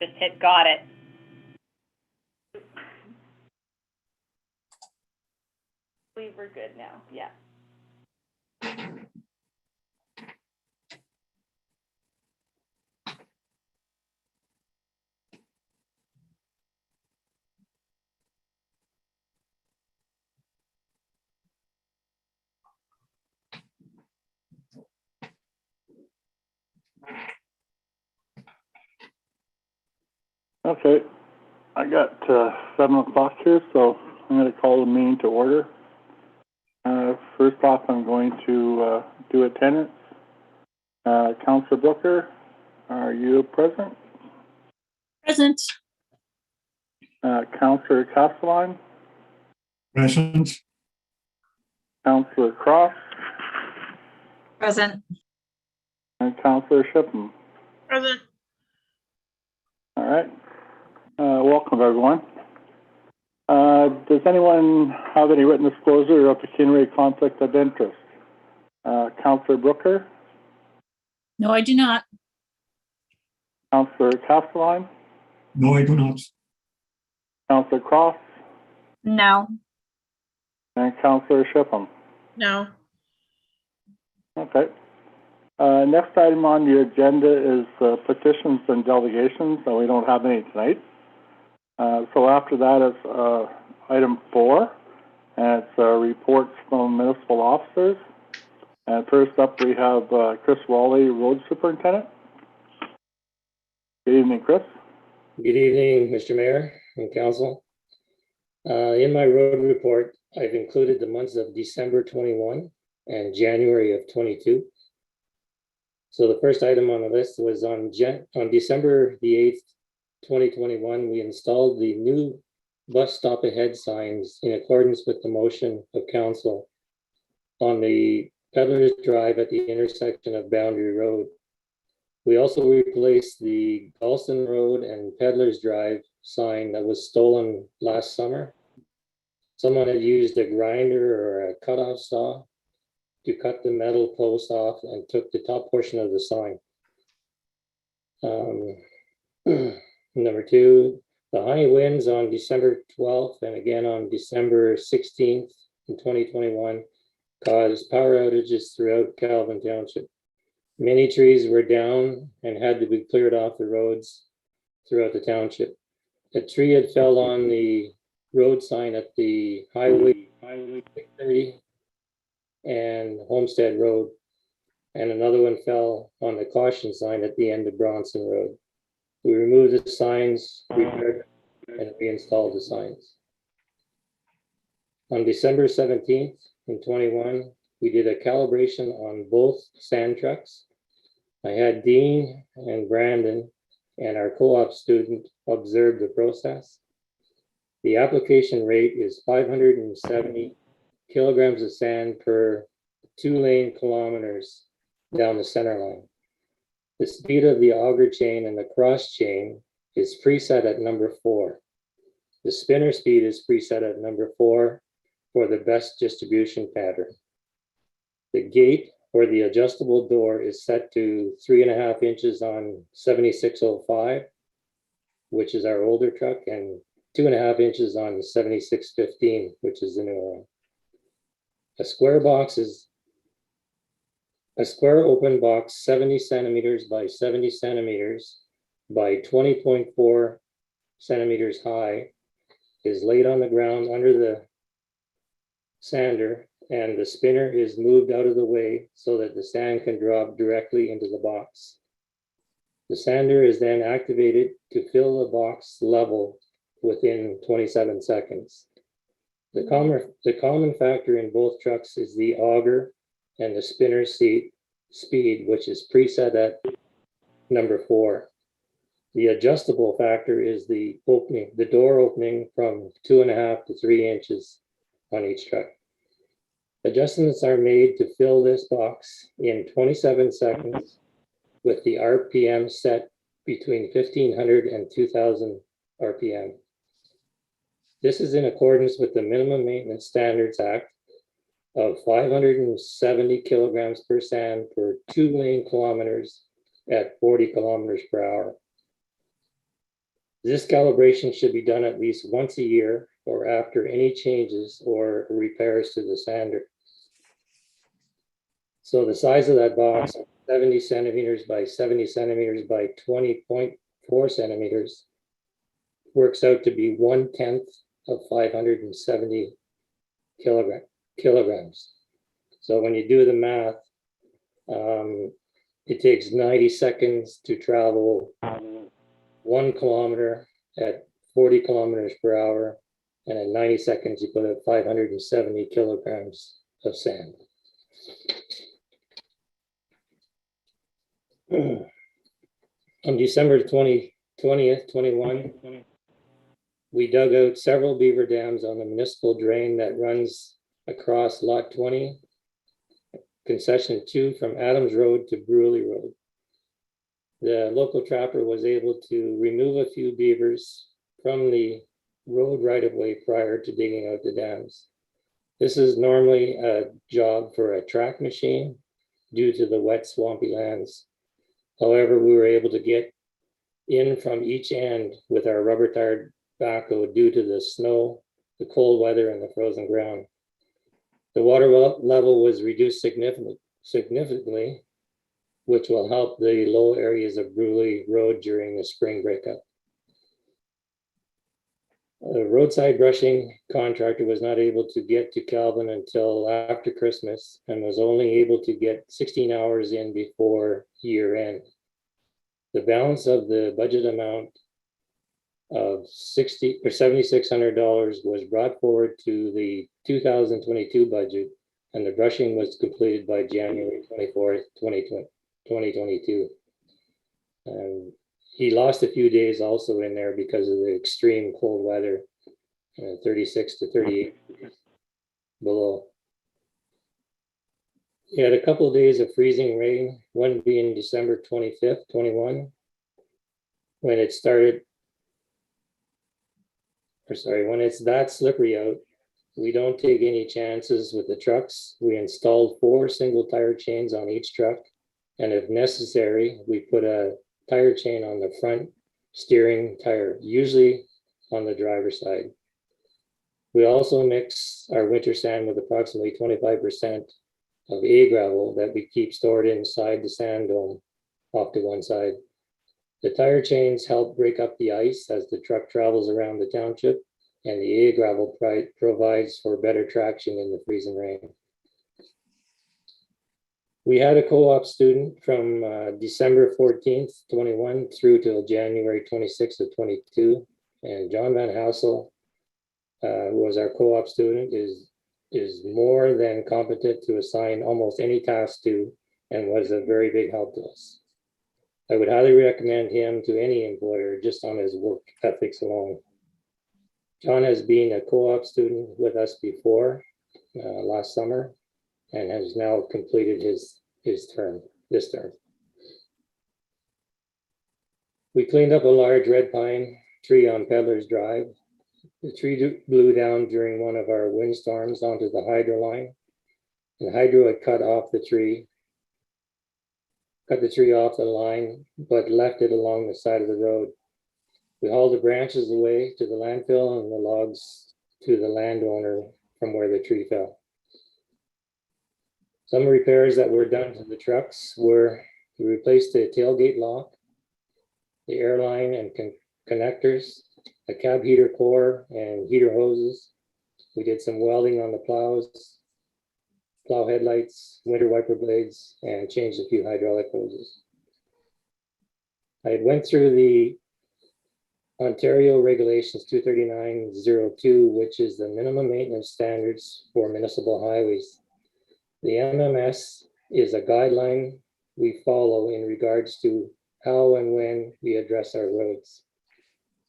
Just hit got it. I believe we're good now, yeah. Okay, I got 7 o'clock here, so I'm going to call the meeting to order. First off, I'm going to do attendance. Councillor Booker, are you present? Present. Councillor Castelline, Present. Councillor Cross, Present. and Councillor Shippen. Present. All right. Welcome, everyone. Does anyone have any written disclosure of pecuniary conflict of interest? Councillor Booker, No, I do not. Councillor Castelline, No, I do not. Councillor Cross, No. and Councillor Shippen. No. Okay. Next item on the agenda is petitions and delegations, and we don't have any tonight. So after that is item 4, and it's reports from municipal officers. And first up, we have Chris Wally, Road Superintendent. Good evening, Chris. Good evening, Mr. Mayor and Council. In my road report, I've included the months of December 21 and January of 22. So the first item on the list was on December the 8th, 2021, we installed the new bus stop ahead signs in accordance with the motion of council on the Peddlers Drive at the intersection of Boundary Road. We also replaced the Galston Road and Peddlers Drive sign that was stolen last summer. Someone had used a grinder or a cutoff saw to cut the metal post off and took the top portion of the sign. Number 2, the high winds on December 12th and again on December 16th in 2021 caused power outages throughout Calvin Township. Many trees were down and had to be cleared off the roads throughout the township. A tree had fell on the road sign at the Highway 630 and Homestead Road, and another one fell on the caution sign at the end of Bronson Road. We removed the signs, repaired and reinstalled the signs. On December 17th in 21, we did a calibration on both sand trucks. I had Dean and Brandon and our co-op student observe the process. The application rate is 570 kilograms of sand per 2 lane kilometers down the center line. The speed of the auger chain and the cross chain is preset at number 4. The spinner speed is preset at number 4 for the best distribution pattern. The gate or the adjustable door is set to 3.5 inches on 7605, which is our older truck, and 2.5 inches on 7615, which is the newer one. A square open box 70 centimeters by 70 centimeters by 20.4 centimeters high is laid on the ground under the sander, and the spinner is moved out of the way so that the sand can drop directly into the box. The sander is then activated to fill the box level within 27 seconds. The common factor in both trucks is the auger and the spinner speed, which is preset at number 4. The adjustable factor is the door opening from 2.5 to 3 inches on each truck. Adjustments are made to fill this box in 27 seconds with the RPM set between 1500 and 2000 RPM. This is in accordance with the Minimum Maintenance Standards Act of 570 kilograms per sand per 2 lane kilometers at 40 kilometers per hour. This calibration should be done at least once a year or after any changes or repairs to the sander. So the size of that box, 70 centimeters by 70 centimeters by 20.4 centimeters, works out to be 1/10 of 570 kilograms. So when you do the math, it takes 90 seconds to travel 1 kilometer at 40 kilometers per hour. And in 90 seconds, you put out 570 kilograms of sand. On December 20th, 21, we dug out several beaver dams on the municipal drain that runs across Lot 20, concession 2 from Adams Road to Bruley Road. The local trapper was able to remove a few beavers from the road right of way prior to digging out the dams. This is normally a job for a track machine due to the wet, swampy lands. However, we were able to get in from each end with our rubber tired backhoe due to the snow, the cold weather, and the frozen ground. The water level was reduced significantly, which will help the low areas of Bruley Road during the spring breakup. The roadside brushing contractor was not able to get to Calvin until after Christmas and was only able to get 16 hours in before year end. The balance of the budget amount of $7,600 was brought forward to the 2022 budget, and the brushing was completed by January 24th, 2022. And he lost a few days also in there because of the extreme cold weather, 36 to 38 below. He had a couple of days of freezing rain, one being December 25th, 21, when it started, when it's that slippery out, we don't take any chances with the trucks. We installed 4 single tire chains on each truck, and if necessary, we put a tire chain on the front steering tire, usually on the driver's side. We also mix our winter sand with approximately 25% of A gravel that we keep stored inside the sand dome off to one side. The tire chains help break up the ice as the truck travels around the township, and the A gravel provides for better traction in the freezing rain. We had a co-op student from December 14th, 21 through till January 26th of 22. And John Van Hassel, who was our co-op student, is more than competent to assign almost any task to, and was a very big help to us. I would highly recommend him to any employer just on his work ethics alone. John has been a co-op student with us before last summer, and has now completed his term, this term. We cleaned up a large red pine tree on Peddler's Drive. The tree blew down during one of our windstorms onto the hydro line. And the hydro had cut the tree off the line, but left it along the side of the road. We hauled the branches away to the landfill and the logs to the landowner from where the tree fell. Some repairs that were done to the trucks were to replace the tailgate lock, the airline and connectors, a cab heater core and heater hoses. We did some welding on the plows, plow headlights, winter wiper blades, and changed a few hydraulic hoses. I had went through the Ontario Regulations 239.02, which is the minimum maintenance standards for municipal highways. The MMS is a guideline we follow in regards to how and when we address our roads.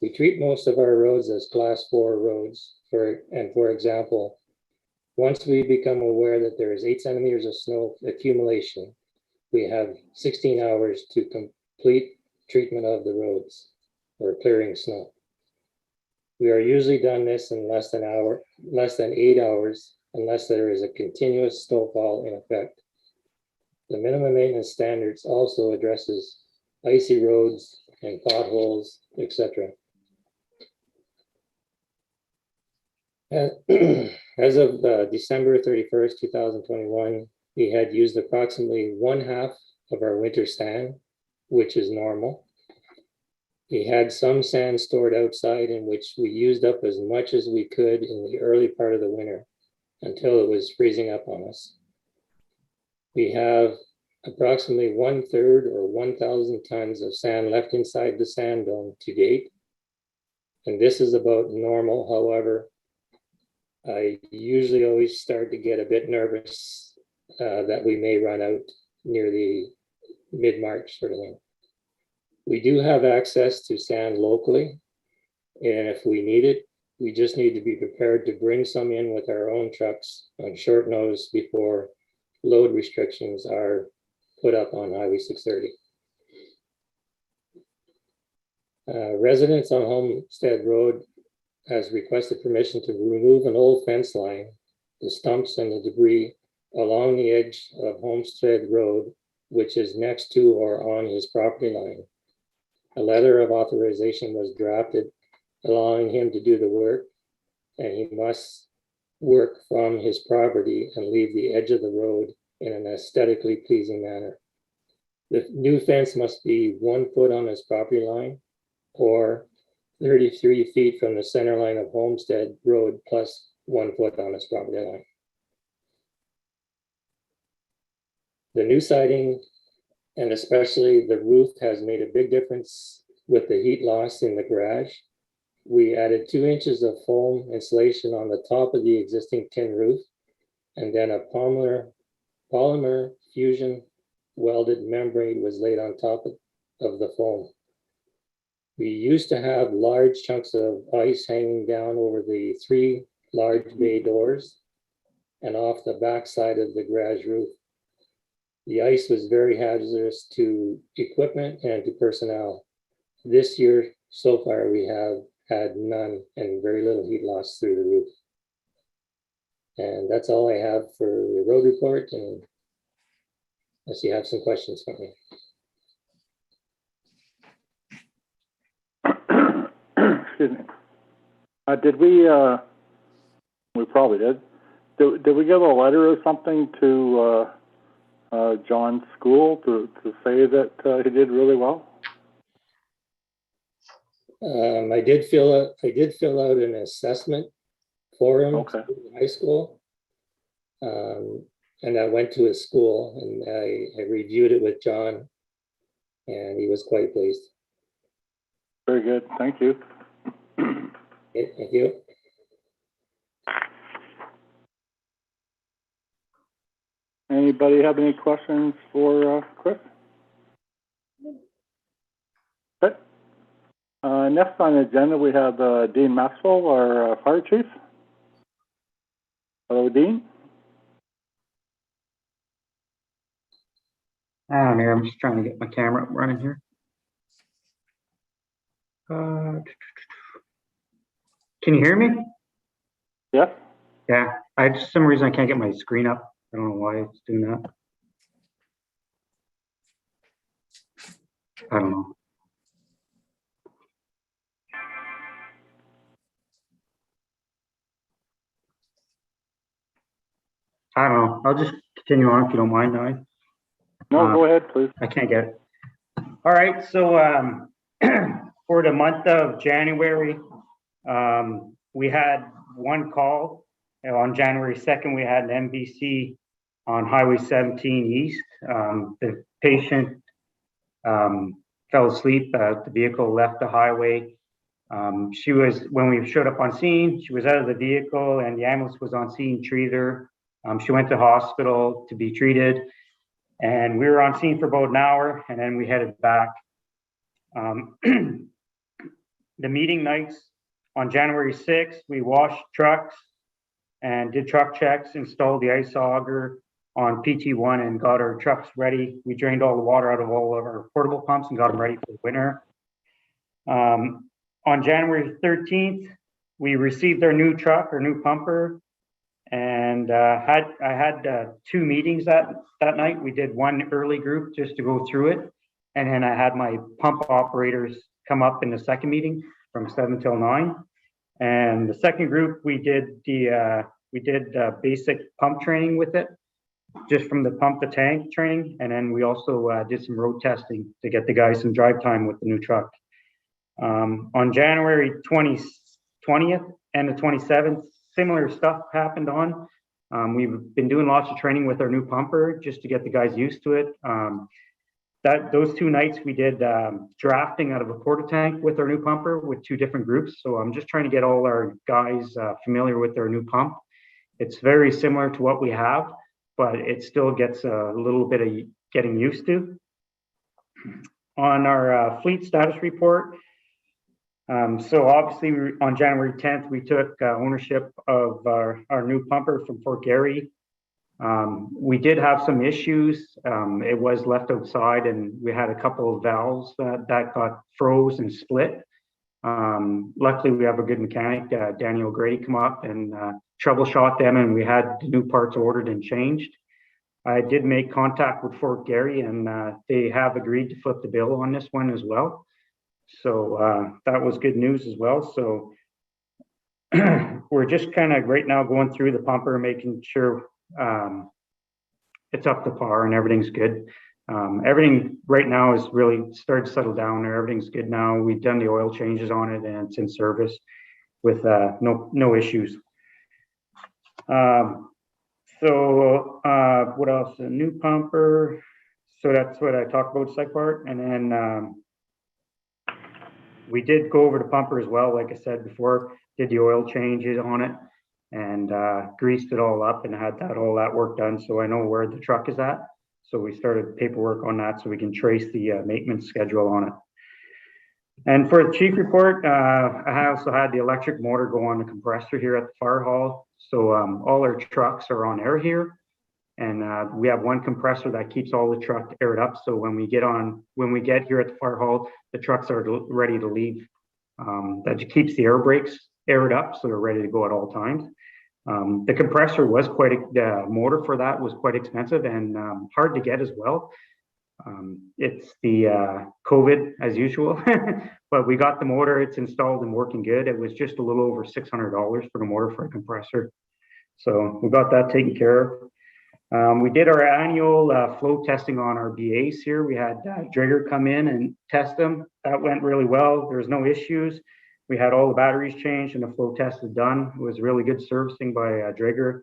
We treat most of our roads as class 4 roads. For example, once we become aware that there is 8 centimeters of snow accumulation, we have 16 hours to complete treatment of the roads or clearing snow. We are usually done this in less than 8 hours, unless there is a continuous snowfall in effect. The minimum maintenance standards also addresses icy roads and potholes, etc. As of December 31st, 2021, we had used approximately 1/2 of our winter sand, which is normal. We had some sand stored outside in which we used up as much as we could in the early part of the winter until it was freezing up on us. We have approximately 1/3 or 1,000 tons of sand left inside the sand dome to date. And this is about normal. However, I usually always start to get a bit nervous that we may run out near the mid-March sort of thing. We do have access to sand locally, and if we need it, we just need to be prepared to bring some in with our own trucks on short notice before load restrictions are put up on Highway 630. Residents on Homestead Road has requested permission to remove an old fence line, the stumps and the debris along the edge of Homestead Road, which is next to or on his property line. A letter of authorization was drafted allowing him to do the work, and he must work from his property and leave the edge of the road in an aesthetically pleasing manner. The new fence must be 1 foot on his property line or 33 feet from the center line of Homestead Road plus 1 foot on his property line. The new siding and especially the roof has made a big difference with the heat loss in the garage. We added 2 inches of foam insulation on the top of the existing tin roof, and then a polymer fusion welded membrane was laid on top of the foam. We used to have large chunks of ice hanging down over the 3 large bay doors and off the back side of the garage roof. The ice was very hazardous to equipment and to personnel. This year, so far, we have had none and very little heat loss through the roof. And that's all I have for the road report, and unless you have some questions for me. Excuse me. Did we probably did. Did we give a letter or something to John's school to say that he did really well? I did fill out an assessment for him Okay. to the high school. And I went to his school and I reviewed it with John, and he was quite pleased. Very good. Thank you. Okay, thank you. Anybody have any questions for Chris? Okay. Next on the agenda, we have Dean Maxwell, our fire chief. Hello, Dean. I'm here. I'm just trying to get my camera up running here. Can you hear me? Yes. Yeah. For some reason I can't get my screen up. I don't know why it's doing that. I don't know. I don't know. I'll just continue on if you don't mind, now. No, go ahead, please. I can't get it. All right. So for the month of January, we had one call. On January 2nd, we had an MBC on Highway 17 East. The patient fell asleep. The vehicle left the highway. When we showed up on scene, she was out of the vehicle and the ambulance was on scene, treated her. She went to hospital to be treated. And we were on scene for about an hour and then we headed back. The meeting nights on January 6th, we washed trucks and did truck checks, installed the ice auger on PT1 and got our trucks ready. We drained all the water out of all of our portable pumps and got them ready for the winter. On January 13th, we received our new truck, our new pumper, and I had 2 meetings that night. We did one early group just to go through it, and then I had my pump operators come up in the second meeting from 7 till 9. And the second group, we did basic pump training with it, just from the pump to tank training. And then we also did some road testing to get the guys some drive time with the new truck. On January 20th and the 27th, similar stuff happened on. We've been doing lots of training with our new pumper just to get the guys used to it. Those 2 nights we did drafting out of a porta tank with our new pumper with 2 different groups. So I'm just trying to get all our guys familiar with their new pump. It's very similar to what we have, but it still gets a little bit of getting used to. On our fleet status report, so obviously on January 10th, we took ownership of our new pumper from Fort Garry. We did have some issues. It was left outside and we had a couple of valves that got froze and split. Luckily, we have a good mechanic, Daniel Gray, come up and troubleshot them, and we had the new parts ordered and changed. I did make contact with Fort Garry, and they have agreed to flip the bill on this one as well. So that was good news as well. So we're just kind of right now going through the pumper, making sure it's up to par and everything's good. Everything right now is really started to settle down. Everything's good now. We've done the oil changes on it and it's in service with no issues. So what else? A new pumper. So that's what I talked about, site part. And then we did go over the pumper as well. Like I said before, did the oil changes on it and greased it all up and had all that work done. So I know where the truck is at. So we started paperwork on that so we can trace the maintenance schedule on it. And for the chief report, I also had the electric motor go on the compressor here at the fire hall. So all our trucks are on air here. And we have one compressor that keeps all the truck aired up. So when we get here at the fire hall, the trucks are ready to leave. That keeps the air brakes aired up, so they're ready to go at all times. The compressor was the motor for that was quite expensive and hard to get as well. It's the COVID as usual, but we got the motor, it's installed and working good. It was just a little over $600 for the motor for a compressor. So we got that taken care of. We did our annual flow testing on our BAs here. We had Draeger come in and test them. That went really well. There was no issues. We had all the batteries changed and the flow test is done. It was really good servicing by Draeger.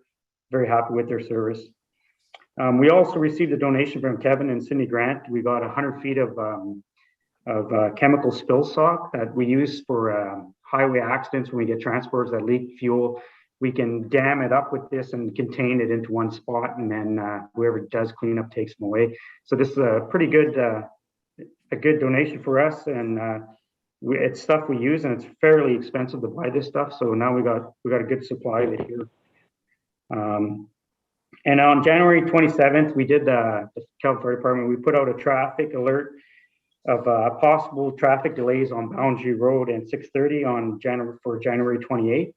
Very happy with their service. We also received a donation from Kevin and Cindy Grant. We got 100 feet of chemical spill sock that we use for highway accidents when we get transporters that leak fuel. We can dam it up with this and contain it into one spot, and then whoever does cleanup takes them away. So this is a pretty good, a good donation for us, and it's stuff we use, and it's fairly expensive to buy this stuff. So now we got a good supply of it here. And on January 27th, we did the Calgary Fire Department. We put out a traffic alert of possible traffic delays on Boundary Road and 630 on January 28th.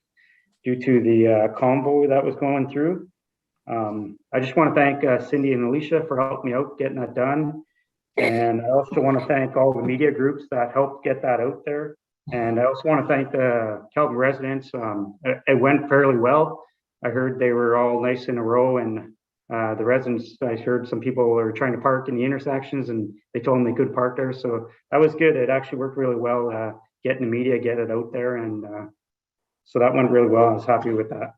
Due to the convoy that was going through. I just want to thank Cindy and Alicia for helping me out getting that done. And I also want to thank all the media groups that helped get that out there. And I also want to thank the Calgary residents. It went fairly well. I heard they were all nice in a row, and the residents, I heard some people were trying to park in the intersections and they told them they could park there. So that was good. It actually worked really well, getting the media, get it out there. And so that went really well. I was happy with that.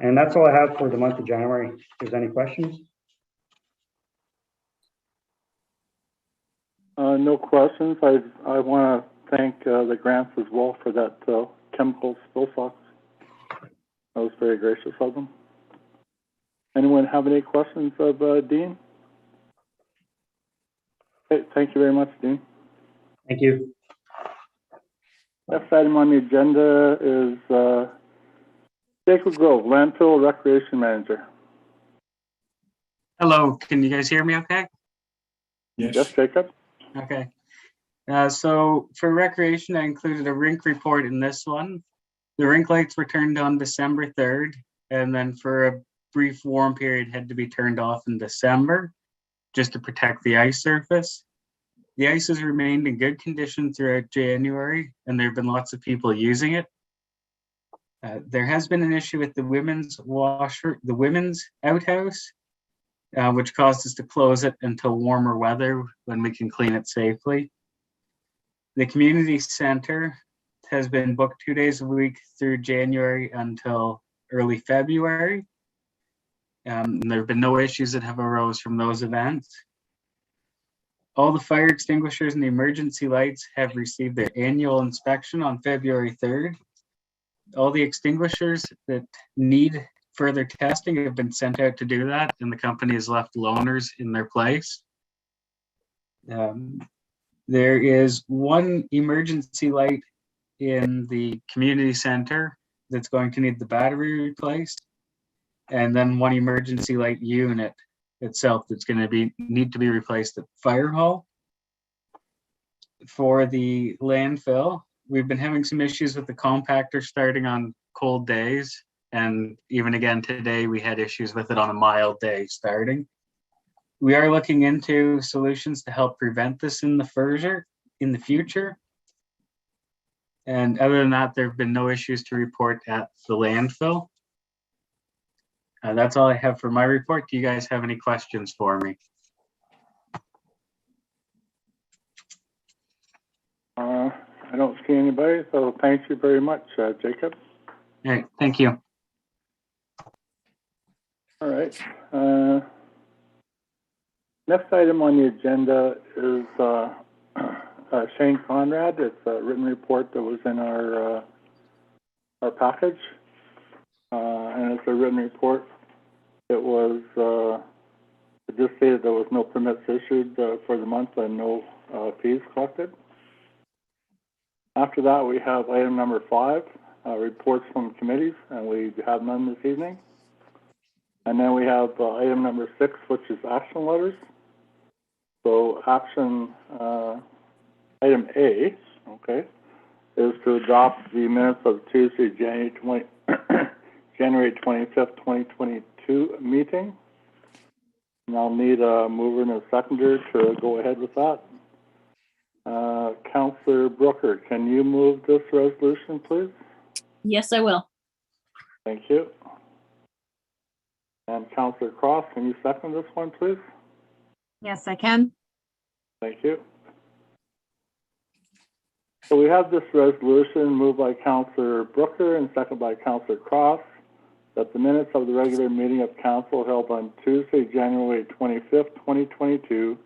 And that's all I have for the month of January. If there's any questions? No questions. I want to thank the grants as well for that chemical spill socks. That was very gracious of them. Anyone have any questions of Dean? Okay, thank you very much, Dean. Thank you. Next item on the agenda is Jacob Grove, Landfill Recreation Manager. Hello, can you guys hear me okay? Yes, Yes. Jacob? Okay. So for recreation, I included a rink report in this one. The rink lights were turned on December 3rd, and then for a brief warm period had to be turned off in December just to protect the ice surface. The ice has remained in good condition throughout January, and there have been lots of people using it. There has been an issue with the women's outhouse, which caused us to close it until warmer weather when we can clean it safely. The community center has been booked 2 days a week through January until early February. And there have been no issues that have arose from those events. All the fire extinguishers and the emergency lights have received their annual inspection on February 3rd. All the extinguishers that need further testing have been sent out to do that, and the company has left loaners in their place. There is one emergency light in the community center that's going to need the battery replaced, and then one emergency light unit itself that's going to need to be replaced at fire hall. For the landfill, we've been having some issues with the compactor starting on cold days, and even again today we had issues with it on a mild day starting. We are looking into solutions to help prevent this in the future. And other than that, there have been no issues to report at the landfill. That's all I have for my report. Do you guys have any questions for me? I don't see anybody, so thank you very much, Jacob. All right, thank you. All right. Next item on the agenda is Shane Conrad. It's a written report that was in our package, and it's a written report. It was it just stated there was no permits issued for the month and no fees collected. After that, we have item number 5, reports from committees, and we have none this evening. And then we have item number 6, which is action letters. So action, item A, okay, is to adopt the minutes of Tuesday, January 25th, 2022 meeting. And I'll need a mover and a seconder to go ahead with that. Councillor Brooker, can you move this resolution, please? Yes, I will. Thank you. And Councillor Cross, can you second this one, please? Yes, I can. Thank you. So we have this resolution moved by Councillor Brooker and seconded by Councillor Cross that the minutes of the regular meeting of council held on Tuesday, January 25th, 2022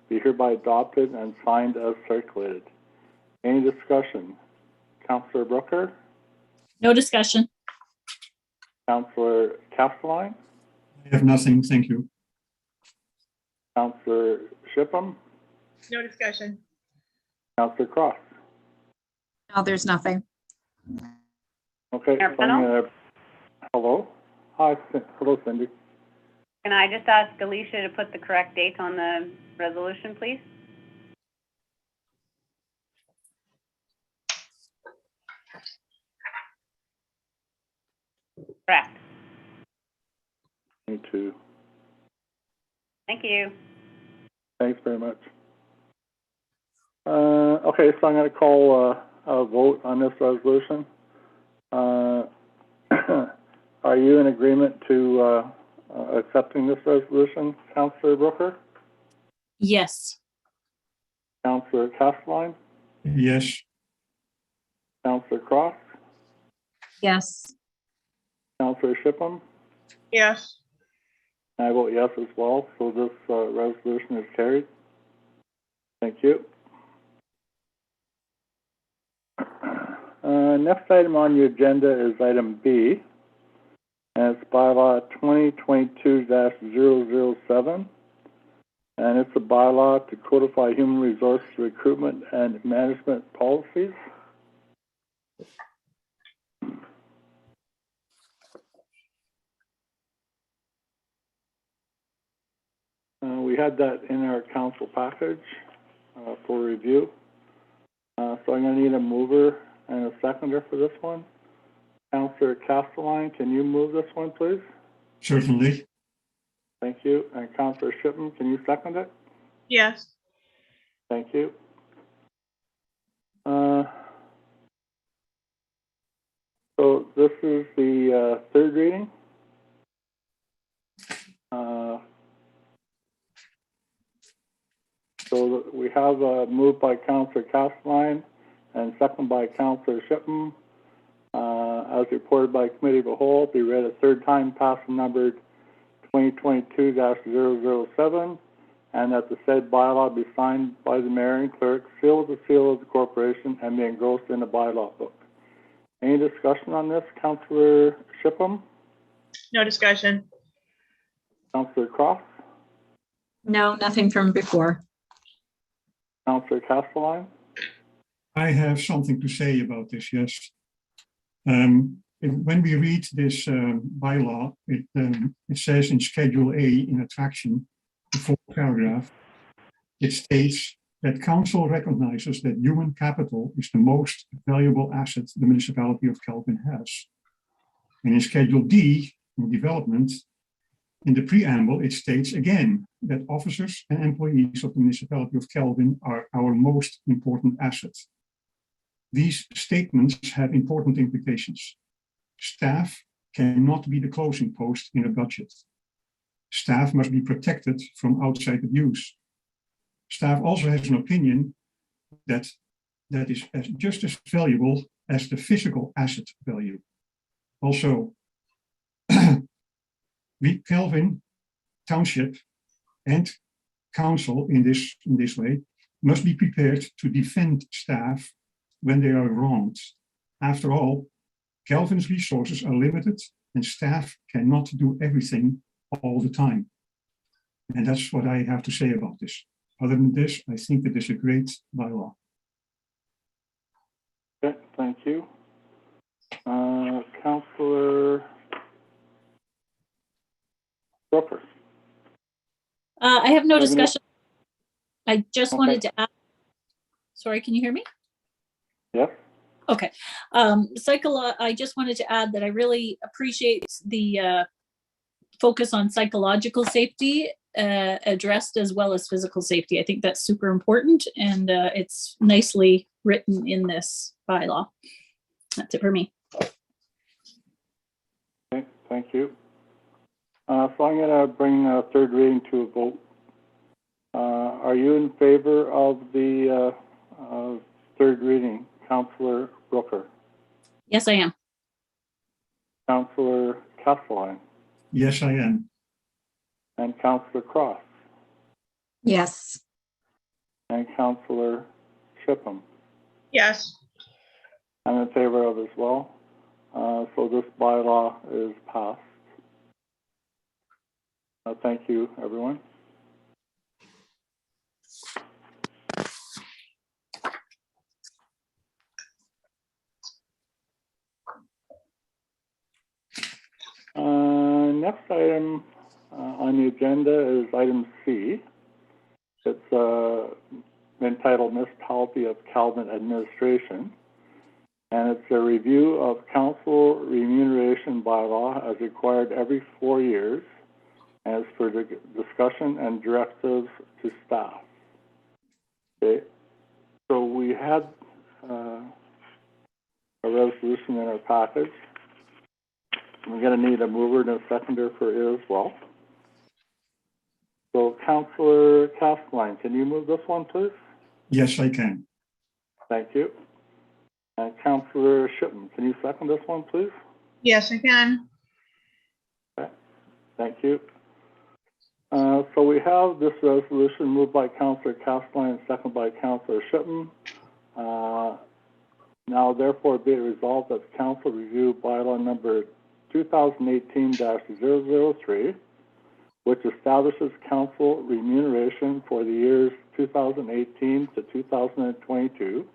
be hereby adopted and signed as circulated. Any discussion? Councillor Brooker? No discussion. Councillor Castelline? I have nothing, thank you. Councillor Shipham? No discussion. Councillor Cross? No, there's nothing. Okay. Mayor So I'm gonna, hello? Hi, hello, Cindy. Can I just ask Alicia to put the correct date on the resolution, please? Correct. Me too. Thank you. Thanks very much. Okay, so I'm going to call a vote on this resolution. Are you in agreement to accepting this resolution, Councillor Brooker? Yes. Councillor Castelline? Yes, Councillor Cross? Yes. Councillor Shipham? Yes. I vote yes as well, so this resolution is carried. Thank you. Next item on the agenda is item B, and it's bylaw 2022-007, and it's a bylaw to codify human resources recruitment and management policies. We had that in our council package for review. So I'm going to need a mover and a seconder for this one. Councillor Castelline, can you move this one, please? certainly. Thank you. And Councillor Shipham, can you second it? Yes. Thank you. So So this is the third reading. So we have a move by Councillor Castleline and second by Councillor Shippen. As reported by Committee of the Whole, be read a third time, passing numbered 2022-007, and that the said bylaw be signed by the mayor and clerk, sealed with the seal of the corporation, and be engrossed in the bylaw book. Any discussion on this, Councillor Shippen? No discussion. Councillor Cross? No, nothing from before. Councillor Castleline? I have something to say about this, yes. When we read this bylaw, it says in Schedule A in attraction, the fourth paragraph, it states that council recognizes that human capital is the most valuable asset the municipality of Kelvin has. And in Schedule D, in development, in the preamble, it states again that officers and employees of the municipality of Kelvin are our most important asset. These statements have important implications. Staff cannot be the closing post in a budget. Staff must be protected from outside abuse. Staff also has an opinion that is just as valuable as the physical asset value. Also, Kelvin Township and council in this way must be prepared to defend staff when they are wronged. After all, Kelvin's resources are limited and staff cannot do everything all the time. And that's what I have to say about this. Other than this, I think it is a great bylaw. Okay, thank you. Councillor Roper? I have no Have any- discussion. I just Okay. wanted to add, sorry, can you hear me? Yes? Okay. I just wanted to add that I really appreciate the focus on psychological safety addressed as well as physical safety. I think that's super important, and it's nicely written in this bylaw. That's it for me. Okay, thank you. So I'm going to bring third reading to a vote. Are you in favor of the third reading, Councillor Brooker? Yes, I am. Councillor Castleline? Yes, I am. And Councillor Cross? Yes. And Councillor Shippen? Yes. I'm in favor of as well. So this bylaw is passed. Thank you, everyone. Next item on the agenda is item C. It's entitled Municipality of Kelvin Administration. And it's a review of council remuneration bylaw as required every 4 years, as for the discussion and directives to staff. Okay, so we had a resolution in our package. We're going to need a mover and a seconder for it as well. So, Councillor Castleline, can you move this one, please? Yes, I can. Thank you. And Councillor Shippen, can you second this one, please? Yes, I can. Okay, thank you. So we have this resolution moved by Councillor Castleline and seconded by Councillor Shippen. Now therefore be it resolved that the council review bylaw number 2018-003, which establishes council remuneration for the years 2018 to 2022,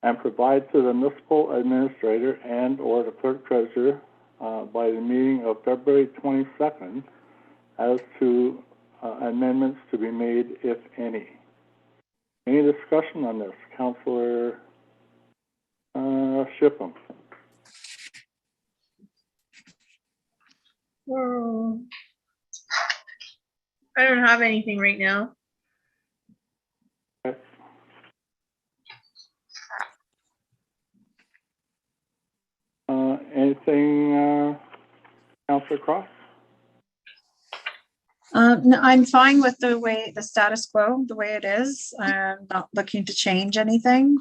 and provides to the municipal administrator and or the clerk treasurer by the meeting of February 22nd as to amendments to be made, if any. Any discussion on this? Councillor Shippen? Oh. I don't have anything right now. Okay. anything, Councillor Cross? No, I'm fine with the status quo, the way it is. I'm not looking to change anything.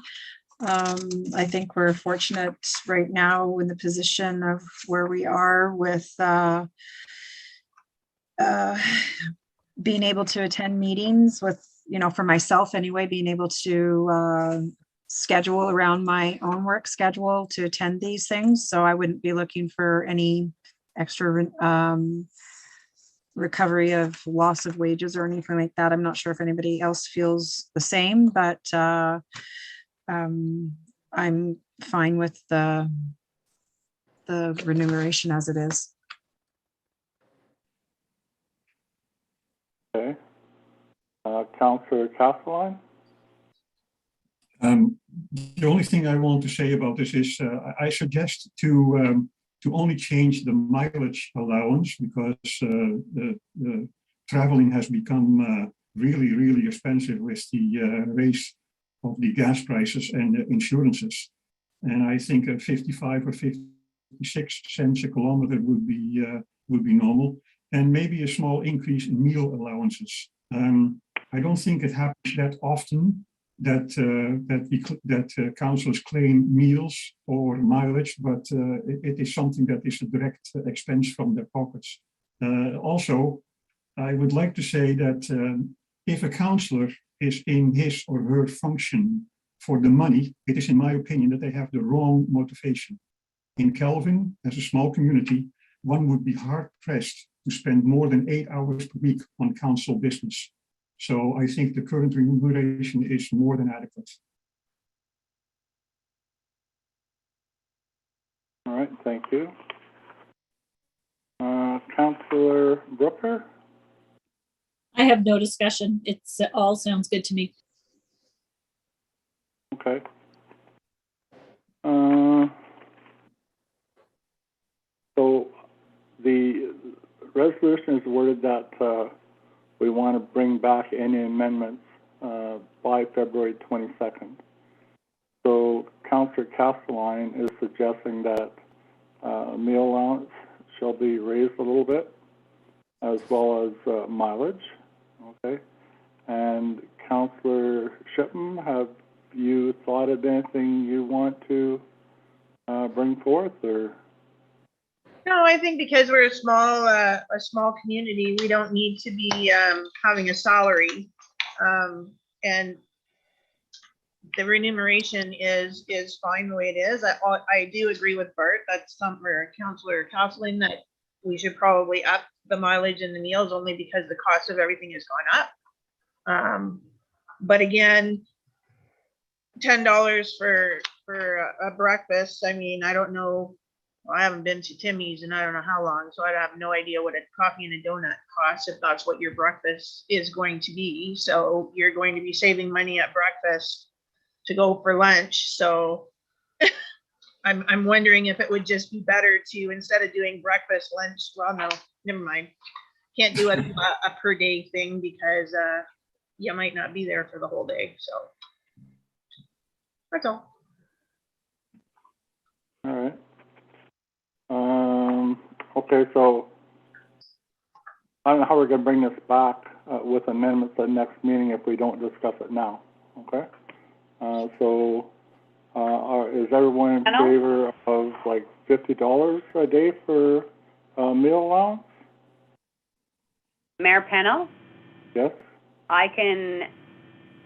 I think we're fortunate right now in the position of where we are with being able to attend meetings with, for myself anyway, being able to schedule around my own work schedule to attend these things. So I wouldn't be looking for any extra recovery of loss of wages or anything like that. I'm not sure if anybody else feels the same, but I'm fine with the remuneration as it is. Okay. Councillor Castelline? The only thing I want to say about this is I suggest to only change the mileage allowance because the traveling has become really, really expensive with the raise of the gas prices and the insurances. And I think 55 or 56 cents a kilometer would be normal, and maybe a small increase in meal allowances. I don't think it happens that often that councillors claim meals or mileage, but it is something that is a direct expense from their pockets. Also, I would like to say that if a councillor is in his or her function for the money, it is in my opinion that they have the wrong motivation. In Kelvin, as a small community, one would be hard pressed to spend more than 8 hours per week on council business. So I think the current remuneration is more than adequate. All right, thank you. Councillor Brooker? I have no discussion. It's all sounds good to me. Okay. So the resolution is worded that we want to bring back any amendments by February 22nd. So Councillor Castelline is suggesting that meal allowance shall be raised a little bit, as well as mileage. Okay. And Councillor Shippen, have you thought of anything you want to bring forth, or? No, I think because we're a small community, we don't need to be having a salary, and the remuneration is fine the way it is. I do agree with Bart. That's something where Councillor Castelline that we should probably up the mileage and the meals only because the cost of everything has gone up. But again, $10 for a breakfast. I mean, I don't know. I haven't been to Timmy's and I don't know how long, so I have no idea what a coffee and a donut costs if that's what your breakfast is going to be. So you're going to be saving money at breakfast to go for lunch. So I'm wondering if it would just be better to, instead of doing breakfast, lunch, well, no, never mind. Can't do a per day thing because you might not be there for the whole day. So that's all. All right. Okay, so I don't know how we're going to bring this back with amendments at the next meeting if we don't discuss it now. Okay. Is everyone in favor of like $50 a day for meal allowance? Mayor Pennell, Yes.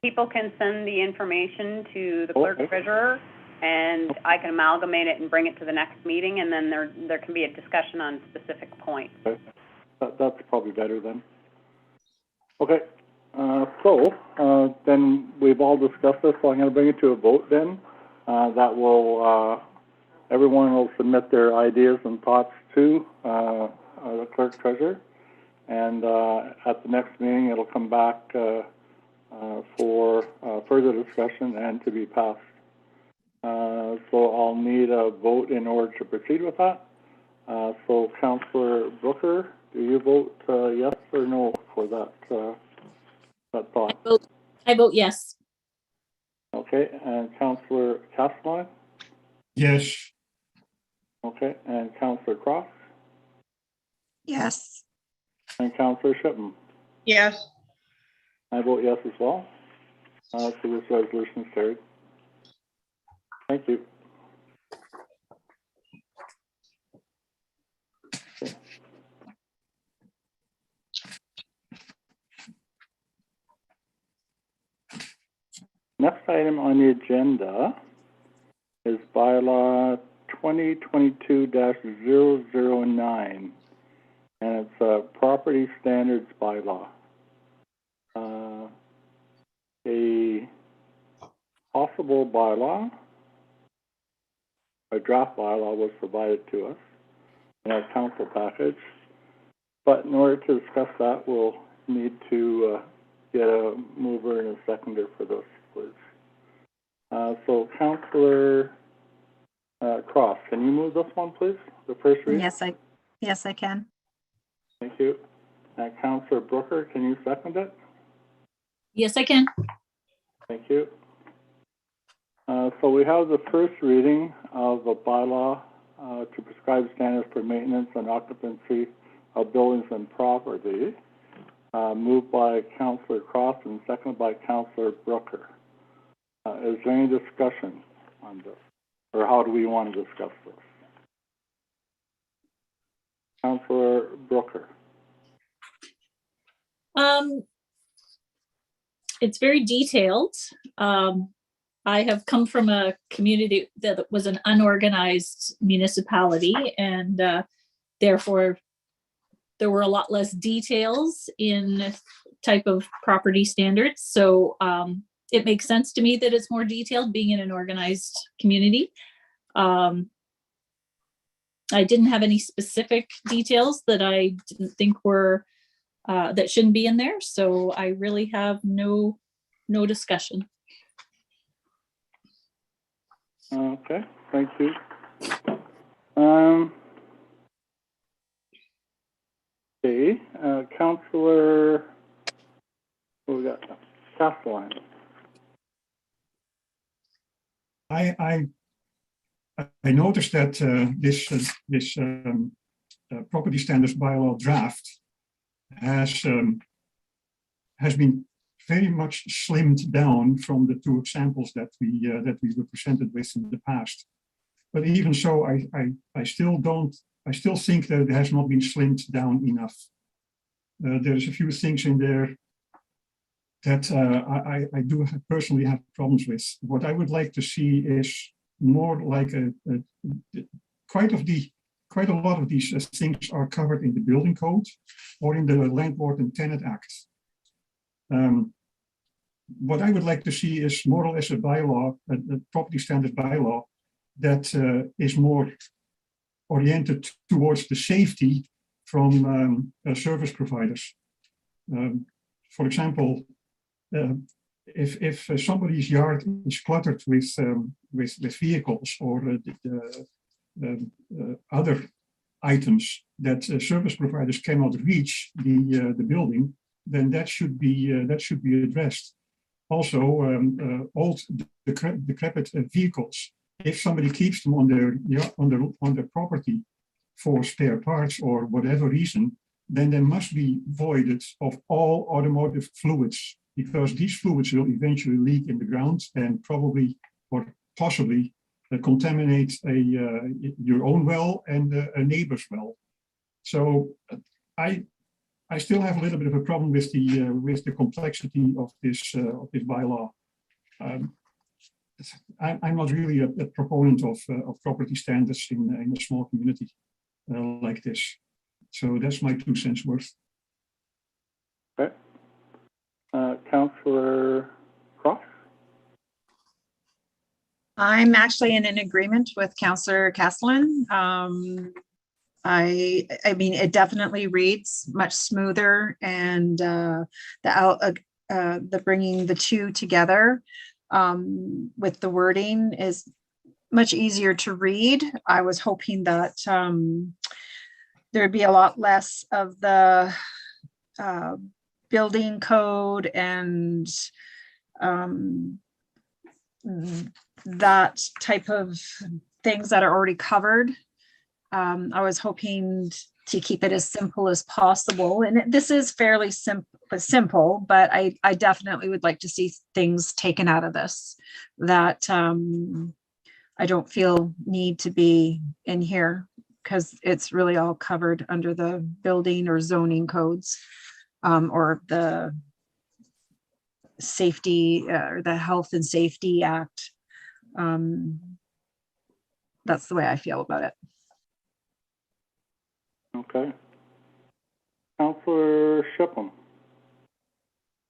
people can send the information to the clerk Okay. treasurer, and I can amalgamate it and bring it to the next meeting, and then there can be a discussion on specific points. Okay. That's probably better then. Okay. Then we've all discussed this, so I'm going to bring it to a vote then. That will, everyone will submit their ideas and thoughts to the clerk treasurer. And at the next meeting, it'll come back for further discussion and to be passed. So I'll need a vote in order to proceed with that. So Councillor Brooker, do you vote yes or no for that thought? I vote yes. Okay, and Councillor Castelline? Yes. Okay, and Councillor Cross Yes. and Councillor Shipman. Yes. I vote yes as well. So this resolution is carried. Thank you. Okay. Next item on the agenda is bylaw 2022-009, and it's a property standards bylaw. A possible bylaw, a draft bylaw was provided to us in our council package, but in order to discuss that, we'll need to get a mover and a seconder for this, please. So Councillor Cross, can you move this one, please? The first reading? Yes, I can. Thank you. Councillor Brooker, can you second it? Yes, I can. Thank you. So we have the first reading of a bylaw to prescribe standards for maintenance and occupancy of buildings and property, moved by Councillor Cross and seconded by Councillor Brooker. Is there any discussion on this, or how do we want to discuss this? Councillor Brooker. It's very detailed. I have come from a community that was an unorganized municipality, and therefore there were a lot less details in type of property standards. So it makes sense to me that it's more detailed being in an organized community. I didn't have any specific details that I didn't think were that shouldn't be in there. So I really have no discussion. Okay, thank you. Okay, Councillor, what we got? Castellan. I noticed that this property standards bylaw draft has been very much slimmed down from the two examples that we were presented with in the past. But even so, I still think that it has not been slimmed down enough. There's a few things in there that I do personally have problems with. What I would like to see is more like quite a lot of these things are covered in the building code or in the Landlord and Tenant Act. What I would like to see is more or less a bylaw, a property standard bylaw that is more oriented towards the safety from service providers. For example, if somebody's yard is cluttered with vehicles or other items that service providers cannot reach the building, then that should be addressed. Also, old decrepit vehicles, if somebody keeps them on their property for spare parts or whatever reason, then they must be voided of all automotive fluids, because these fluids will eventually leak in the ground and probably or possibly contaminate your own well and a neighbor's well. So I still have a little bit of a problem with the complexity of this bylaw. I'm not really a proponent of property standards in a small community like this. So that's my 2 cents worth. Okay. Councillor Cross? I'm actually in an agreement with Councillor Castellan. I mean, it definitely reads much smoother, and the bringing the two together with the wording is much easier to read. I was hoping that there'd be a lot less of the building code and that type of things that are already covered I was hoping to keep it as simple as possible. And this is fairly simple, but I definitely would like to see things taken out of this that I don't feel need to be in here because it's really all covered under the building or zoning codes, or the safety, or the Health and Safety Act. That's the way I feel about it. Okay. Counselor Shipham.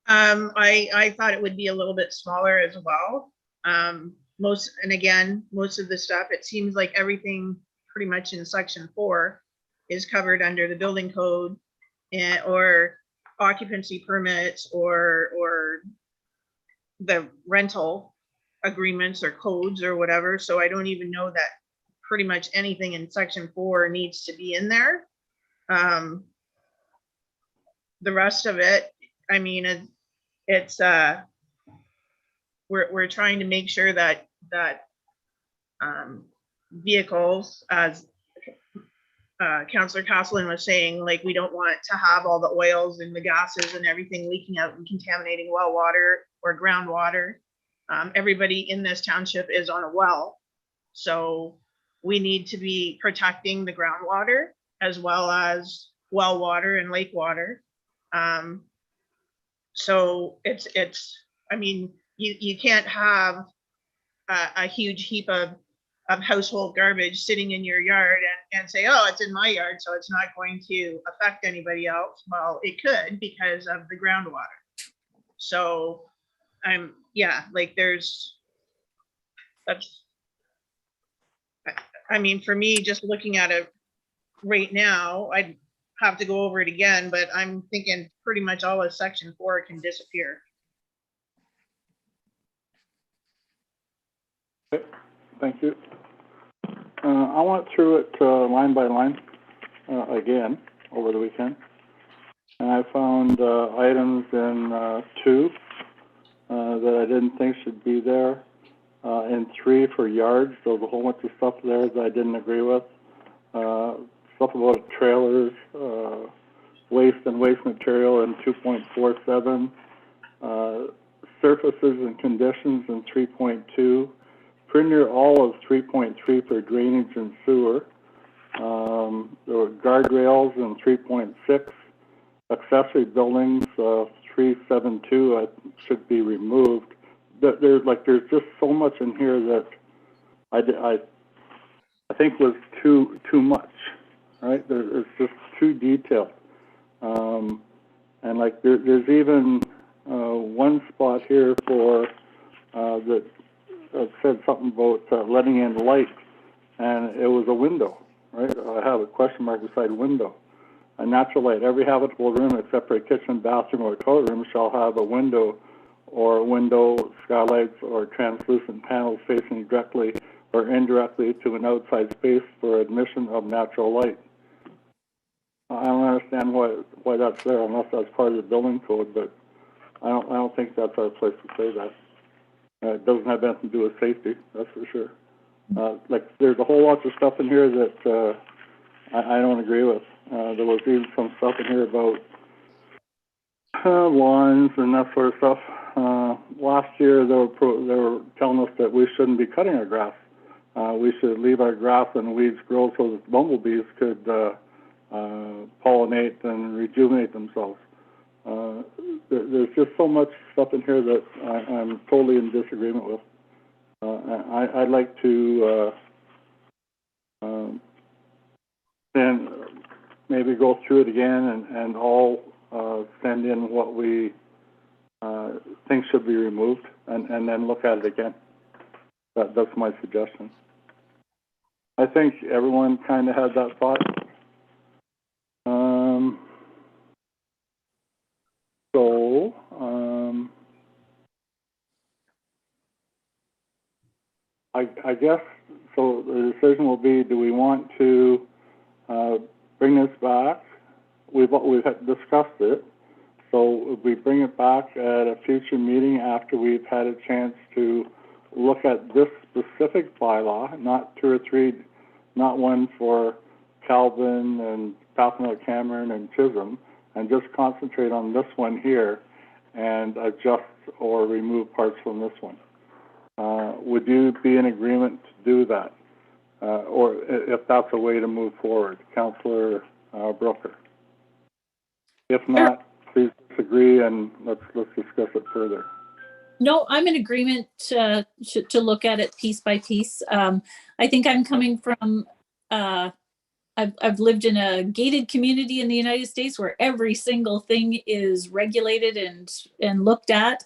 I thought it would be a little bit smaller as well. Most of the stuff, it seems like everything pretty much in section 4 is covered under the building code or occupancy permits or the rental agreements or codes or whatever. So I don't even know that pretty much anything in section 4 needs to be in there. The rest of it, I mean, it's we're trying to make sure that vehicles, as Councillor Castleton was saying, like, we don't want to have all the oils and the gases and everything leaking out and contaminating well water or groundwater. Everybody in this township is on a well, so we need to be protecting the groundwater as well as well water and lake water. So it's, I mean, you can't have a huge heap of household garbage sitting in your yard and say, oh, it's in my yard, so it's not going to affect anybody else. Well, it could because of the groundwater. So yeah, like I mean, for me, just looking at it right now, I'd have to go over it again, but I'm thinking pretty much all of section 4 can disappear. Okay, thank you. I went through it line by line again over the weekend, and I found items in 2 that I didn't think should be there. In 3 for yards, there was a whole bunch of stuff there that I didn't agree with. Stuff about trailers, waste and waste material in 2.47, surfaces and conditions in 3.2, pretty near all of 3.3 for drainage and sewer. There were guardrails in 3.6, accessory buildings, 372 should be removed. There's just so much in here that I think was too much, right? It's just too detailed. And like there's even one spot here for that said something about letting in light, and it was a window, right? I have a question mark beside window. A natural light. Every habitable room except for a kitchen, bathroom, or toilet room shall have a window or window, skylights, or translucent panels facing directly or indirectly to an outside space for admission of natural light. I don't understand why that's there unless that's part of the building code, but I don't think that's our place to say that. It doesn't have anything to do with safety, that's for sure. Like there's a whole lot of stuff in here that I don't agree with. There was even some stuff in here about lawns and that sort of stuff. Last year they were telling us that we shouldn't be cutting our grass. We should leave our grass and weeds grow so that bumblebees could pollinate and rejuvenate themselves. There's just so much stuff in here that I'm totally in disagreement with. I'd like to then maybe go through it again and all send in what we think should be removed and then look at it again. That's my suggestion. I think everyone kind of had that thought. I guess, so the decision will be, do we want to bring this back? We've discussed it, so if we bring it back at a future meeting after we've had a chance to look at this specific bylaw, not 2 or 3, not one for Calvin and Pathfinder Cameron and Chisholm, and just concentrate on this one here and adjust or remove parts from this one. Would you be in agreement to do that? Or if that's a way to move forward, Councillor Brooker? If not, please disagree and let's discuss it further. No, I'm in agreement to look at it piece by piece. I think I'm coming from, I've lived in a gated community in the United States where every single thing is regulated and looked at.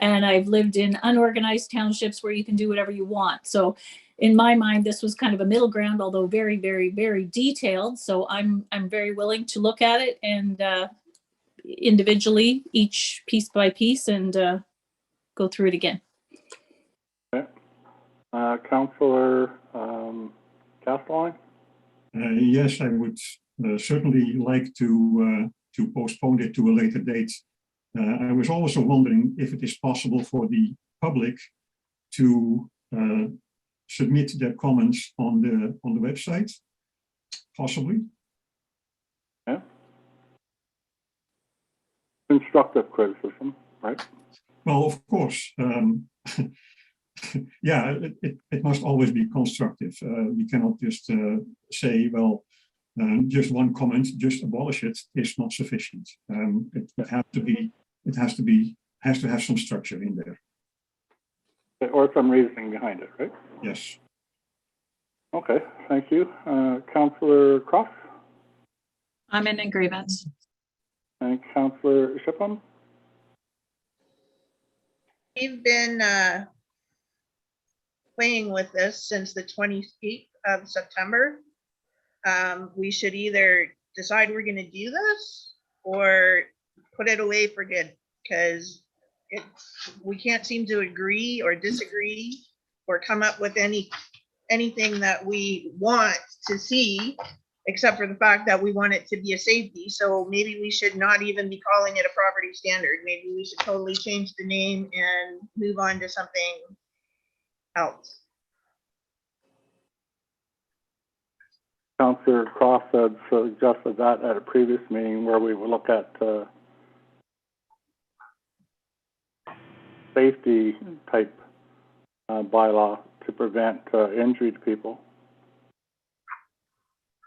And I've lived in unorganized townships where you can do whatever you want. So in my mind, this was kind of a middle ground, although very, very, very detailed. So I'm very willing to look at it and individually, each piece by piece, and go through it again. Okay. Councillor Castelline? Yes, I would certainly like to postpone it to a later date. I was also wondering if it is possible for the public to submit their comments on the website, possibly. Yeah. Constructive criticism, right? Well, of course, yeah, it must always be constructive. We cannot just say, well, just one comment, just abolish it, is not sufficient. It has to have some structure in there. Or some reasoning behind it, right? Yes. Okay, thank you. Councillor Cross I'm in agreement. and Councillor Shipham? We've been playing with this since the 28th of September. We should either decide we're gonna do this or put it away for good, because we can't seem to agree or disagree or come up with anything that we want to see, except for the fact that we want it to be a safety. So maybe we should not even be calling it a property standard. Maybe we should totally change the name and move on to something else. Councillor Cross had suggested that at a previous meeting where we would look at safety type bylaw to prevent injury to people.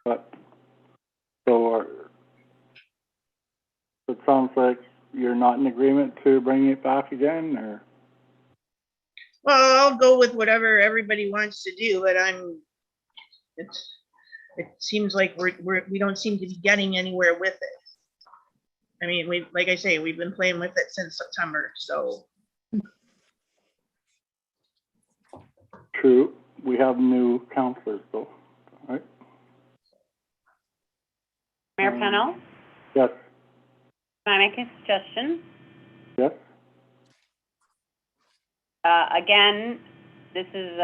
But so it sounds like you're not in agreement to bringing it back again, or? Well, I'll go with whatever everybody wants to do, but it seems like we don't seem to be getting anywhere with it. I mean, like I say, we've been playing with it since September, so. True, we have new councillors though, right? Mayor Pennell, Yes, can I make a suggestion? yes, Again, this is,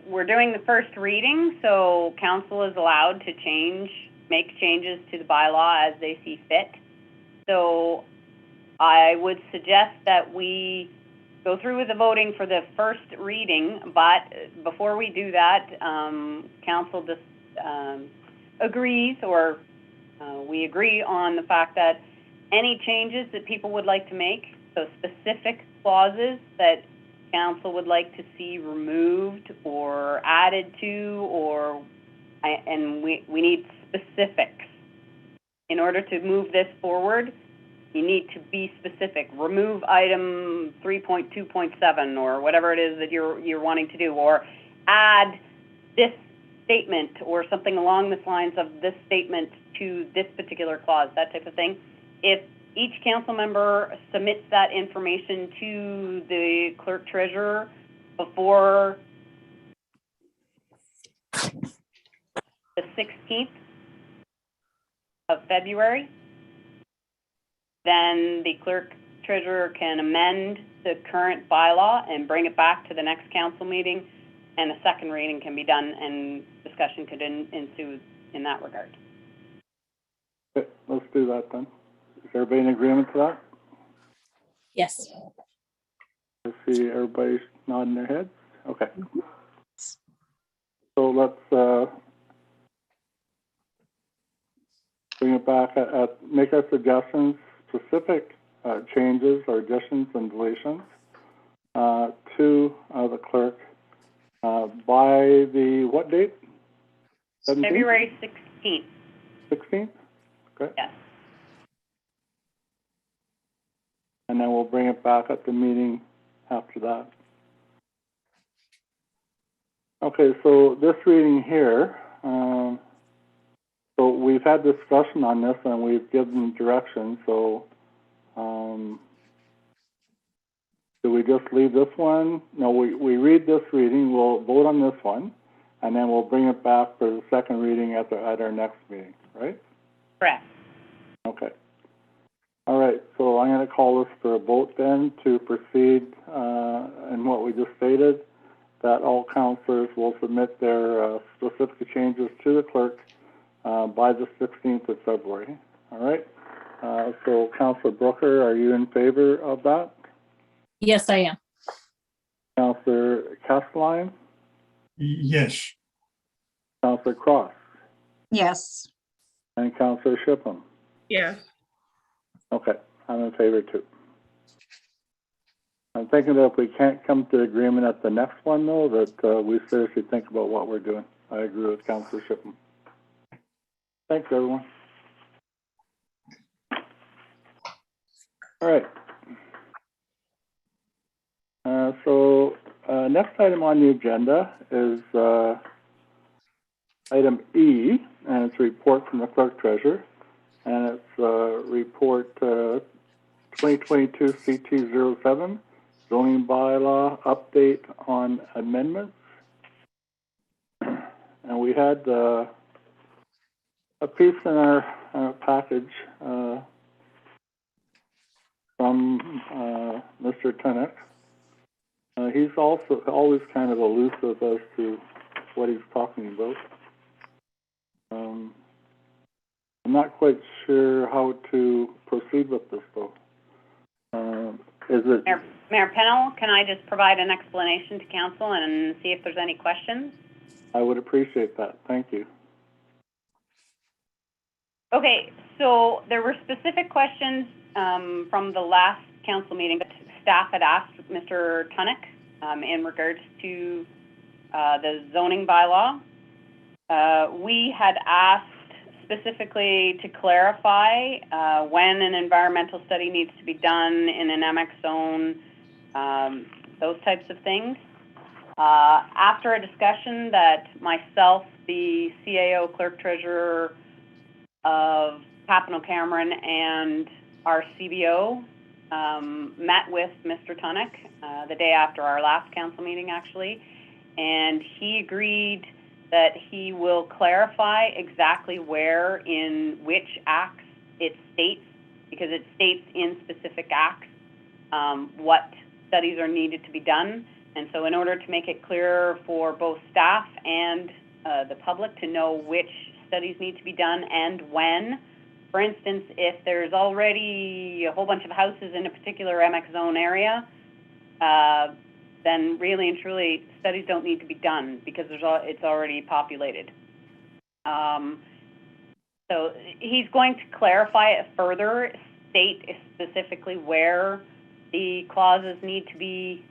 we're doing the first reading, so council is allowed to make changes to the bylaw as they see fit. So I would suggest that we go through with the voting for the first reading, but before we do that, council just agrees, or we agree on the fact that any changes that people would like to make, so specific clauses that council would like to see removed or added to, and we need specifics. In order to move this forward, you need to be specific. Remove item 3.2.7 or whatever it is that you're wanting to do, or add this statement or something along the lines of this statement to this particular clause, that type of thing. If each council member submits that information to the clerk treasurer before the 16th of February, then the clerk treasurer can amend the current bylaw and bring it back to the next council meeting, and a second reading can be done and discussion could ensue in that regard. okay, let's do that then. Is everybody in agreement to that? Yes. I see everybody nodding their heads. Okay. So let's bring it back, make our suggestions, specific changes or additions and deletions to the clerk by the, what date? 17th? February 16th. 16th? Okay. Yes. And then we'll bring it back at the meeting after that. Okay, so this reading here, so we've had discussion on this and we've given direction, so do we just leave this one? No, we read this reading, we'll vote on this one, and then we'll bring it back for the second reading at our next meeting, right? Correct. Okay. All right, so I'm going to call this for a vote then to proceed in what we just stated, that all councillors will submit their specific changes to the clerk by the 16th of February. All right? So Councillor Brooker, are you in favor of that? Yes, I am. Councillor Castelline? Yes. Councillor Cross? Yes. And Councillor Shipham? Yes. Okay, I'm in favor too. I'm thinking that if we can't come to agreement at the next one, though, that we seriously think about what we're doing. I agree with Councillor Shipham. Thanks, everyone. All right. So next item on the agenda is item E, and it's a report from the clerk treasurer. And it's report 2022 CT07, zoning bylaw update on amendments. And we had a piece in our package from Mr. Tunnock. He's also always kind of elusive as to what he's talking about. I'm not quite sure how to proceed with this, though. Is it? Mayor Pennell, can I just provide an explanation to council and see if there's any questions? I would appreciate that. Thank you. Okay, so there were specific questions from the last council meeting that staff had asked Mr. Tunnock in regards to the zoning bylaw. We had asked specifically to clarify when an environmental study needs to be done in an MX zone, those types of things. After a discussion that myself, the CAO clerk treasurer of Papineau Cameron, and our CBO met with Mr. Tunnock the day after our last council meeting, actually, and he agreed that he will clarify exactly where in which acts it states, because it states in specific acts what studies are needed to be done. And so in order to make it clearer for both staff and the public to know which studies need to be done and when, for instance, if there's already a whole bunch of houses in a particular MX zone area, then really and truly studies don't need to be done because it's already populated. So he's going to clarify it further, state specifically where the clauses need to be,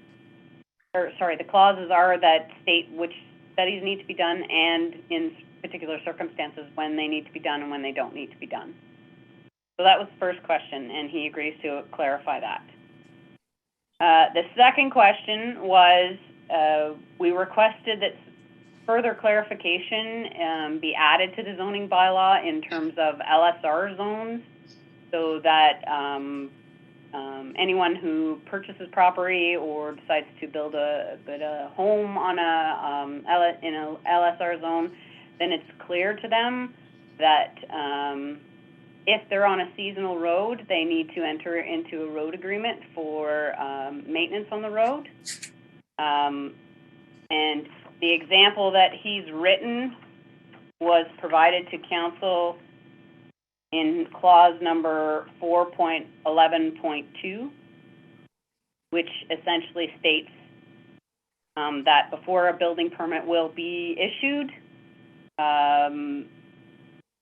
or sorry, the clauses are that state which studies need to be done and in particular circumstances when they need to be done and when they don't need to be done. So that was the first question, and he agrees to clarify that. The second question was we requested that further clarification be added to the zoning bylaw in terms of LSR zones, so that anyone who purchases property or decides to build a home on in a LSR zone, then it's clear to them that if they're on a seasonal road, they need to enter into a road agreement for maintenance on the road. And the example that he's written was provided to council in clause number 4.11.2, which essentially states that before a building permit will be issued,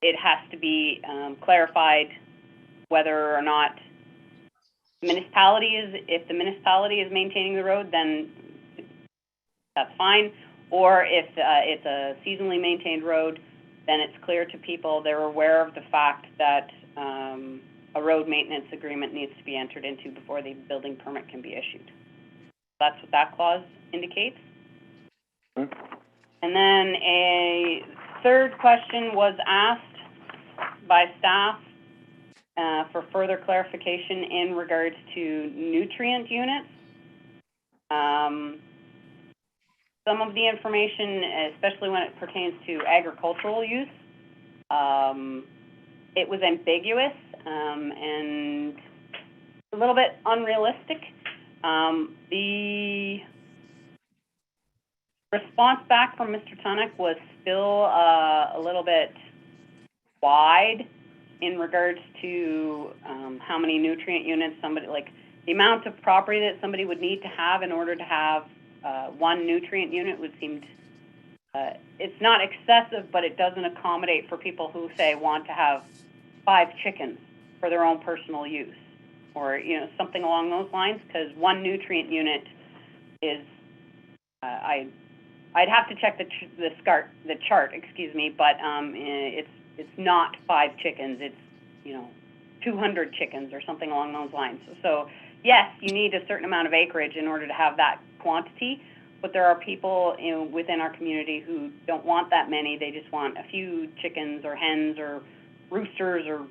it has to be clarified whether or not if the municipality is maintaining the road, then that's fine. Or if it's a seasonally maintained road, then it's clear to people, they're aware of the fact that a road maintenance agreement needs to be entered into before the building permit can be issued. That's what that clause indicates. Okay. And then a third question was asked by staff for further clarification in regards to nutrient units. Some of the information, especially when it pertains to agricultural use, it was ambiguous and a little bit unrealistic. The response back from Mr. Tunnock was still a little bit wide in regards to how many nutrient units the amount of property that somebody would need to have in order to have one nutrient unit would seem, it's not excessive, but it doesn't accommodate for people who say want to have 5 chickens for their own personal use, or something along those lines, because one nutrient unit is, I'd have to check the chart, excuse me, but it's not 5 chickens, it's 200 chickens or something along those lines. So yes, you need a certain amount of acreage in order to have that quantity, but there are people within our community who don't want that many. They just want a few chickens or hens or roosters or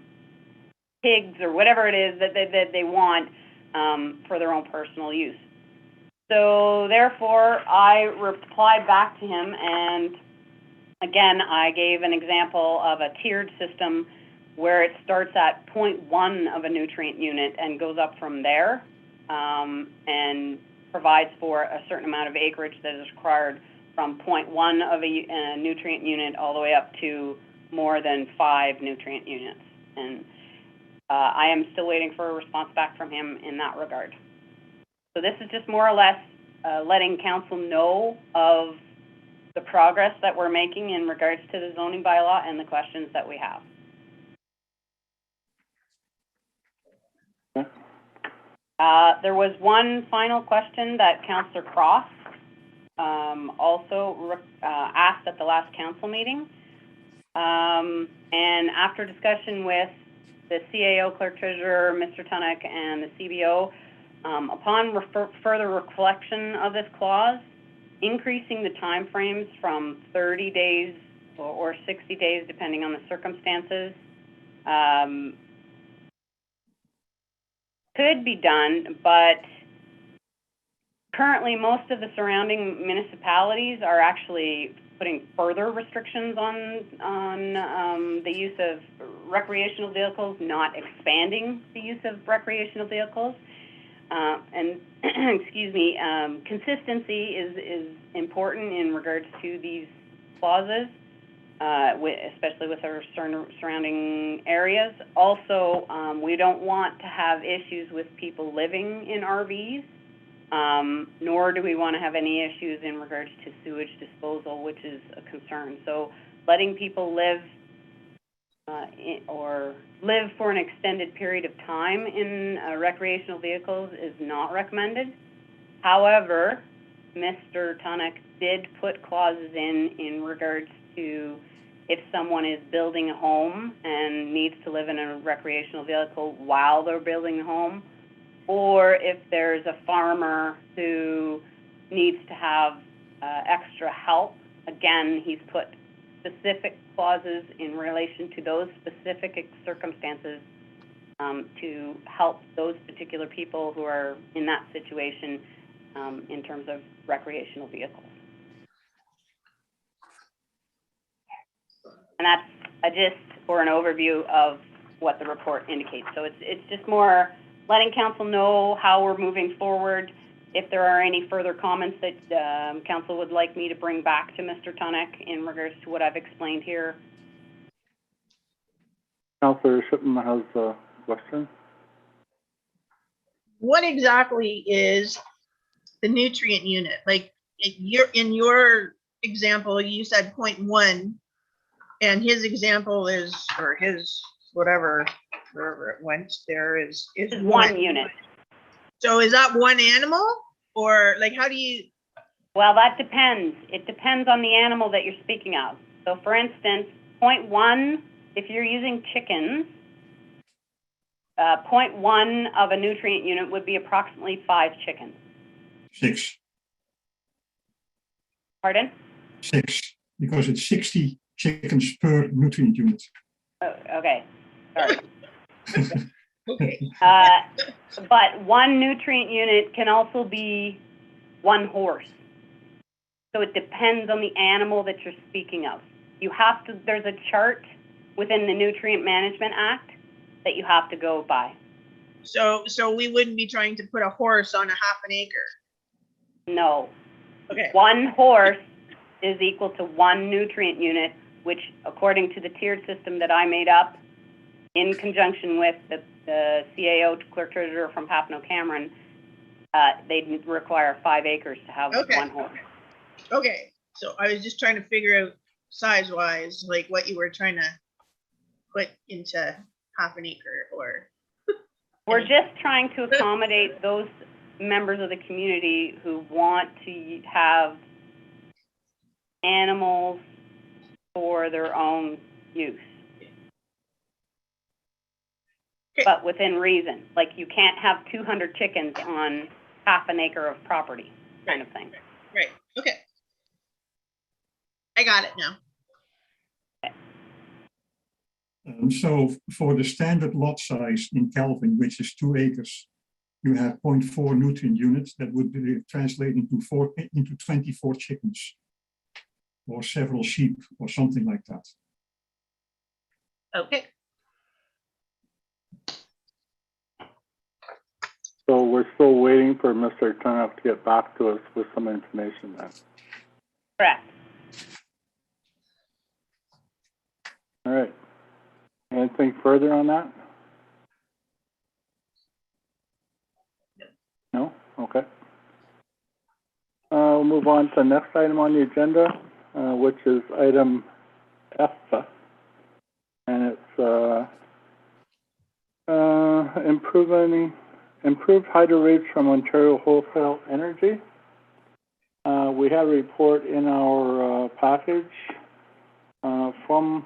pigs or whatever it is that they want for their own personal use. So therefore, I replied back to him, and again, I gave an example of a tiered system where it starts at 0.1 of a nutrient unit and goes up from there, and provides for a certain amount of acreage that is required from 0.1 of a nutrient unit all the way up to more than 5 nutrient units. And I am still waiting for a response back from him in that regard. So this is just more or less letting council know of the progress that we're making in regards to the zoning bylaw and the questions that we have. Okay. There was one final question that Councillor Cross also asked at the last council meeting. And after discussion with the CAO, Clerk Treasurer, Mr. Tunnock, and the CBO, upon further reflection of this clause, increasing the time frames from 30 days or 60 days, depending on the circumstances, could be done, but currently most of the surrounding municipalities are actually putting further restrictions on the use of recreational vehicles, not expanding the use of recreational vehicles. And excuse me, consistency is important in regards to these clauses, especially with our surrounding areas. Also, we don't want to have issues with people living in RVs, nor do we want to have any issues in regards to sewage disposal, which is a concern. So letting people live or live for an extended period of time in recreational vehicles is not recommended. However, Mr. Tunnock did put clauses in regards to if someone is building a home and needs to live in a recreational vehicle while they're building a home, or if there's a farmer who needs to have extra help. Again, he's put specific clauses in relation to those specific circumstances to help those particular people who are in that situation in terms of recreational vehicles. And that's a gist or an overview of what the report indicates. So it's just more letting council know how we're moving forward. If there are any further comments that council would like me to bring back to Mr. Tunnock in regards to what I've explained here. Councillor Shipman has a question. What exactly is the nutrient unit? Like in your example, you said 0.1 And his example is, or his whatever, wherever it went, there is This is one unit. So is that one animal, or like, how do you, Well, that depends. It depends on the animal that you're speaking of. So for instance, 0.1, if you're using chickens, 0.1 of a nutrient unit would be approximately 5 chickens. 6, Pardon? 6, because it's 60 chickens per nutrient unit. Oh, okay, sorry. okay, But one nutrient unit can also be one horse. So it depends on the animal that you're speaking of. You have to, there's a chart within the Nutrient Management Act that you have to go by. so we wouldn't be trying to put a horse on a half an acre? No. Okay, One horse is equal to one nutrient unit, which according to the tiered system that I made up in conjunction with the CAO clerk treasurer from Papineau Cameron, they'd require 5 acres to have Okay. one horse. okay, so I was just trying to figure out size-wise, like what you were trying to put into half an acre, or, We're just trying to accommodate those members of the community who want to have animals for their own use. Okay. But within reason, like you can't have 200 chickens on half an acre of property, kind of thing. right, okay. I got it now. So for the standard lot size in Kelvin, which is 2 acres, you have 0.4 nutrient units. That would be translate into 24 chickens or several sheep or something like that. Okay, So we're still waiting for Mr. Turnoff to get back to us with some information then. Correct. All right. Anything further on that? No? Okay. We'll move on to the next item on the agenda, which is item F. And it's improved hydro rates from Ontario Wholesale Energy. We have a report in our package from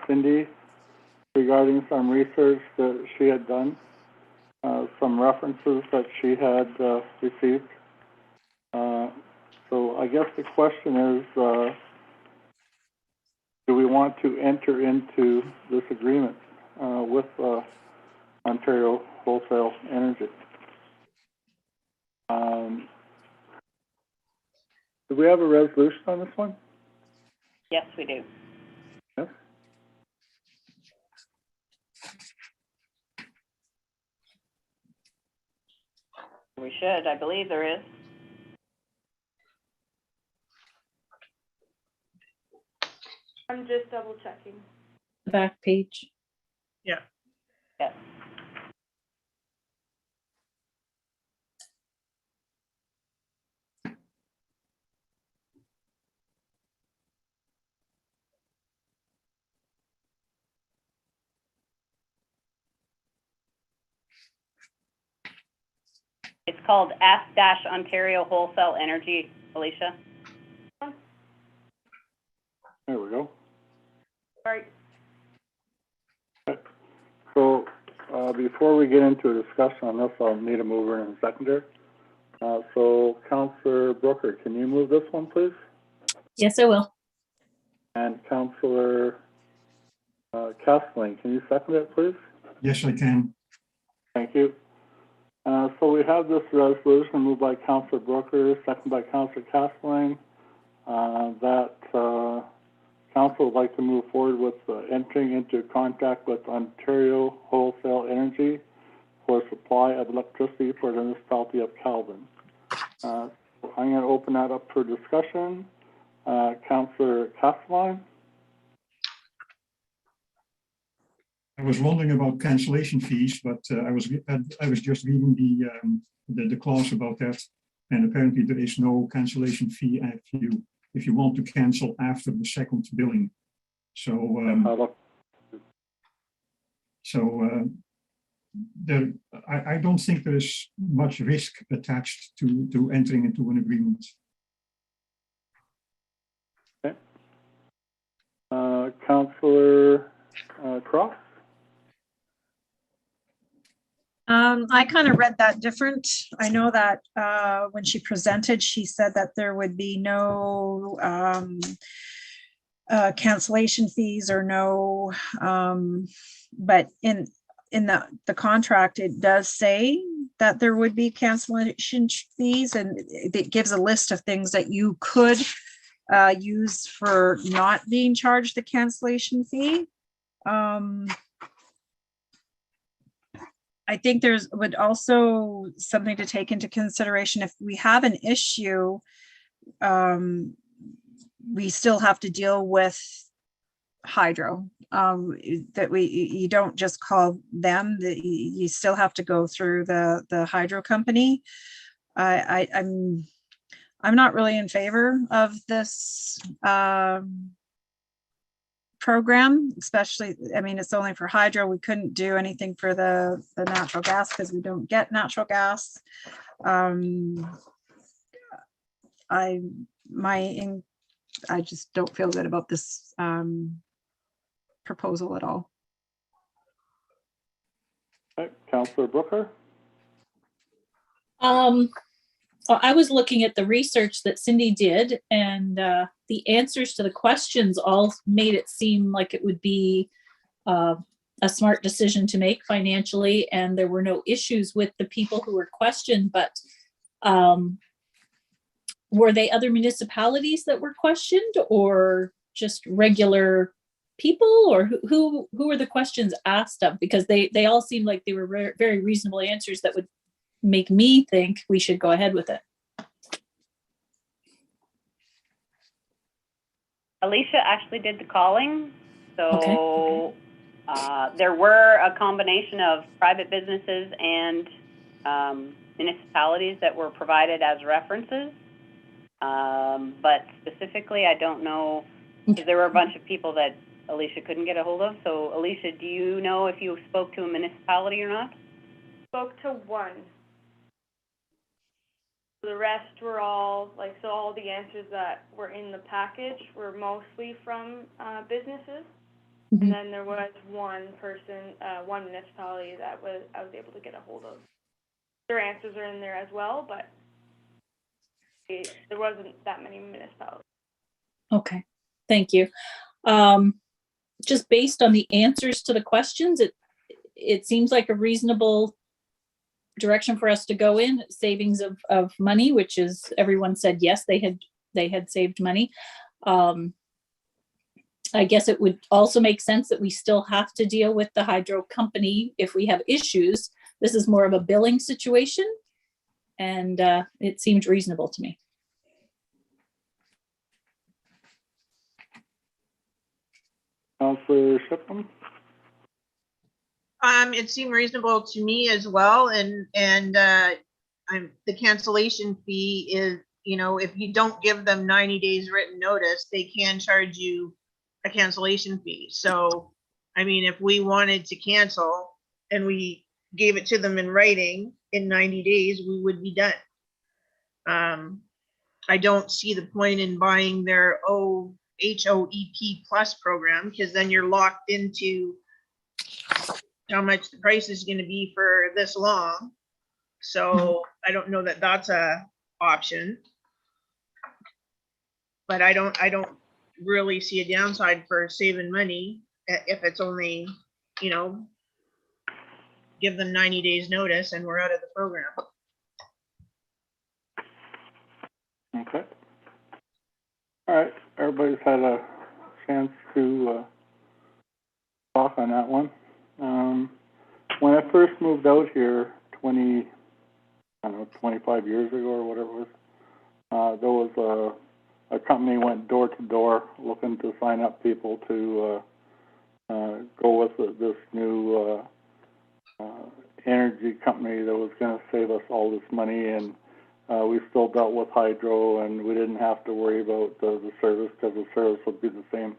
Cindy regarding some research that she had done, some references that she had received. So I guess the question is, do we want to enter into this agreement with Ontario Wholesale Energy? Do we have a resolution on this one? Yes, we do. Yes. We should. I believe there is. I'm just double checking. The back page. Yes. It's called F-Ontario Wholesale Energy, Alicia. There we go. Sorry. So, before we get into a discussion on this, I'll need a mover and a seconder. So, Councillor Brooker, can you move this one, please? Yes, I will. And Councillor Castling, can you second it, please? Yes, I can. Thank you. So we have this resolution moved by Councillor Brooker, seconded by Councillor Castling, that Council would like to move forward with entering into contact with Ontario Wholesale Energy for supply of electricity for the municipality of Kelvin. I'm going to open that up for discussion. Councillor Castling? I was wondering about cancellation fees, but I was just reading the clause about that, and apparently there is no cancellation fee if you want to cancel after the second billing. So, look, I don't think there's much risk attached to entering into an agreement. Councillor Cross? I kind of read that different. I know that when she presented, she said that there would be no cancellation fees or no, but in the contract, it does say that there would be cancellation fees, and it gives a list of things that you could use for not being charged the cancellation fee. I think would also something to take into consideration if we have an issue, we still have to deal with hydro. That you don't just call them, you still have to go through the hydro company. I'm not really in favor of this program, especially, I mean, it's only for hydro. We couldn't do anything for the natural gas because we don't get natural gas. I just don't feel good about this proposal at all. Okay. Councillor Brooker? I was looking at the research that Cindy did, and the answers to the questions all made it seem like it would be a smart decision to make financially, and there were no issues with the people who were questioned. But were they other municipalities that were questioned, or just regular people, or who were the questions asked of? Because they all seemed like they were very reasonable answers that would make me think we should go ahead with it. Alicia actually did the calling, so Okay. There were a combination of private businesses and municipalities that were provided as references. But specifically, I don't know, because there were a bunch of people that Alicia couldn't get a hold of. So Alicia, do you know if you spoke to a municipality or not? Spoke to one. The rest were all, so all the answers that were in the package were mostly from businesses. Mm-hmm. And then there was one person, one municipality that I was able to get a hold of. Their answers are in there as well, but there wasn't that many municipalities. Okay, thank you. Just based on the answers to the questions, it seems like a reasonable direction for us to go in. Savings of money, which is, everyone said yes, they had saved money. I guess it would also make sense that we still have to deal with the hydro company if we have issues. This is more of a billing situation, and it seemed reasonable to me. Councillor Shipham? It seemed reasonable to me as well, and the cancellation fee is, if you don't give them 90 days written notice, they can charge you a cancellation fee. So, I mean, if we wanted to cancel and we gave it to them in writing in 90 days, we would be done. I don't see the point in buying their HOEP Plus program, because then you're locked into how much the price is going to be for this long. So I don't know that that's a option. But I don't really see a downside for saving money if it's only, give them 90 days notice and we're out of the program. Okay. All right, everybody's had a chance to talk on that one. When I first moved out here 25 years ago or whatever it was, there was a company went door to door looking to sign up people to go with this new energy company that was going to save us all this money, and we still dealt with hydro, and we didn't have to worry about the service, because the service would be the same.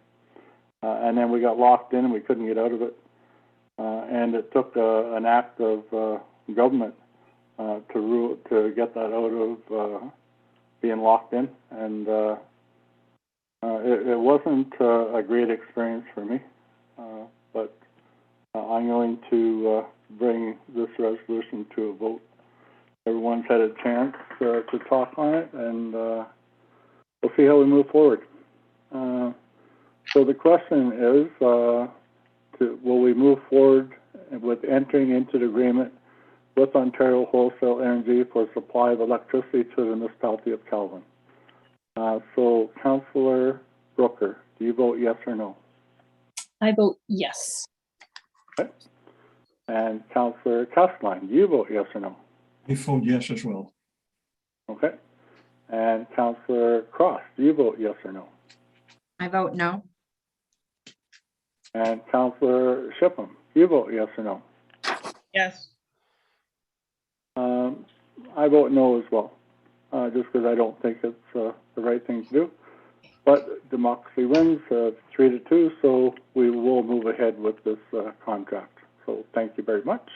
And then we got locked in and we couldn't get out of it. And it took an act of government to get that out of being locked in. And it wasn't a great experience for me. But I'm going to bring this resolution to a vote. Everyone's had a chance to talk on it, and we'll see how we move forward. So the question is, will we move forward with entering into the agreement with Ontario Wholesale Energy for supply of electricity to the municipality of Calvin? So, Councillor Brooker, do you vote yes or no? I vote yes. Okay. And Councillor Castelline, do you vote yes or no? I vote yes as well. Okay. And Councillor Cross, do you vote yes or no? I vote no. And Councillor Shipham, do you vote yes or no? Yes. I vote no as well, just because I don't think it's the right thing to do. But democracy wins 3-2, so we will move ahead with this contract. So thank you very much.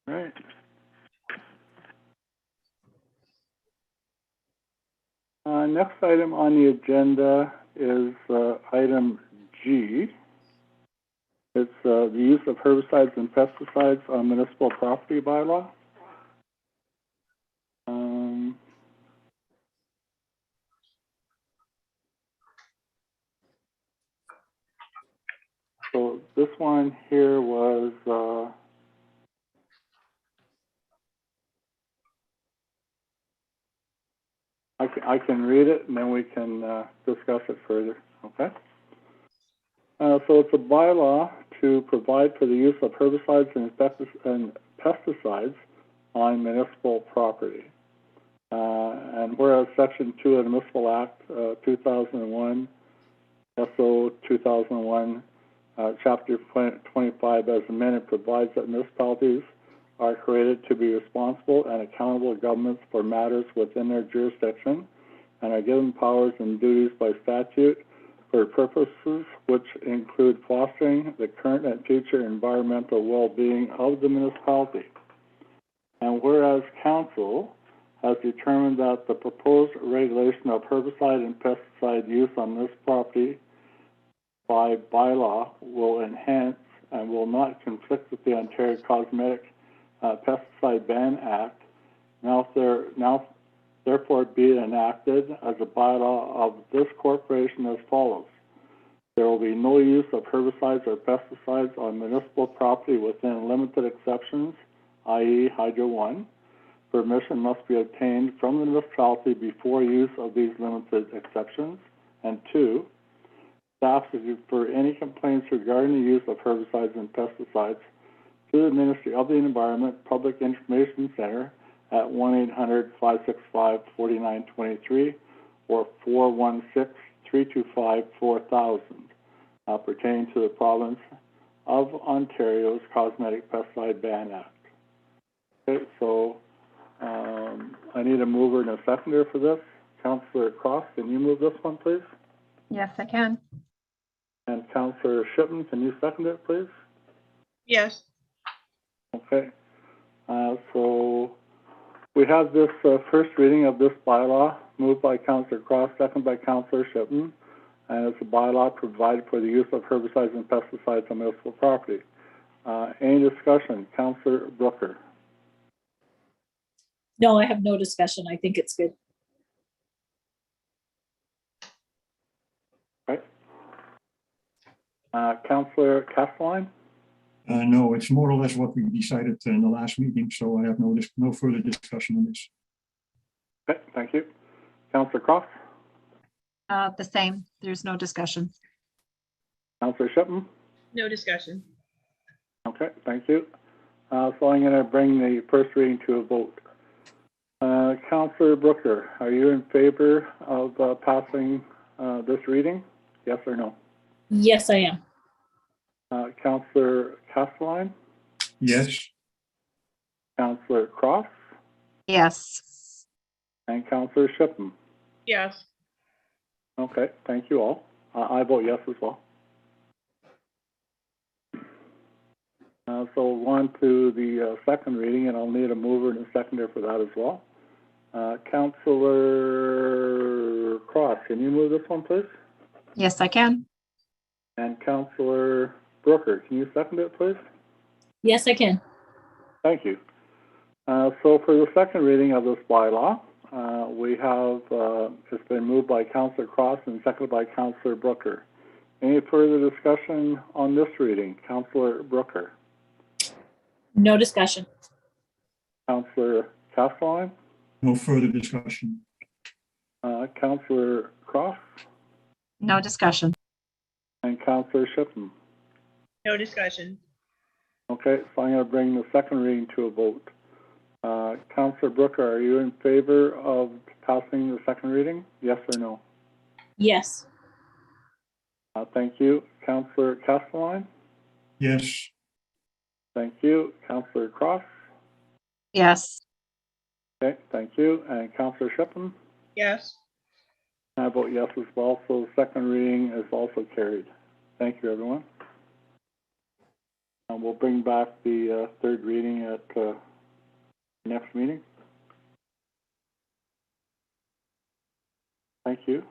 All right. Next item on the agenda is item G. It's the use of herbicides and pesticides on municipal property bylaw. So this one here was I can read it and then we can discuss it further. Okay. So it's a bylaw to provide for the use of herbicides and pesticides on municipal property. And whereas Section 2 of the Municipal Act 2001, SO 2001, Chapter 25 as amended provides that municipalities are created to be responsible and accountable governments for matters within their jurisdiction and are given powers and duties by statute for purposes which include fostering the current and future environmental well-being of the municipality. And whereas Council has determined that the proposed regulation of herbicide and pesticide use on this property by bylaw will enhance and will not conflict with the Ontario Cosmetic Pesticide Ban Act, now therefore be enacted as a bylaw of this corporation as follows. There will be no use of herbicides or pesticides on municipal property within limited exceptions, i.e. Hydro 1. Permission must be obtained from the municipality before use of these limited exceptions. And 2, staff should refer any complaints regarding the use of herbicides and pesticides to the Ministry of the Environment Public Information Center at 1-800-565-4923 or 416-325-4000 pertaining to the province of Ontario's Cosmetic Pesticide Ban Act. Okay, so I need a mover and a seconder for this. Councillor Cross, can you move this one, please? Yes, I can. And Councillor Shippen, can you second it, please? Yes. Okay. So we have this first reading of this bylaw, moved by Councillor Cross, seconded by Councillor Shippen, and it's a bylaw provided for the use of herbicides and pesticides on municipal property. Any discussion? Councillor Brooker. No, I have no discussion. I think it's good. Right. Councillor Castelline? No, it's more or less what we decided in the last meeting, so I have no further discussion on this. Okay, thank you. Councillor Cross? The same. There's no discussion. Councillor Shippen? No discussion. Okay, thank you. So I'm going to bring the first reading to a vote. Councillor Brooker, are you in favor of passing this reading? Yes or no? Yes, I am. Councillor Castelline? Yes. Councillor Cross? Yes. and Counselor Shippen. Yes. Okay, thank you all. I vote yes as well. So on to the second reading, and I'll need a mover and a seconder for that as well. Counselor Cross, can you move this one, please? Yes, I can. And Counselor Brooker, can you second it, please? Yes, I can. Thank you. So for the second reading of this bylaw, we have, it's been moved by Counselor Cross and seconded by Counselor Brooker. Any further discussion on this reading? Counselor Brooker, No discussion. Counselor Castelline, No further discussion. Counselor Cross, No discussion. and Counselor Shippen. No discussion. Okay, so I'm going to bring the second reading to a vote. Counselor Brooker, are you in favor of passing the second reading? Yes or no? Yes. Thank you. Counselor Castelline? Yes. Thank you. Counselor Cross? Yes. Okay, thank you. And Counselor Shippen? Yes. I vote yes as well, so the second reading is also carried. Thank you, everyone. We'll bring back the third reading at next meeting. Thank you.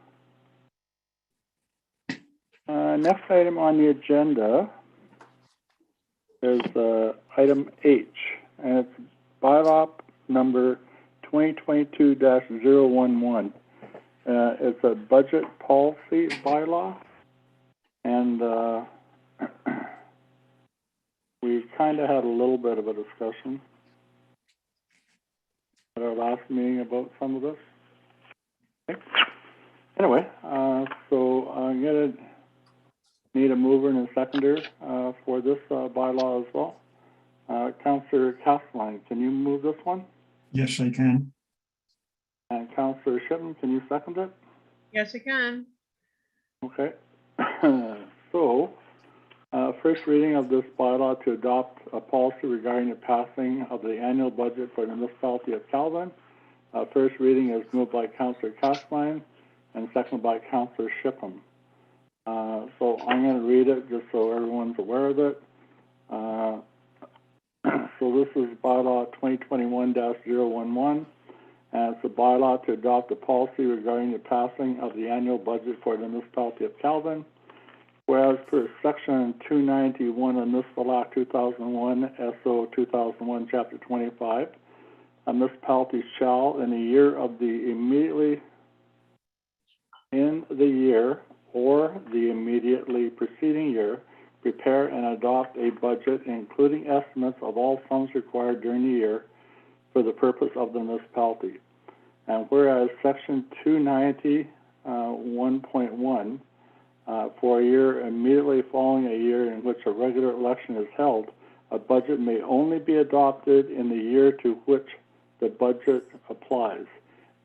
Next item on the agenda is item H, and it's bylaw number 2022-011. It's a budget policy bylaw, and we kind of had a little bit of a discussion at our last meeting about some of this. Okay. Anyway, so I'm going to need a mover and a seconder for this bylaw as well. Councillor Castelline, can you move this one? Yes, I can. And Councillor Shippen, can you second it? Yes, I can. Okay. So, first reading of this bylaw to adopt a policy regarding the passing of the annual budget for the municipality of Calvin. First reading is moved by Councillor Castelline and seconded by Councillor Shippen. So I'm going to read it just so everyone's aware of it. So this is bylaw 2021-011, and it's a bylaw to adopt a policy regarding the passing of the annual budget for the municipality of Calvin. Whereas per section 291 of Municipal Act 2001, SO 2001, Chapter 25, a municipality shall, in the year or the immediately preceding year, prepare and adopt a budget including estimates of all sums required during the year for the purpose of the municipality. And whereas section 290, 1.1, for a year immediately following a year in which a regular election is held, a budget may only be adopted in the year to which the budget applies,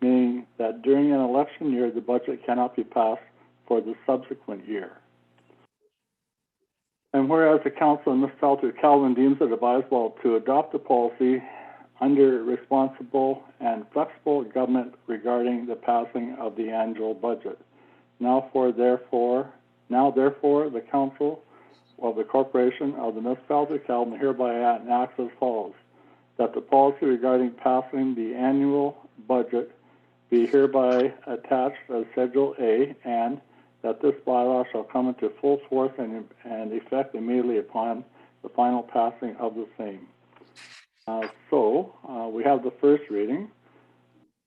meaning that during an election year, the budget cannot be passed for the subsequent year. And whereas the Council of the Municipality of Calvin deems it advisable to adopt a policy under responsible and flexible government regarding the passing of the annual budget. Now therefore, the Council of the Corporation of the Municipality of Calvin hereby enacts as follows: that the policy regarding passing the annual budget be hereby attached as Schedule A, and that this bylaw shall come into full force and effect immediately upon the final passing of the same. So we have the first reading,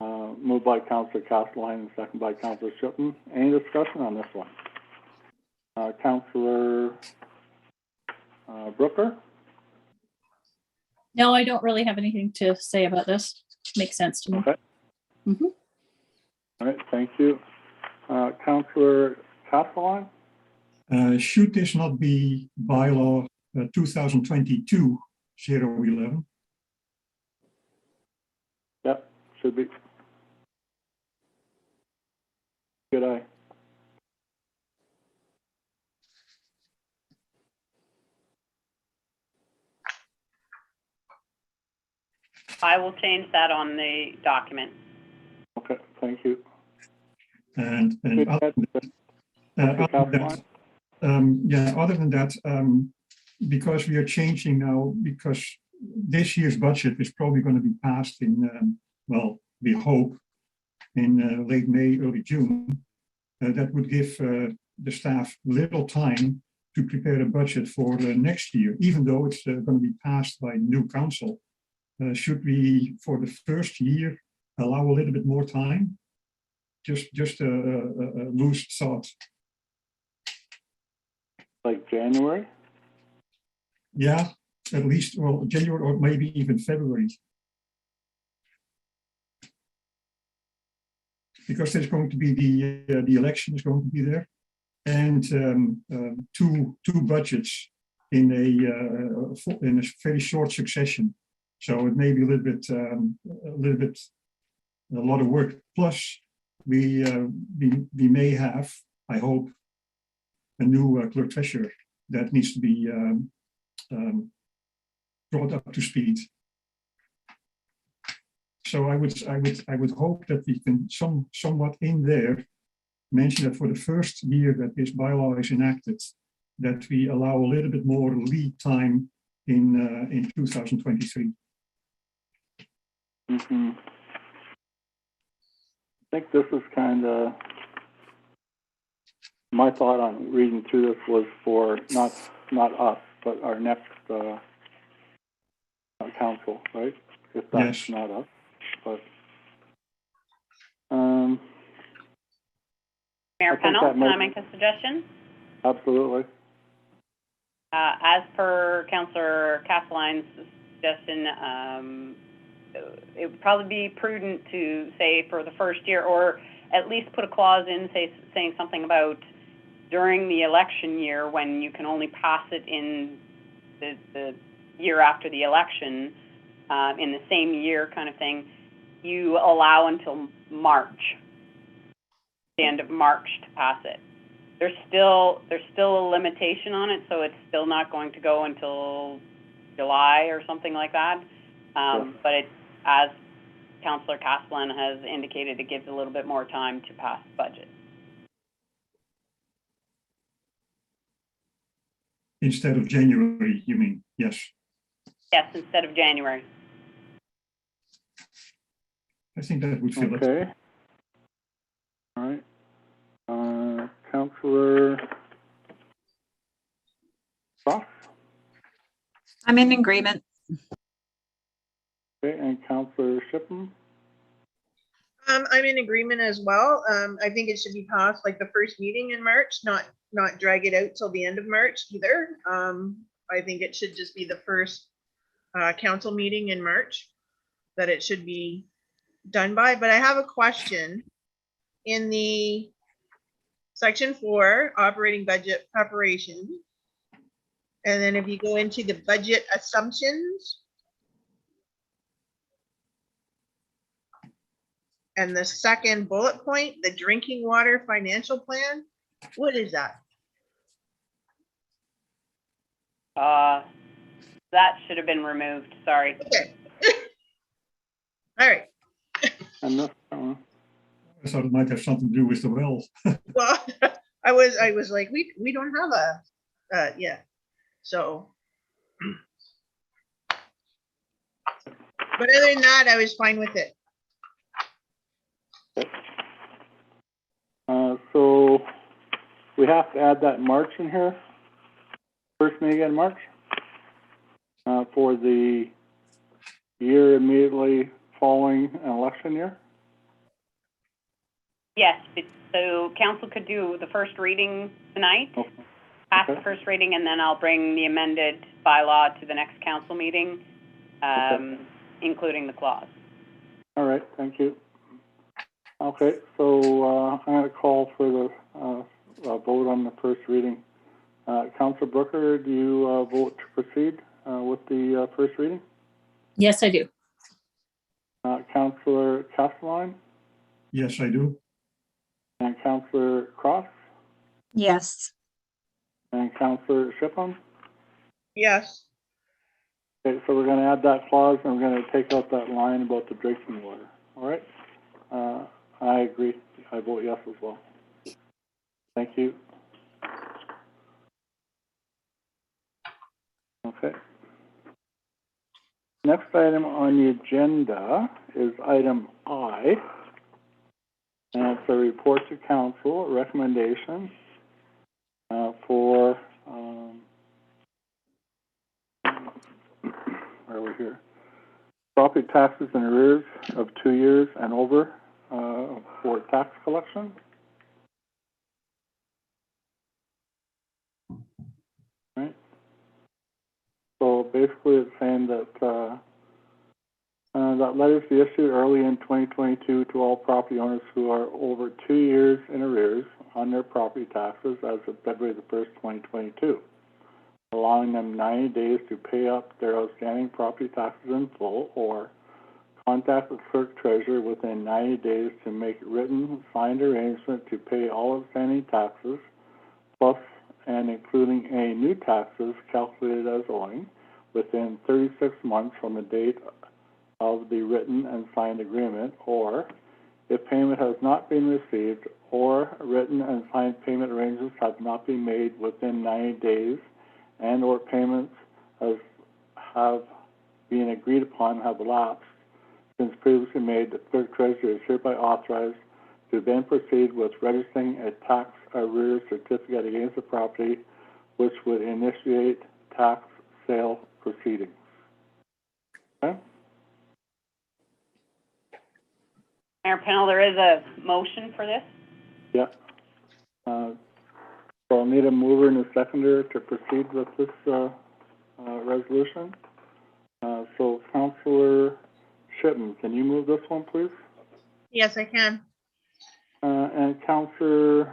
moved by Councillor Castelline and seconded by Councillor Shippen. Any discussion on this one? Councillor Brooker? No, I don't really have anything to say about this. Makes sense to me. Okay. Mhm. All right, thank you. Councillor Castelline? Should this not be bylaw 2022-011? Yep, should be. Good eye. I will change that on the document. Okay, thank you. And Good other catch, other than that, other than that, because we are changing now, because this year's budget is probably going to be passed in, well, we hope in late May, early June. That would give the staff little time to prepare a budget for next year, even though it's going to be passed by new council. Should we, for the first year, allow a little bit more time? Just a loose thought. like January? Yeah, at least, well, January or maybe even February. Because there's going to be the election is going to be there, and two budgets in a very short succession. So it may be a lot of work. Plus, we may have, I hope, a new clerk treasurer that needs to be brought up to speed. So I would hope that we can somewhat in there mention that for the first year that this bylaw is enacted, that we allow a little bit more lead time in 2023. Mm-hmm. I think this is kind of, my thought on reading through this was for not us, but our next council, right? If that's Yes. not us, but Mayor I think Pennell, that can I might- make a suggestion? absolutely. As per Councillor Castelline's suggestion, it would probably be prudent to say for the first year, or at least put a clause in saying something about during the election year, when you can only pass it in the year after the election, in the same year kind of thing, you allow until March, the end of March, to pass it. There's still a limitation on it, so it's still not going to go until July or something like that. But it, as Councillor Castellan has indicated, it gives a little bit more time to pass the budget. Instead of January, you mean? Yes. Yes, instead of January. I think that would fill it. Okay. All right. Councillor Cross? I'm in agreement. Okay, and Councillor Shippen? I'm in agreement as well. I think it should be passed like the first meeting in March, not drag it out till the end of March either. I think it should just be the first council meeting in March that it should be done by. But I have a question. In the section 4, operating budget preparation, and then if you go into the budget assumptions, and the second bullet point, the drinking water financial plan, what is that? That should have been removed, sorry. Okay. All right. And this, I thought it might have something to do with the well. Well, I was like, we don't have a, yeah. So. But other than that, I was fine with it. so we have to add that March in here. First meeting in March, for the year immediately following an election year. Yes, so council could do the first reading tonight, Okay. pass the Okay. first reading, and then I'll bring the amended bylaw to the next council meeting, including the clause. All right, thank you. Okay, so I'm going to call for the vote on the first reading. Councillor Brooker, do you vote to proceed with the first reading? Yes, I do. Councillor Castelline Yes, I do. and Councillor Cross Yes. and Councillor Shippen? Yes. Okay, so we're gonna add that clause, and we're gonna take out that line about the drinking water, all right? I agree, I vote yes as well. Thank you. Okay. Next item on the agenda is item I, and it's a report to council, a recommendation for, where are we here? Property taxes in arrears of 2 years and over for tax collection. Right. So basically, it's saying that that letters be issued early in 2022 to all property owners who are over 2 years in arrears on their property taxes as of February the 1st, 2022, allowing them 90 days to pay up their outstanding property taxes in full, or contact the clerk treasurer within 90 days to make written signed arrangement to pay all outstanding taxes, plus and including any new taxes calculated as owing, within 36 months from the date of the written and signed agreement, or if payment has not been received or written and signed payment arrangements have not been made within 90 days and or payments have been agreed upon have lapsed since previously made, the clerk treasurer is hereby authorized to then proceed with registering a tax arrears certificate against the property, which would initiate tax sale proceedings. Okay? Mayor Pennell, there is a motion for this. Yeah. So I'll need a mover and a seconder to proceed with this resolution. So Councillor Shipman, can you move this one, please? Yes, I can. And Councillor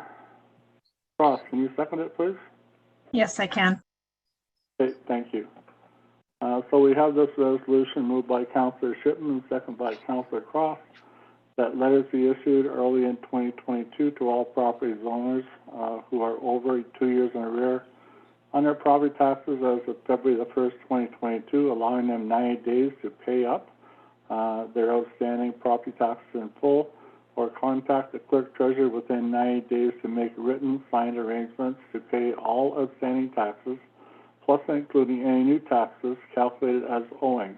Cross, can you second it, please? Yes, I can. Okay, thank you. So we have this resolution moved by Councillor Shipman and seconded by Councillor Cross, that letters be issued early in 2022 to all property owners who are over 2 years in arrear on their property taxes as of February the 1st, 2022, allowing them 90 days to pay up their outstanding property taxes in full, or contact the clerk treasurer within 90 days to make written signed arrangements to pay all outstanding taxes, plus including any new taxes calculated as owing,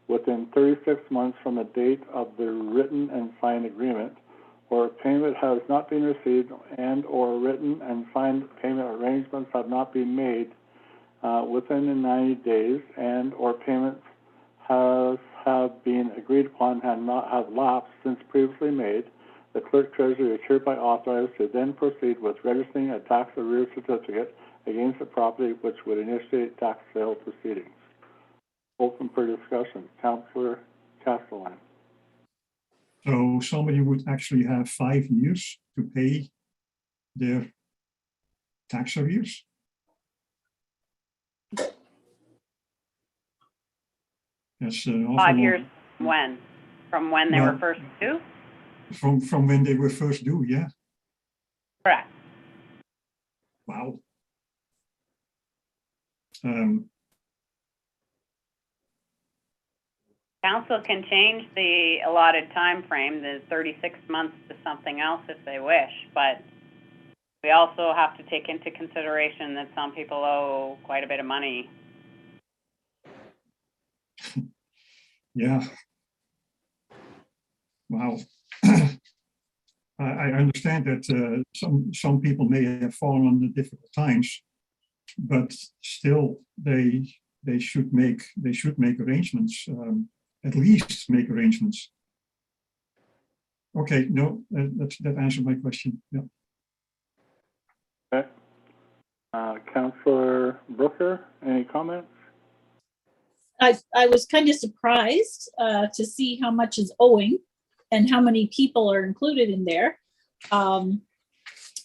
within 36 months from the date of the written and signed agreement, or if payment has not been received and or written and signed payment arrangements have not been made within the 90 days and or payments have been agreed upon and not have lapsed since previously made, the clerk treasurer is hereby authorized to then proceed with registering a tax arrears certificate against the property, which would initiate tax sale proceedings. Open for discussion. Councillor Castellan. So somebody would actually have 5 years to pay their tax arrears? That's an awful 5 long- years when? From when they were No. first due? From when they were first due, yeah. Correct. Wow. Council can change the allotted time frame, the 36 months, to something else if they wish, but we also have to take into consideration that some people owe quite a bit of money. Yeah. Wow. I understand that some people may have fallen under difficult times, but still they should make arrangements, at least make arrangements. Okay, no, that answered my question. Yeah. Okay. Councillor Brooker, any comments? I was kind of surprised to see how much is owing and how many people are included in there.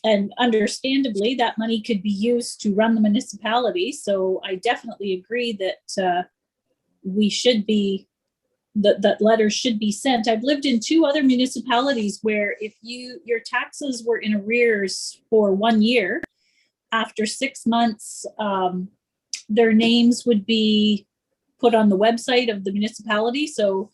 And understandably, that money could be used to run the municipality. So I definitely agree that we should be, that letters should be sent. I've lived in 2 other municipalities where if your taxes were in arrears for 1 year, after 6 months, their names would be put on the website of the municipality. So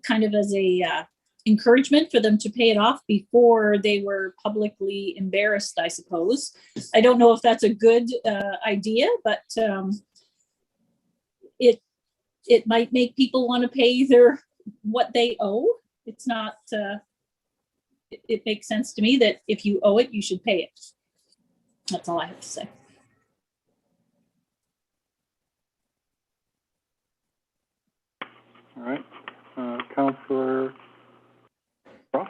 kind of as a encouragement for them to pay it off before they were publicly embarrassed, I suppose. I don't know if that's a good idea, but it might make people want to pay what they owe. It's not, it makes sense to me that if you owe it, you should pay it. That's all I have to say. All right, Councillor Ross?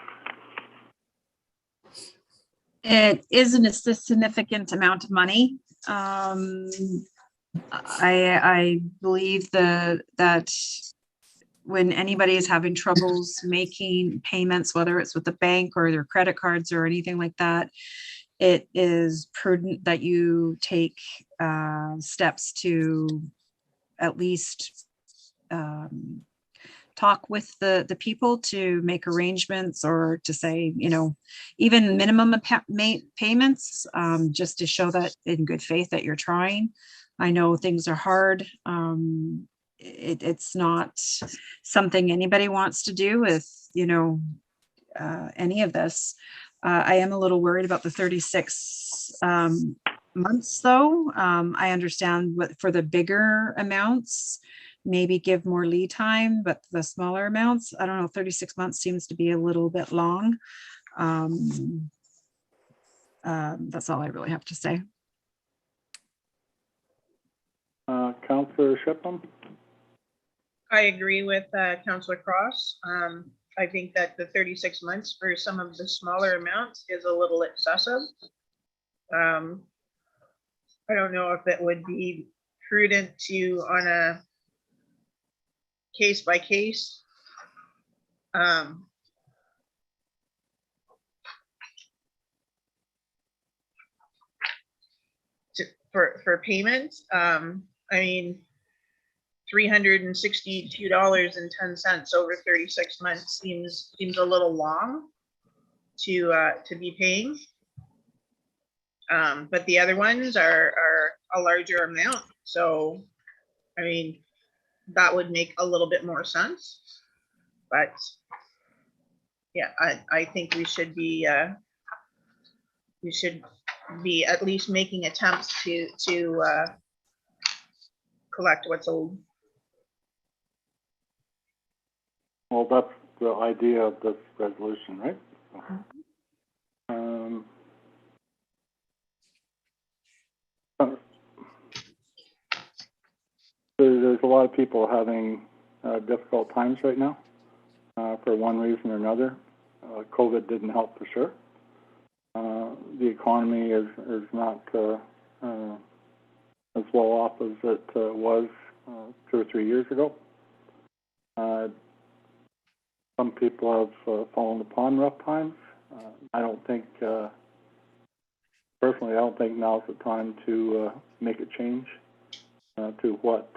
It isn't a significant amount of money. I believe that when anybody is having troubles making payments, whether it's with the bank or their credit cards or anything like that, it is prudent that you take steps to at least talk with the people to make arrangements, or to say, even minimum payments, just to show that in good faith that you're trying. I know things are hard. It's not something anybody wants to do with, any of this. I am a little worried about the 36 months though. I understand what for the bigger amounts, maybe give more lead time, but the smaller amounts, I don't know, 36 months seems to be a little bit long. That's all I really have to say. Councillor Shipham? I agree with Councillor Cross. I think that the 36 months for some of the smaller amounts is a little excessive. I don't know if it would be prudent to, on a case by case, for payment. I mean, $362.10 over 36 months seems a little long to be paying. But the other ones are a larger amount. So, I mean, that would make a little bit more sense. But yeah, I think we should be at least making attempts to collect what's owed. Well, that's the idea of this resolution, right? There's a lot of people having difficult times right now for one reason or another. COVID didn't help for sure. The economy is not as well off as it was 2 or 3 years ago. Some people have fallen upon rough times. I don't think, personally, I don't think now's the time to make a change to what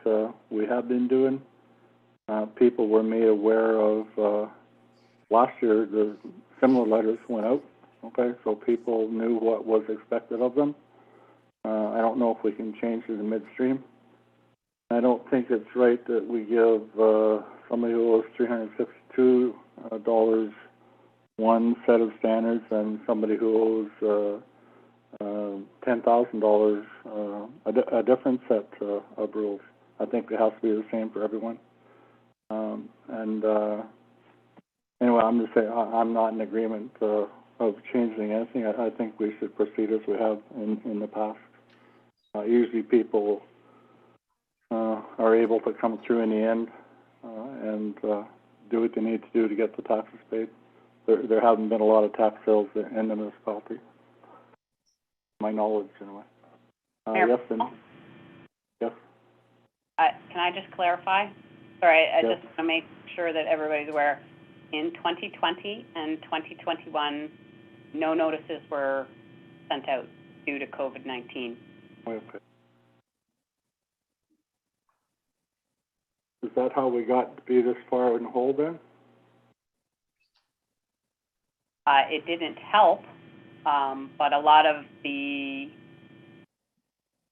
we have been doing. People were made aware of, last year, the similar letters went out, okay, so people knew what was expected of them. I don't know if we can change it in midstream. I don't think it's right that we give somebody who owes $362 one set of standards and somebody who owes $10,000 a different set of rules. I think it has to be the same for everyone. Anyway, I'm just saying I'm not in agreement of changing anything. I think we should proceed as we have in the past. Usually people are able to come through in the end and do what they need to do to get the taxes paid. There haven't been a lot of tax sales in the municipality, my knowledge anyway. Yes, and yes. Can I just clarify? Sorry, I Yes. just want to make sure that everybody's aware. In 2020 and 2021, no notices were sent out due to COVID-19. Okay. Is that how we got to be this far in the hole then? It didn't help, but a lot of the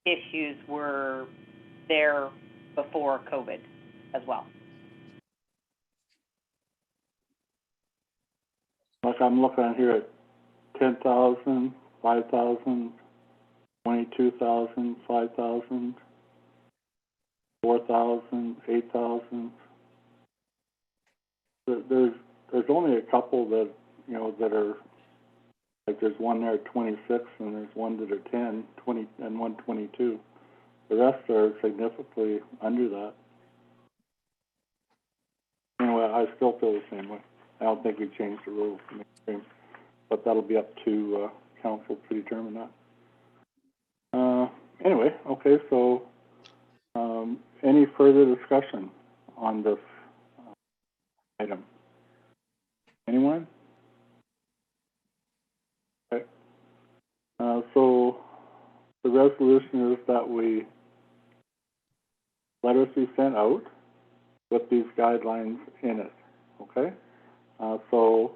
issues were there before COVID. as well. Like I'm looking here at 10,000, 5,000, 22,000, 5,000, 4,000, 8,000. There's only a couple that, you know, that are, like there's one there at 26 and there's one that are 10, 20, and 122. The rest are significantly under that. Anyway, I still feel the same way. I don't think we changed the rules in the extreme, but that'll be up to council to determine that. Anyway, okay, so any further discussion on this item? Anyone? Okay. So the resolution is that letters be sent out with these guidelines in it, okay? So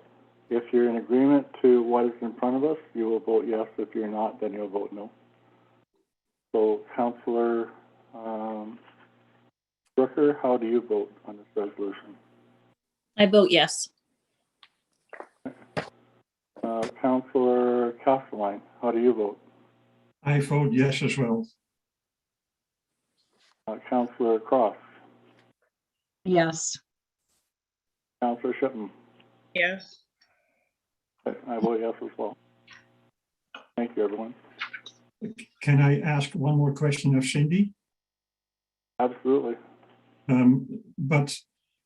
if you're in agreement to what is in front of us, you will vote yes. If you're not, then you'll vote no. So Councillor Brooker, how do you vote on this resolution? I vote yes. Councillor Castelline, how do you vote? I vote yes as well. Councillor Cross, Yes. Councillor Shipman. Yes. Okay, I vote yes as well. Thank you, everyone. Can I ask one more question of Cindy? Absolutely. But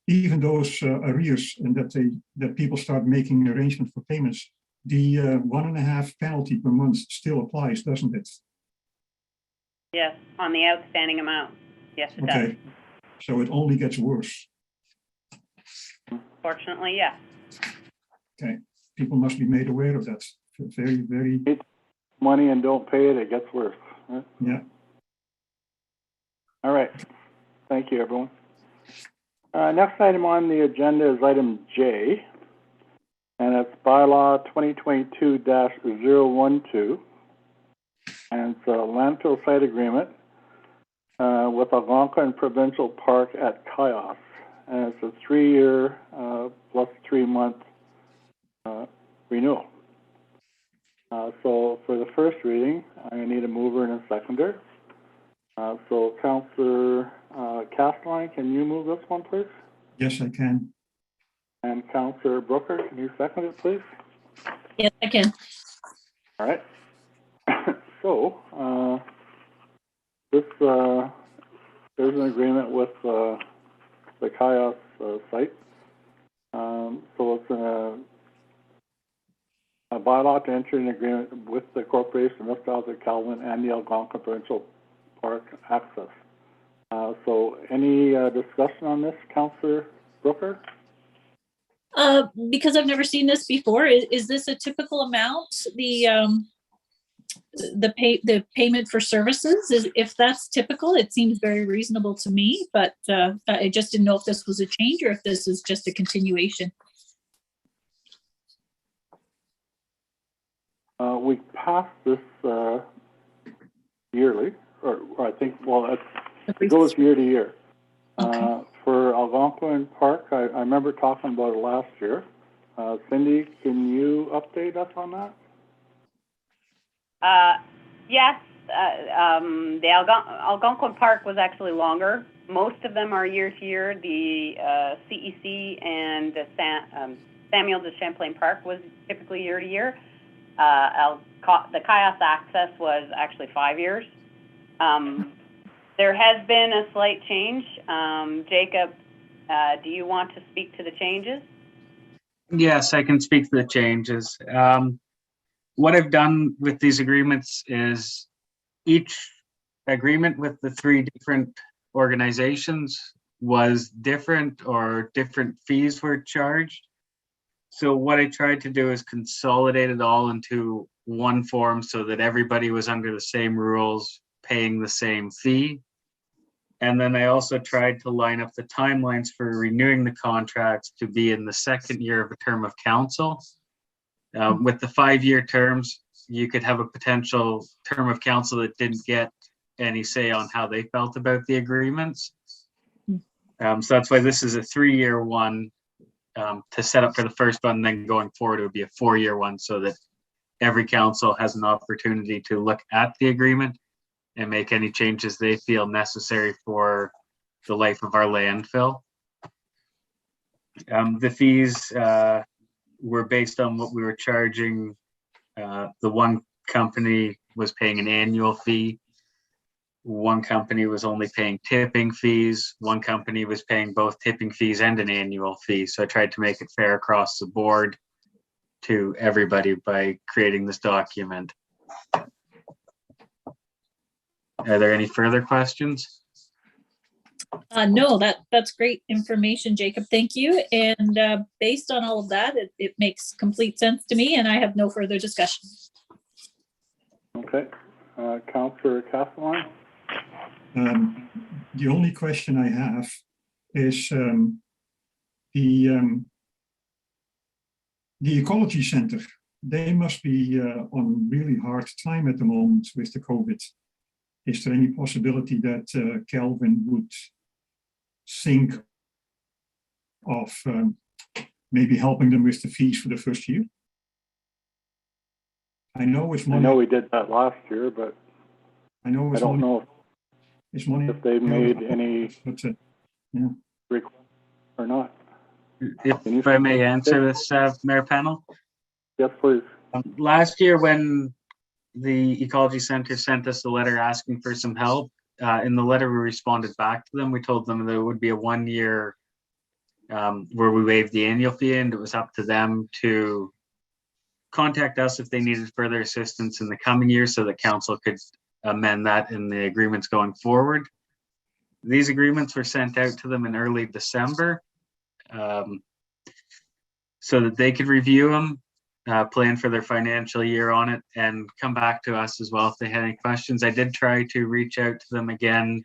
even those arrears and that people start making arrangements for payments, the 1.5 penalty per month still applies, doesn't it? Yes, on the outstanding amount. Yes, it does. Okay, so it only gets worse. Fortunately, yes. Okay, people must be made aware of that. Very, very, Money and don't pay it, it gets worse. Right? yeah. All right. Thank you, everyone. Next item on the agenda is item J, and it's bylaw 2022-012, and it's a landfill site agreement with Algonquin Provincial Park at Chios, and it's a 3-year plus 3-month renewal. So for the first reading, I need a mover and a seconder. So Councillor Castelline, can you move this one, please? Yes, I can. And Councillor Brooker, can you second it, please? Yes, I can. All right. So this there's an agreement with the Chios site. So it's a bylaw to enter an agreement with the Corporation of Mr. Calvin and the Algonquin Provincial Park access. So any discussion on this, Councillor Brooker? Because I've never seen this before, is this a typical amount? The payment for services, if that's typical, it seems very reasonable to me, but I just didn't know if this was a change or if this is just a continuation. We passed this yearly, or I think, well, it goes year to year. Okay. For Algonquin Park, I remember talking about it last year. Cindy, can you update us on that? Yes, the Algonquin Park was actually longer. Most of them are year to year. The CEC and the Samuel de Champlain Park was typically year to year. The Chios access was actually 5 years. There has been a slight change. Jacob, do you want to speak to the changes? Yes, I can speak to the changes. What I've done with these agreements is each agreement with the 3 different organizations was different, or different fees were charged. So what I tried to do is consolidate it all into one form so that everybody was under the same rules, paying the same fee. And then I also tried to line up the timelines for renewing the contracts to be in the 2nd year of a term of council. With the 5-year terms, you could have a potential term of council that didn't get any say on how they felt about the agreements. So that's why this is a 3-year one to set up for the first one. Then going forward, it would be a 4-year one so that every council has an opportunity to look at the agreement and make any changes they feel necessary for the life of our landfill. The fees were based on what we were charging. The one company was paying an annual fee. One company was only paying tipping fees. One company was paying both tipping fees and an annual fee. So I tried to make it fair across the board to everybody by creating this document. Are there any further questions? No, that's great information, Jacob. Thank you. And based on all of that, it makes complete sense to me, and I have no further discussion. Okay, Councillor Castellan? The only question I have is the Ecology Center. They must be on really hard time at the moment with the COVID. Is there any possibility that Kelvin would think of maybe helping them with the fees for the first year? I know it's I money. know we did that last year, but I know I it's don't money. know It's money. if they've made any But, requests or not. If I may answer this, Mayor Pennell. Yes, please. Last year, when the Ecology Center sent us a letter asking for some help, in the letter we responded back to them. We told them there would be a 1 year where we waived the annual fee, and it was up to them to contact us if they needed further assistance in the coming year so that council could amend that in the agreements going forward. These agreements were sent out to them in early December so that they could review them, plan for their financial year on it, and come back to us as well if they had any questions. I did try to reach out to them again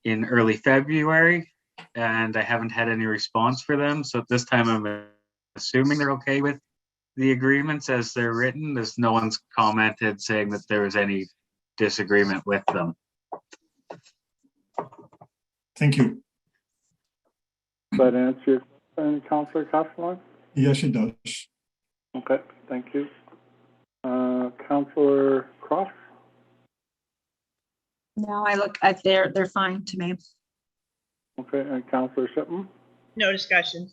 in early February, and I haven't had any response for them. So at this time, I'm assuming they're okay with the agreements as they're written. There's no one's commented saying that there was any disagreement with them. thank you. Does that answer your question, Councillor Castellan? Yes, it does. Okay, thank you. Councillor Cross? No, they're fine to me. Okay, and Councillor Shipman? No discussion.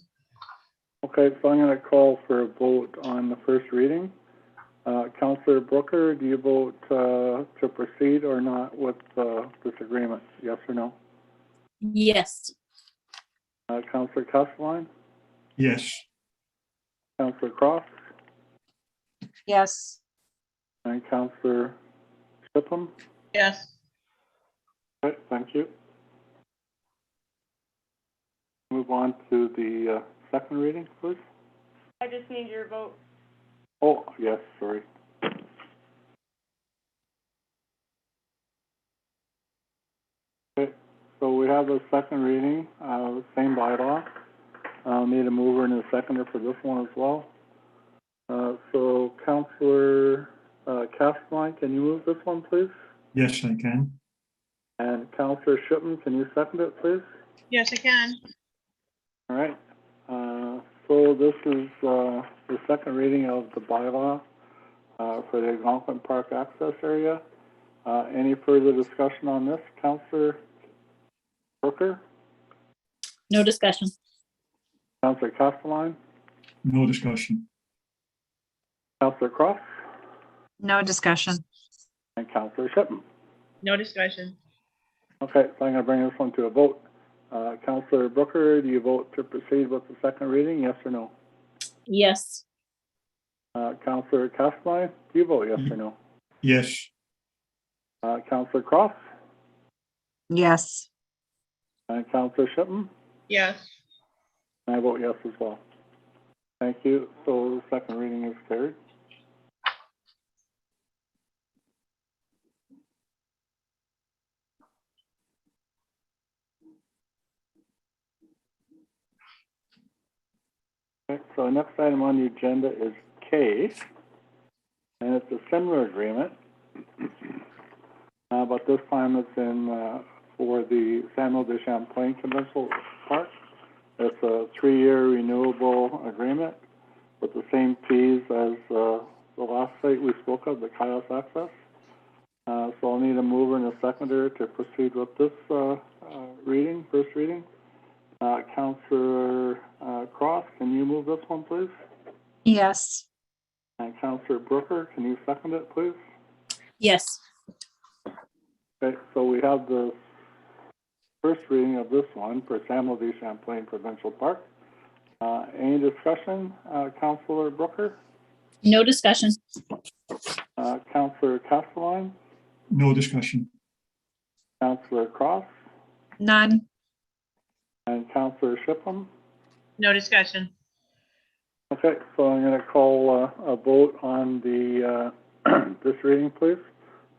Okay, so I'm going to call for a vote on the first reading. Councillor Brooker, do you vote to proceed or not with this agreement? Yes or no? Yes. Councillor Castellan? Yes. Councillor Cross? Yes. And Councillor Shipham? Yes. Okay, thank you. Move on to the second reading, please. I just need your vote. Oh, yes, sorry. Okay, so we have the second reading, same bylaw. Need a mover and a seconder for this one as well. So Councillor Castellan, can you move this one, please? Yes, I can. And Councillor Shipman, can you second it, please? Yes, I can. All right. So this is the second reading of the bylaw for the Algonquin Park access area. Any further discussion on this, Councillor Brooker? No discussion. Councillor Castellan? No discussion. Councillor Cross? No discussion. And Councillor Shipman? No discussion. Okay, so I'm going to bring this one to a vote. Councillor Brooker, do you vote to proceed with the second reading, yes or no? Yes. Councillor Castellan, do you vote yes or no? Yes. Councillor Cross? Yes. And Councillor Shipman? Yes. I vote yes as well. Thank you. So the second reading is carried. Okay, so the next item on the agenda is K, and it's a similar agreement, but this time it's in for the Samuel de Champlain Provincial Park. It's a 3-year renewable agreement with the same fees as the last site we spoke of, the Kaios Access. So I'll need a mover and a seconder to proceed with this first reading. Councillor Cross, can you move this one, please? Yes. And Councillor Brooker, can you second it, please? Yes. Okay, so we have the first reading of this one for Samuel de Champlain Provincial Park. Any discussion? Councillor Brooker? No discussion. Councillor Castelline? No discussion. Councillor Cross? None. And Councillor Shipham? No discussion. Okay, so I'm going to call a vote on the this reading, please.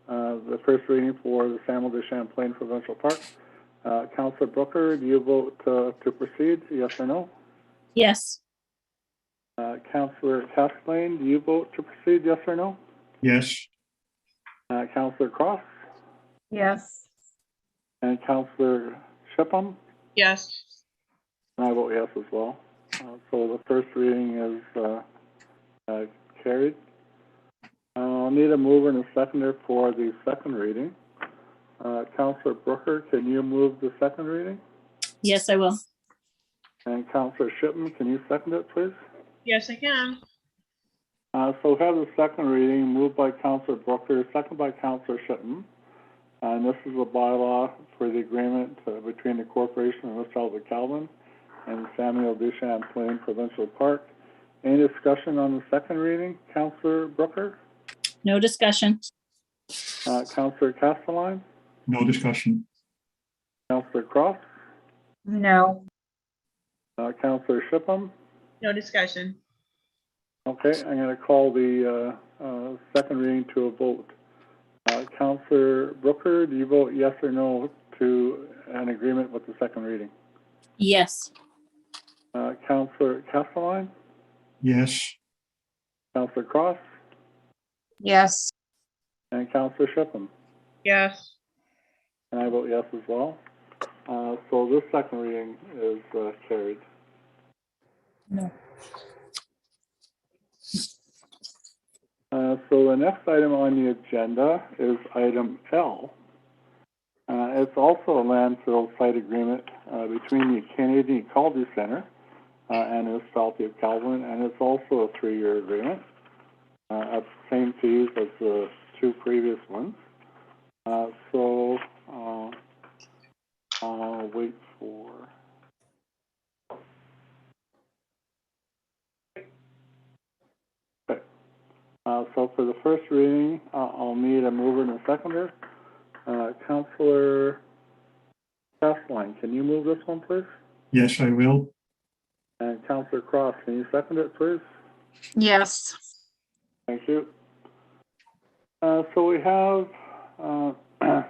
The first reading for the Samuel de Champlain Provincial Park. Councillor Brooker, do you vote to proceed, yes or no? Yes. Councillor Castellane, do you vote to proceed, yes or no? Yes. Councillor Cross? Yes. And Councillor Shipham? Yes. And I vote yes as well. So the first reading is carried. I'll need a mover and a seconder for the second reading. Councillor Brooker, can you move the second reading? Yes, I will. And Councillor Shipman, can you second it, please? Yes, I can. So we have the second reading, moved by Councillor Brooker, second by Councillor Shipman. And this is a bylaw for the agreement between the Corporation of West Calvin and Samuel de Champlain Provincial Park. Any discussion on the second reading? Councillor Brooker? No discussion. Councillor Castelline? No discussion. Councillor Cross? No. Councillor Shipham? No discussion. Okay, I'm going to call the second reading to a vote. Councillor Brooker, do you vote yes or no to an agreement with the second reading? Yes. Councillor Castelline? Yes. Councillor Cross? Yes. And Councillor Shipham? Yes. And I vote yes as well. So this second reading is carried. No. So the next item on the agenda is item L. It's also a landfill site agreement between the Canadian Ecology Centre and the municipality of Calvin, and it's also a 3-year agreement at the same fees as the 2 previous ones. So I'll wait for... Okay. So for the first reading, I'll need a mover and a seconder. Councillor Castelline, can you move this one, please? Yes, I will. And Councillor Cross, can you second it, please? Yes. Thank you. So we have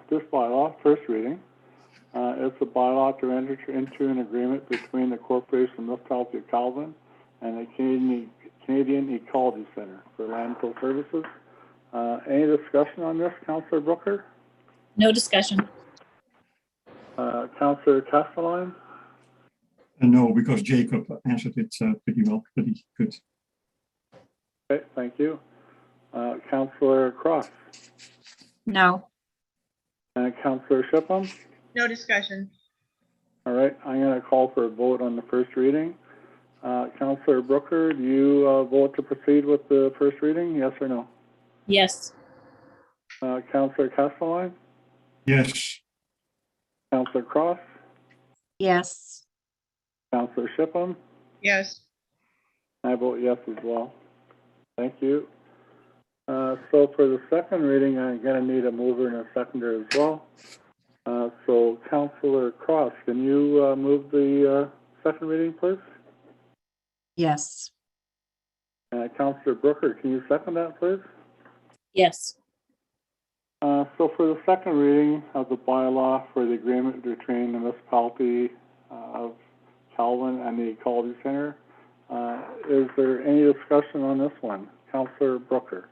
this bylaw, first reading. It's a bylaw to enter into an agreement between the Corporation of Municipality of Calvin and the Canadian Ecology Centre for landfill services. Any discussion on this, Councillor Brooker? No discussion. Councillor Castelline? No, because Jacob answered it pretty well, pretty good. Okay, thank you. Councillor Cross? No. And Councillor Shipham? No discussion. All right, I'm going to call for a vote on the first reading. Councillor Brooker, do you vote to proceed with the first reading, yes or no? Yes. Councillor Castelline? Yes. Councillor Cross? Yes. Councillor Shipham? Yes. I vote yes as well. Thank you. So for the second reading, I'm going to need a mover and a seconder as well. So Councillor Cross, can you move the second reading, please? Yes. Councillor Brooker, can you second that, please? Yes. So for the second reading of the bylaw for the agreement between the municipality of Calvin and the Ecology Centre, is there any discussion on this one? Councillor Brooker?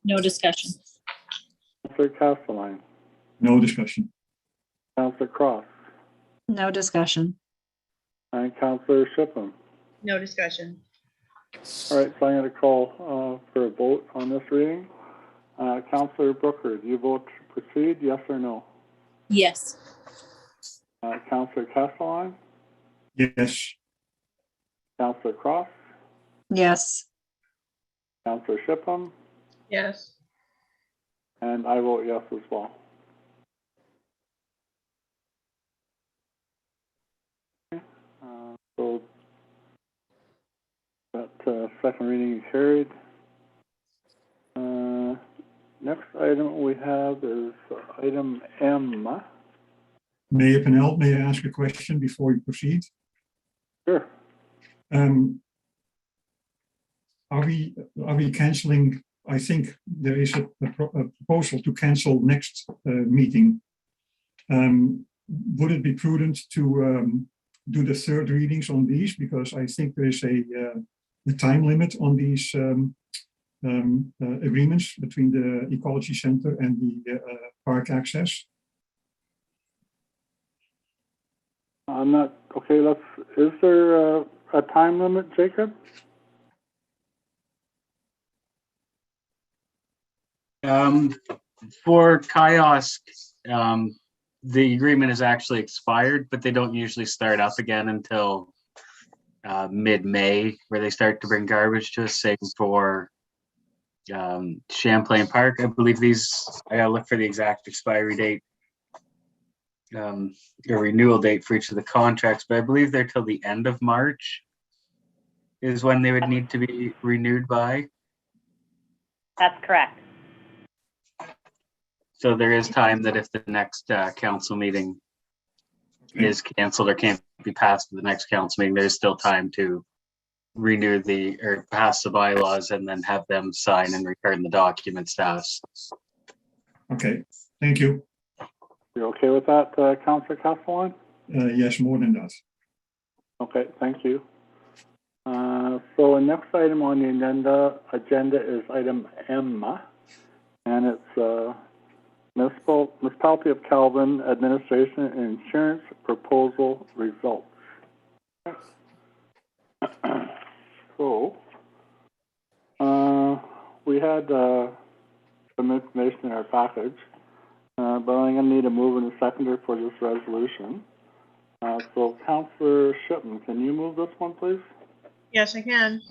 No discussion. Councillor Castelline? No discussion. Councillor Cross, No discussion. and Councillor Shippen. No discussion. All right, so I'm going to call for a vote on this reading. Councillor Brooker, do you vote to proceed, yes or no? Yes. Councillor Castellan, Yes. Councillor Cross, Yes. Councillor Shippen, Yes. and I vote yes as well. So that second reading is carried. Next item we have is item M. Mayor Pannell, may I ask a question before you proceed? Sure. Are we canceling? I think there is a proposal to cancel next meeting. Would it be prudent to do the third readings on these? Because I think there is a time limit on these agreements between the Ecology Center and the park access. I'm not, okay, is there a time limit, Jacob? For Kiosk, the agreement is actually expired, but they don't usually start up again until mid-May, where they start to bring garbage to us. Same for Champlain Park. I believe I gotta look for the exact expiry date, a renewal date for each of the contracts, but I believe they're till the end of March is when they would need to be renewed by. That's correct. So there is time that if the next council meeting is canceled or can't be passed to the next council meeting, there's still time to renew or pass the bylaws and then have them sign and return the documents to us. Okay, thank you. You're okay with that, Councillor Castellan? Yes, more than that. Okay, thank you. So the next item on the agenda is item M, and it's Municipality of Calvin Administration and Insurance Proposal Results. So, we had some information in our package, but I'm going to need a mover and a seconder for this resolution. So, Councillor Shippen, can you move this one, please? Yes, I can.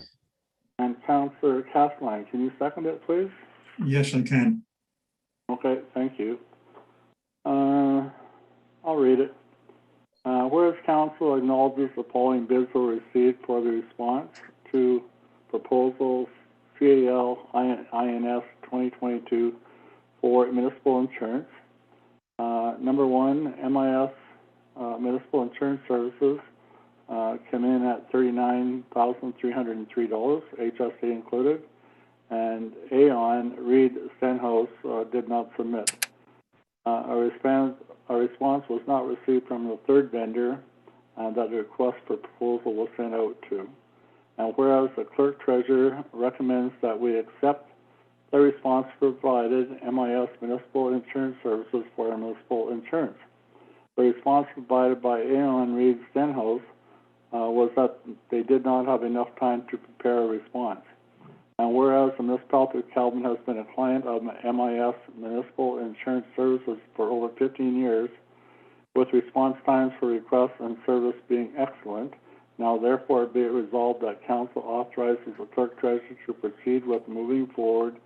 And Councillor Castellan, can you second it, please? Yes, I can. Okay, thank you. I'll read it. Whereas Council acknowledges the following bids were received for the response to proposal CAL-INS 2022 for municipal insurance. Number one, MIS Municipal Insurance Services came in at $39,303, HSA included, and Aon Reed Stenhouse did not submit. Our response was not received from the third vendor that the request for proposal was sent out to. And whereas the clerk treasurer recommends that we accept the response provided MIS Municipal Insurance Services for our municipal insurance. The response provided by Aon Reed Stenhouse was that they did not have enough time to prepare a response. And whereas the municipality of Calvin has been a client of MIS Municipal Insurance Services for over 15 years, with response times for requests and service being excellent, now therefore be it resolved that council authorizes the clerk treasurer to proceed with moving forward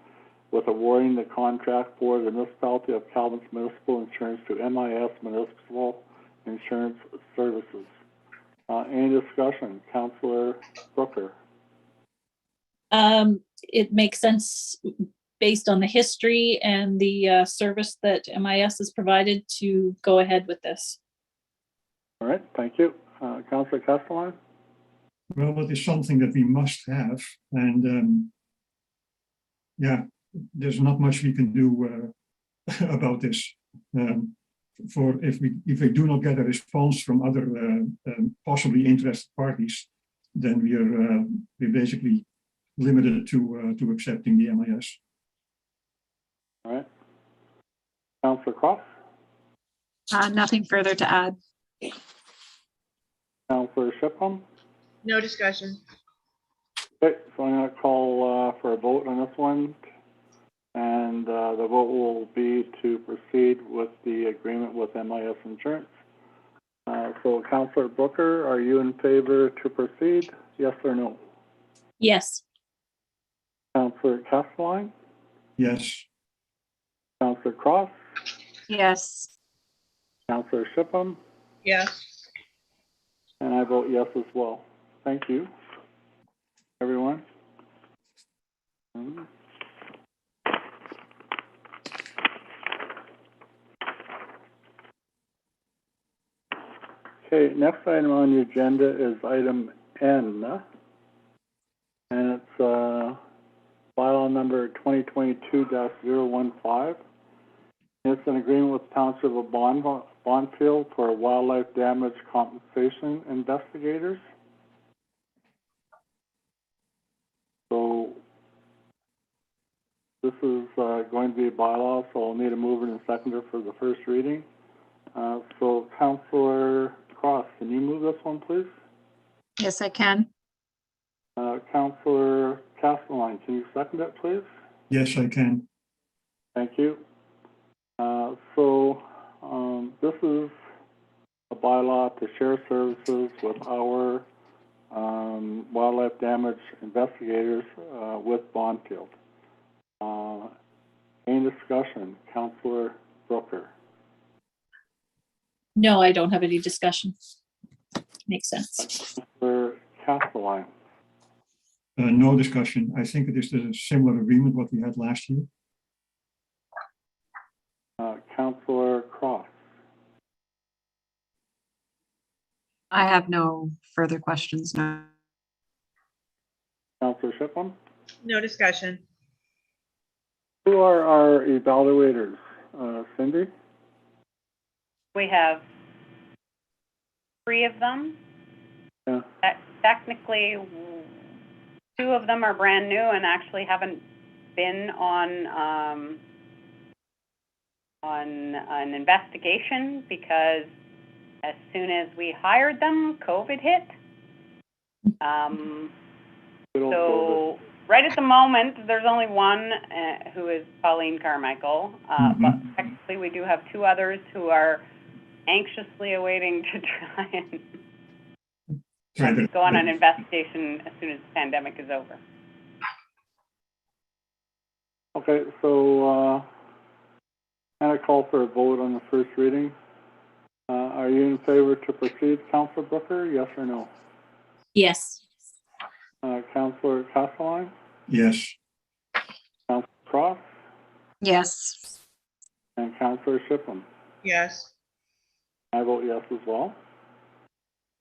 with awarding the contract for the municipality of Calvin's municipal insurance to MIS Municipal Insurance Services. Any discussion? Councillor Brooker. It makes sense based on the history and the service that MIS has provided to go ahead with this. All right, thank you. Councillor Castellan? Well, it is something that we must have, and yeah, there's not much we can do about this. If we do not get a response from other possibly interested parties, then we're basically limited to accepting the MIS. All right. Councillor Cross? Nothing further to add. Counselor Shipham? No discussion. Okay, so I'm gonna call, for a vote on this one. And, the vote will be to proceed with the agreement with MIS Insurance. So Counselor Booker, are you in favor to proceed? Yes or no? Yes. Counselor Castelline? Yes. Counselor Cross? Yes. Counselor Shipham? Yes. And I vote yes as well. Thank you, everyone. Okay, next item on the agenda is item N. And it's, bylaw number 2022-015. It's an agreement with Township of Bondfield for wildlife damage compensation investigators. So this is going to be a bylaw, so I'll need a mover and a seconder for the first reading. So Councillor Cross, can you move this one, please? Yes, I can. Councillor Castelline, can you second it, please? Yes, I can. Thank you. This is a bylaw to share services with our wildlife damage investigators with Bondfield. Any discussion? Councillor Brooker. No, I don't have any discussion. Makes sense. Councillor Castelline. No discussion. I think it is a similar agreement what we had last year. Councillor Cross. I have no further questions now. Councillor Shipham. No discussion. Who are our evaluators? Cindy? We have 3 of them. Yeah. Technically, 2 of them are brand new and actually haven't been on an investigation because as soon as we hired them, COVID hit. So right at the moment, there's only one who is Pauline Carmichael, but technically we do have 2 others who are anxiously awaiting to try and go on an investigation as soon as the pandemic is over. Okay, so I call for a vote on the first reading. Are you in favor to proceed, Councillor Booker? Yes or no? Yes. Councillor Castelline? Yes. Councillor Cross? Yes. And Councillor Shipham? Yes. I vote yes as well.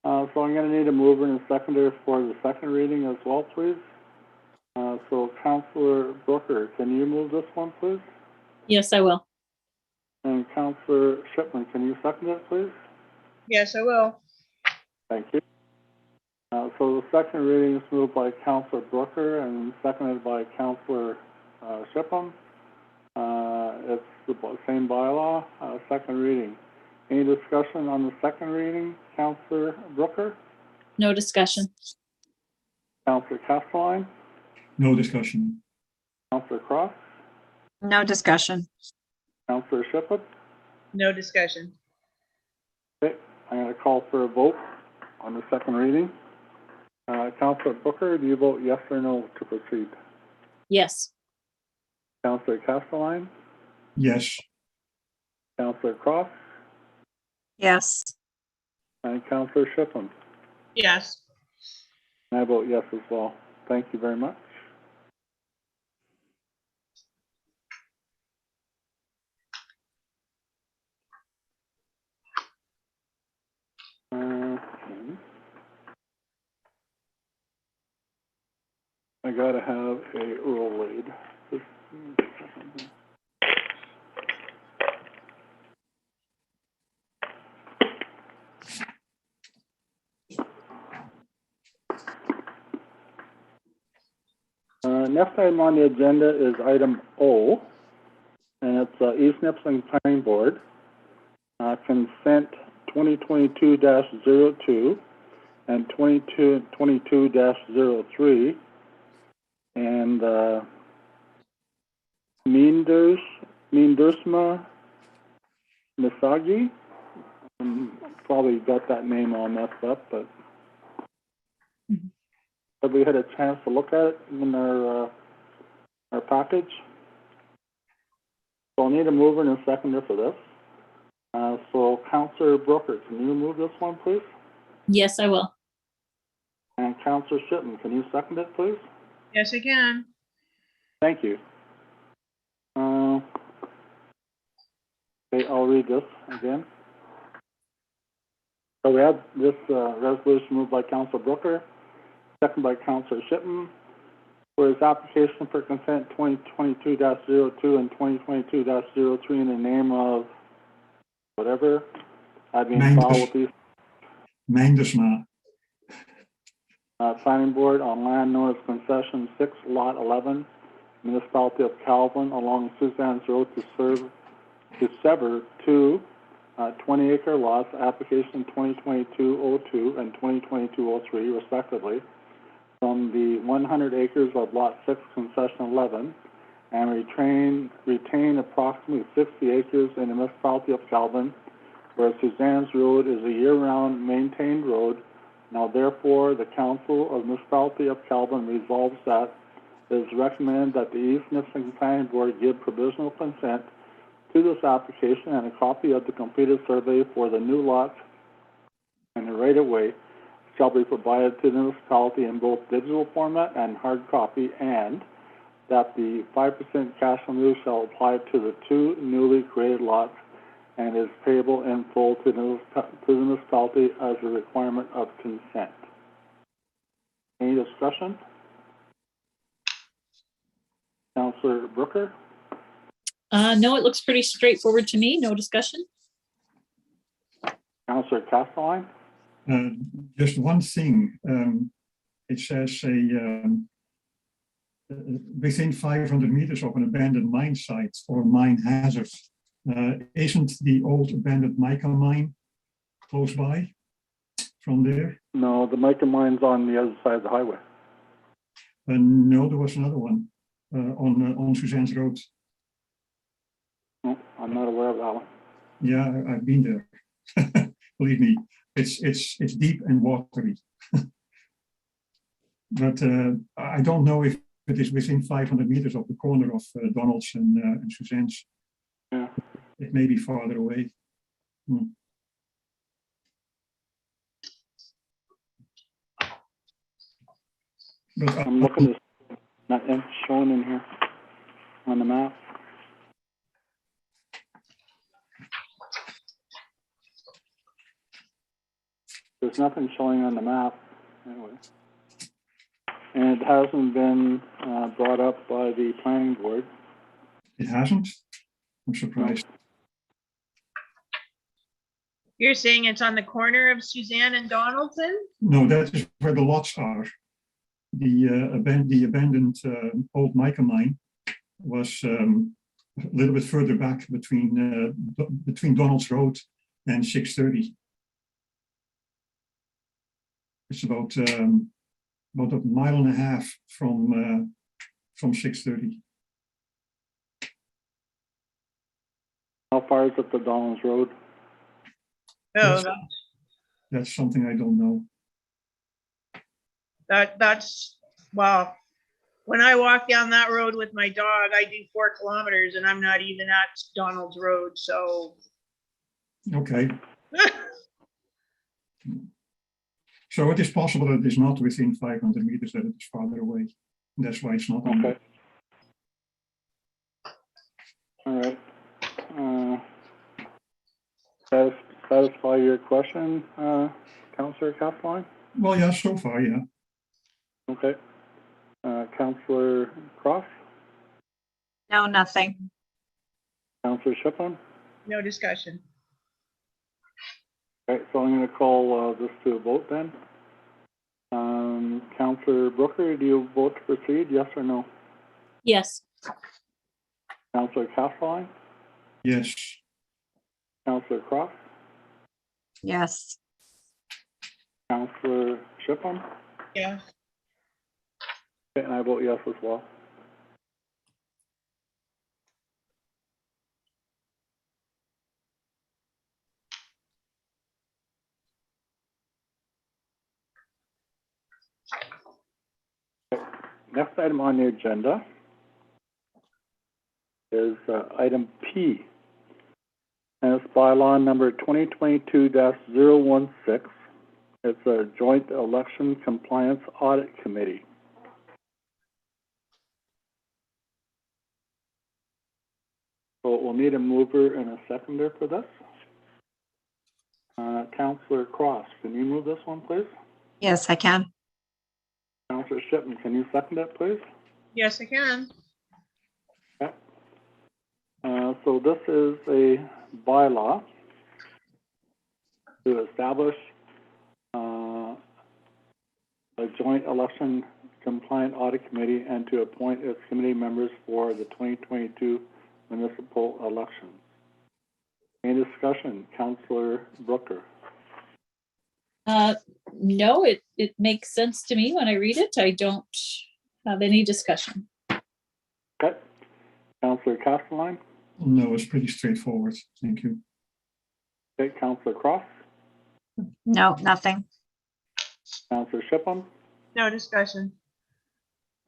So I'm going to need a mover and a seconder for the second reading as well, please. So Councillor Booker, can you move this one, please? Yes, I will. And Councillor Shipman, can you second it, please? Yes, I will. Thank you. So the second reading is moved by Councillor Brooker and seconded by Councillor Shipham. It's the same bylaw, second reading. Any discussion on the second reading, Councillor Brooker? No discussion. Councillor Castelline? No discussion. Councillor Cross? No discussion. Councillor Shipham? No discussion. Okay, I'm going to call for a vote on the second reading. Councillor Booker, do you vote yes or no to proceed? Yes. Councillor Castelline? Yes. Councillor Cross? Yes. And Councillor Shipham? Yes. And I vote yes as well. Thank you very much. I gotta have a roll aid. Next item on the agenda is item O, and it's East Nipissing Planning Board. consent 2022-02 and 22-03, and Mindersma Misagi. Probably got that name all messed up, but have we had a chance to look at it in our package? So I'll need a mover and a seconder for this. So Councillor Brooker, can you move this one, please? Yes, I will. And Councillor Shipman, can you second it, please? Yes, I can. Thank you. Okay, I'll read this again. So we have this resolution moved by Councillor Brooker, second by Councillor Shipman, for his application for consent 2022-02 and 2022-03 in the name of whatever. I've been filed with these Mindersma. planning board on land known as concession 6 lot 11, municipality of Calvin, along Suzanne's Road to sever two 20-acre lots, application 2022-02 and 2022-03 respectively, from the 100 acres of lot 6 concession 11, and retain approximately 60 acres in the municipality of Calvin, where Suzanne's Road is a year-round maintained road. Now therefore, the Council of Municipality of Calvin resolves that it is recommended that the East Nipissing Planning Board give provisional consent to this application, and a copy of the completed survey for the new lots and the right-of-way shall be provided to the municipality in both digital format and hard copy, and that the 5% cash on lieu shall apply to the two newly created lots and is payable in full to the municipality as a requirement of consent. Any discussion? Councillor Brooker? No, it looks pretty straightforward to me. No discussion. Councillor Castelline? Just one thing. It says within 500 meters of an abandoned mine site or mine hazard. Isn't the old abandoned mica mine close by from there? No, the mica mine's on the other side of the highway. No, there was another one on Suzanne's Road. No, I'm not aware of that one. Yeah, I've been there. Believe me, it's deep and watery. But I don't know if it is within 500 meters of the corner of Donald's and Suzanne's. Yeah. It may be farther away. But I'm looking at nothing shown in here on the map. There's nothing showing on the map, anyway. And it hasn't been brought up by the planning board. it hasn't. I'm surprised. You're saying it's on the corner of Suzanne and Donaldson? No, that is where the lots are. The abandoned old mica mine was a little bit further back between Donald's Road and 630. It's about a mile and a half from 630. How far is it to Donald's Road? Oh, That's something I don't know. that's, well, when I walk down that road with my dog, I do 4 kilometers and I'm not even at Donald's Road, so. Okay. So it is possible that it is not within 500 meters, that it is farther away. That's why it's not on. Okay. All right. Satisfy your question, Councillor Castelline? Well, yeah, so far, yeah. Okay. Councillor Cross? No, nothing. Councillor Shipman? No discussion. Okay, so I'm going to call this to a vote then. Councillor Brooker, do you vote to proceed, yes or no? Yes. Councillor Castelline? Yes. Counselor Cross, Yes. Counselor Shipham, Yes. and I vote yes as well. Next item on the agenda is item P, and it's bylaw number 2022-016. It's a joint election compliance audit committee. So we'll need a mover and a seconder for this. Counselor Cross, can you move this one, please? Yes, I can. Counselor Shipman, can you second it, please? Yes, I can. Okay. So this is a bylaw to establish a joint election compliant audit committee and to appoint its committee members for the 2022 municipal elections. Any discussion? Counselor Brooker. No, it makes sense to me when I read it. I don't have any discussion. Okay. Counselor Castelline. No, it's pretty straightforward. Thank you. Okay. Counselor Cross. No, nothing. Counselor Shipham. No discussion.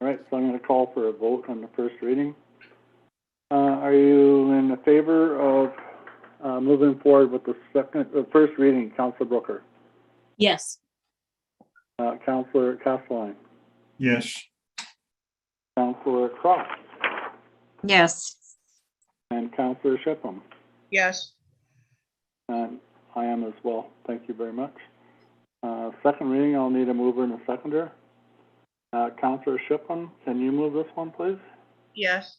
All right, so I'm going to call for a vote on the first reading. Are you in favor of moving forward with the first reading, Counselor Brooker? Yes. Counselor Castelline? Yes. Counselor Cross? Yes. And Counselor Shipham? Yes. And I am as well. Thank you very much. Second reading, I'll need a mover and a seconder. Counselor Shipham, can you move this one, please? Yes.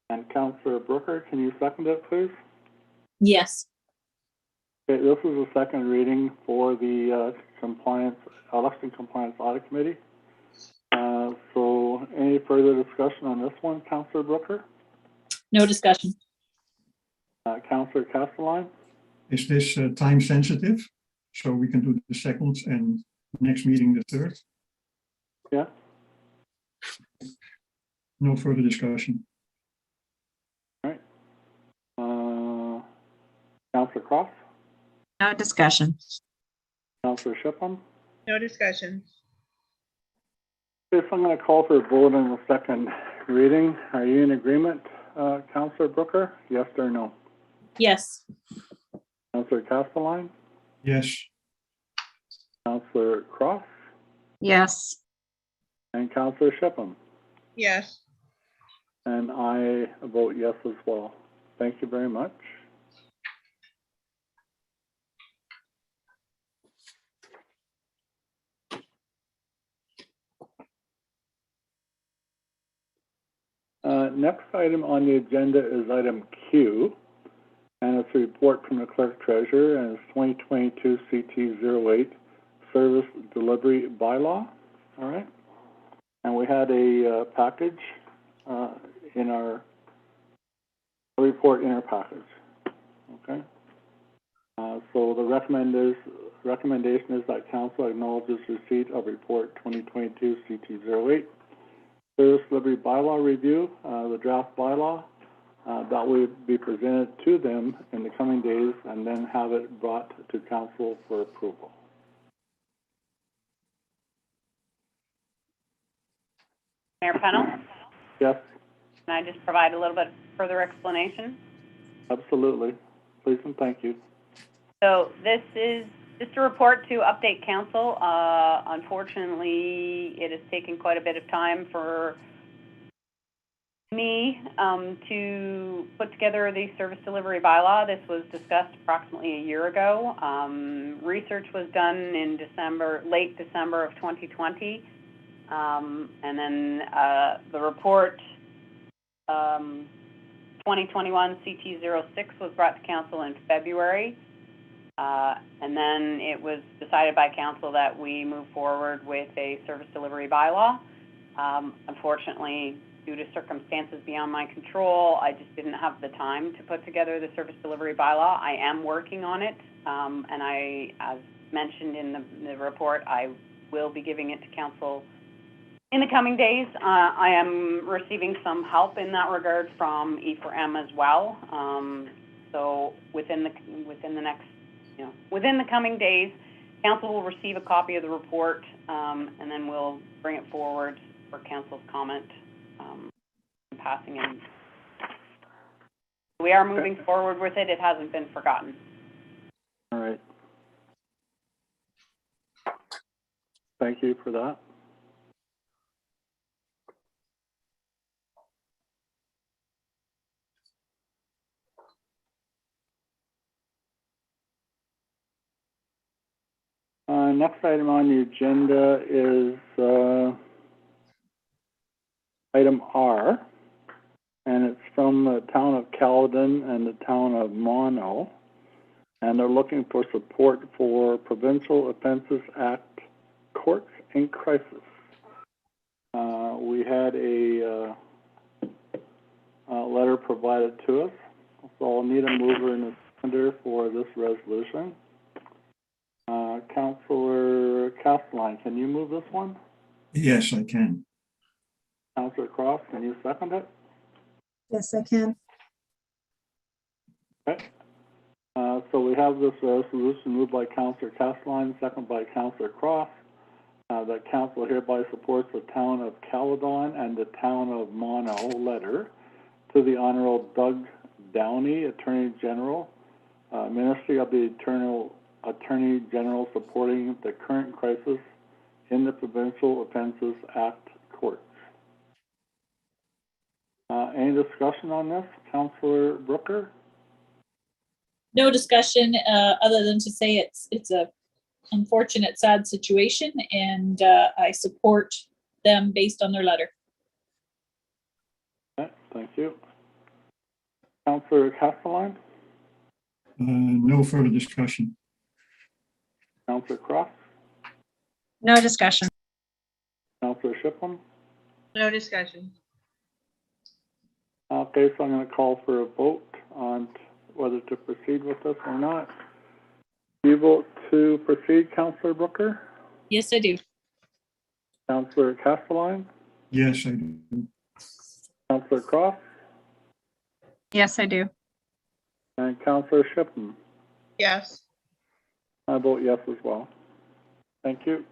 And Counselor Brooker, can you second it, please? Yes. Okay, this is the second reading for the election compliance audit committee. So any further discussion on this one, Counselor Brooker? No discussion. Counselor Castelline? Is this time sensitive? So we can do the second and next meeting the third? Yeah. No further discussion. All right. Counselor Cross? No discussion. Counselor Shipham? No discussion. Yes, I'm going to call for a vote on the second reading. Are you in agreement, Counselor Brooker? Yes or no? Yes. Counselor Castelline? Yes. Counselor Cross? Yes. And Counselor Shipham? Yes. And I vote yes as well. Thank you very much. Next item on the agenda is item Q, and it's a report from the clerk treasurer, and it's 2022 CT08 service delivery bylaw. All right, and we had a package in our report in our package. Okay, so the recommendation is that council acknowledges receipt of report 2022 CT08. Service delivery bylaw review, the draft bylaw, that will be presented to them in the coming days and then have it brought to council for approval. Mayor Pennell, Yes, can I just provide a little bit further explanation? absolutely. Please and thank you. So this is just a report to update council. Unfortunately, it has taken quite a bit of time for me to put together the service delivery bylaw. This was discussed approximately a year ago. Research was done in late December of 2020. And then the report 2021 CT06 was brought to council in February. And then it was decided by council that we move forward with a service delivery bylaw. Unfortunately, due to circumstances beyond my control, I just didn't have the time to put together the service delivery bylaw. I am working on it, and I, as mentioned in the report, I will be giving it to council in the coming days. I am receiving some help in that regard from E4M as well. So within the next, within the coming days, council will receive a copy of the report, and then we'll bring it forward for council's comment, passing in. We are moving forward with it. It hasn't been forgotten. All right. Thank you for that. Next item on the agenda is item R, and it's from the town of Caledon and the town of Mono, and they're looking for support for Provincial Offences Act Courts in Crisis. We had a letter provided to us, so I'll need a mover and a seconder for this resolution. Councillor Castelline, can you move this one? Yes, I can. Councillor Cross, can you second it? Yes, I can. Okay. So we have this resolution moved by Councillor Castelline, second by Councillor Cross, that council hereby supports the town of Caledon and the town of Mono letter to the Honorable Doug Downey, Attorney General, Ministry of the Attorney General, supporting the current crisis in the Provincial Offences Act courts. Any discussion on this? Councillor Brooker? No discussion, other than to say it's a unfortunate, sad situation, and I support them based on their letter. Okay, thank you. Councillor Castelline? No further discussion. Councillor Cross? No discussion. Councillor Shipley? No discussion. Okay, so I'm going to call for a vote on whether to proceed with this or not. Do you vote to proceed, Councillor Brooker? Yes, I do. Councillor Castelline? Yes, I do. Councillor Cross? Yes, I do. And Councillor Shipley? Yes. I vote yes as well. Thank you.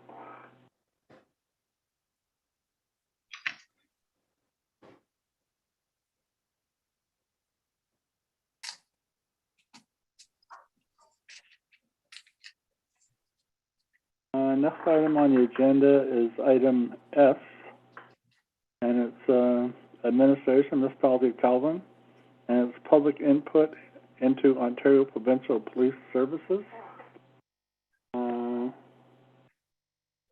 Next item on the agenda is item S, and it's administration, Municipality of Caledon, and it's public input into Ontario Provincial Police Services.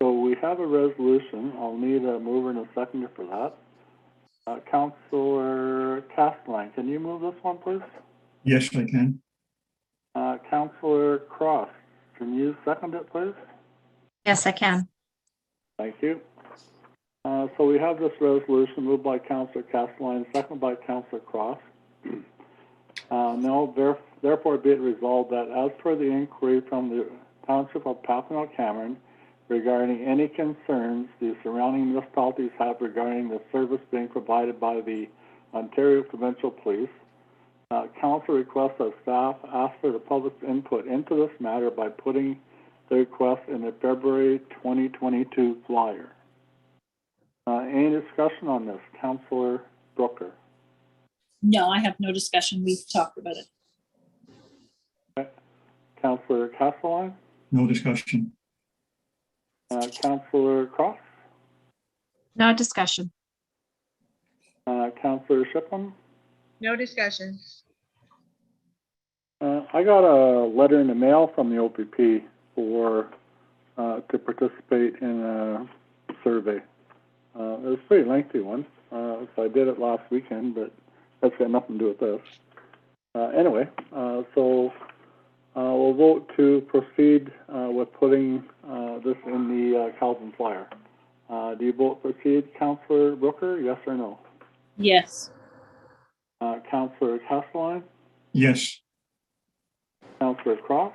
So we have a resolution. I'll need a mover and a seconder for that. Councillor Castelline, can you move this one, please? Yes, I can. Councillor Cross, can you second it, please? Yes, I can. Thank you. So we have this resolution moved by Councillor Castelline, seconded by Councillor Cross. Now, therefore be it resolved that as per the inquiry from the Township of Papineau Cameron regarding any concerns the surrounding municipalities have regarding the service being provided by the Ontario Provincial Police, Council requests that staff ask for the public's input into this matter by putting the request in the February 2022 flyer. Any discussion on this? Councillor Brooker? No, I have no discussion. We've talked about it. Okay. Councillor Castelline? No discussion. Councillor Cross? No discussion. Councillor Shipley? No discussion. I got a letter in the mail from the OPP for to participate in a survey. It was a pretty lengthy one, so I did it last weekend, but that's got nothing to do with this. Anyway, so we'll vote to proceed with putting this in the Caledon flyer. Do you vote proceed, Councillor Brooker, yes or no? Yes. Councillor Castelline, Yes. Councillor Cross,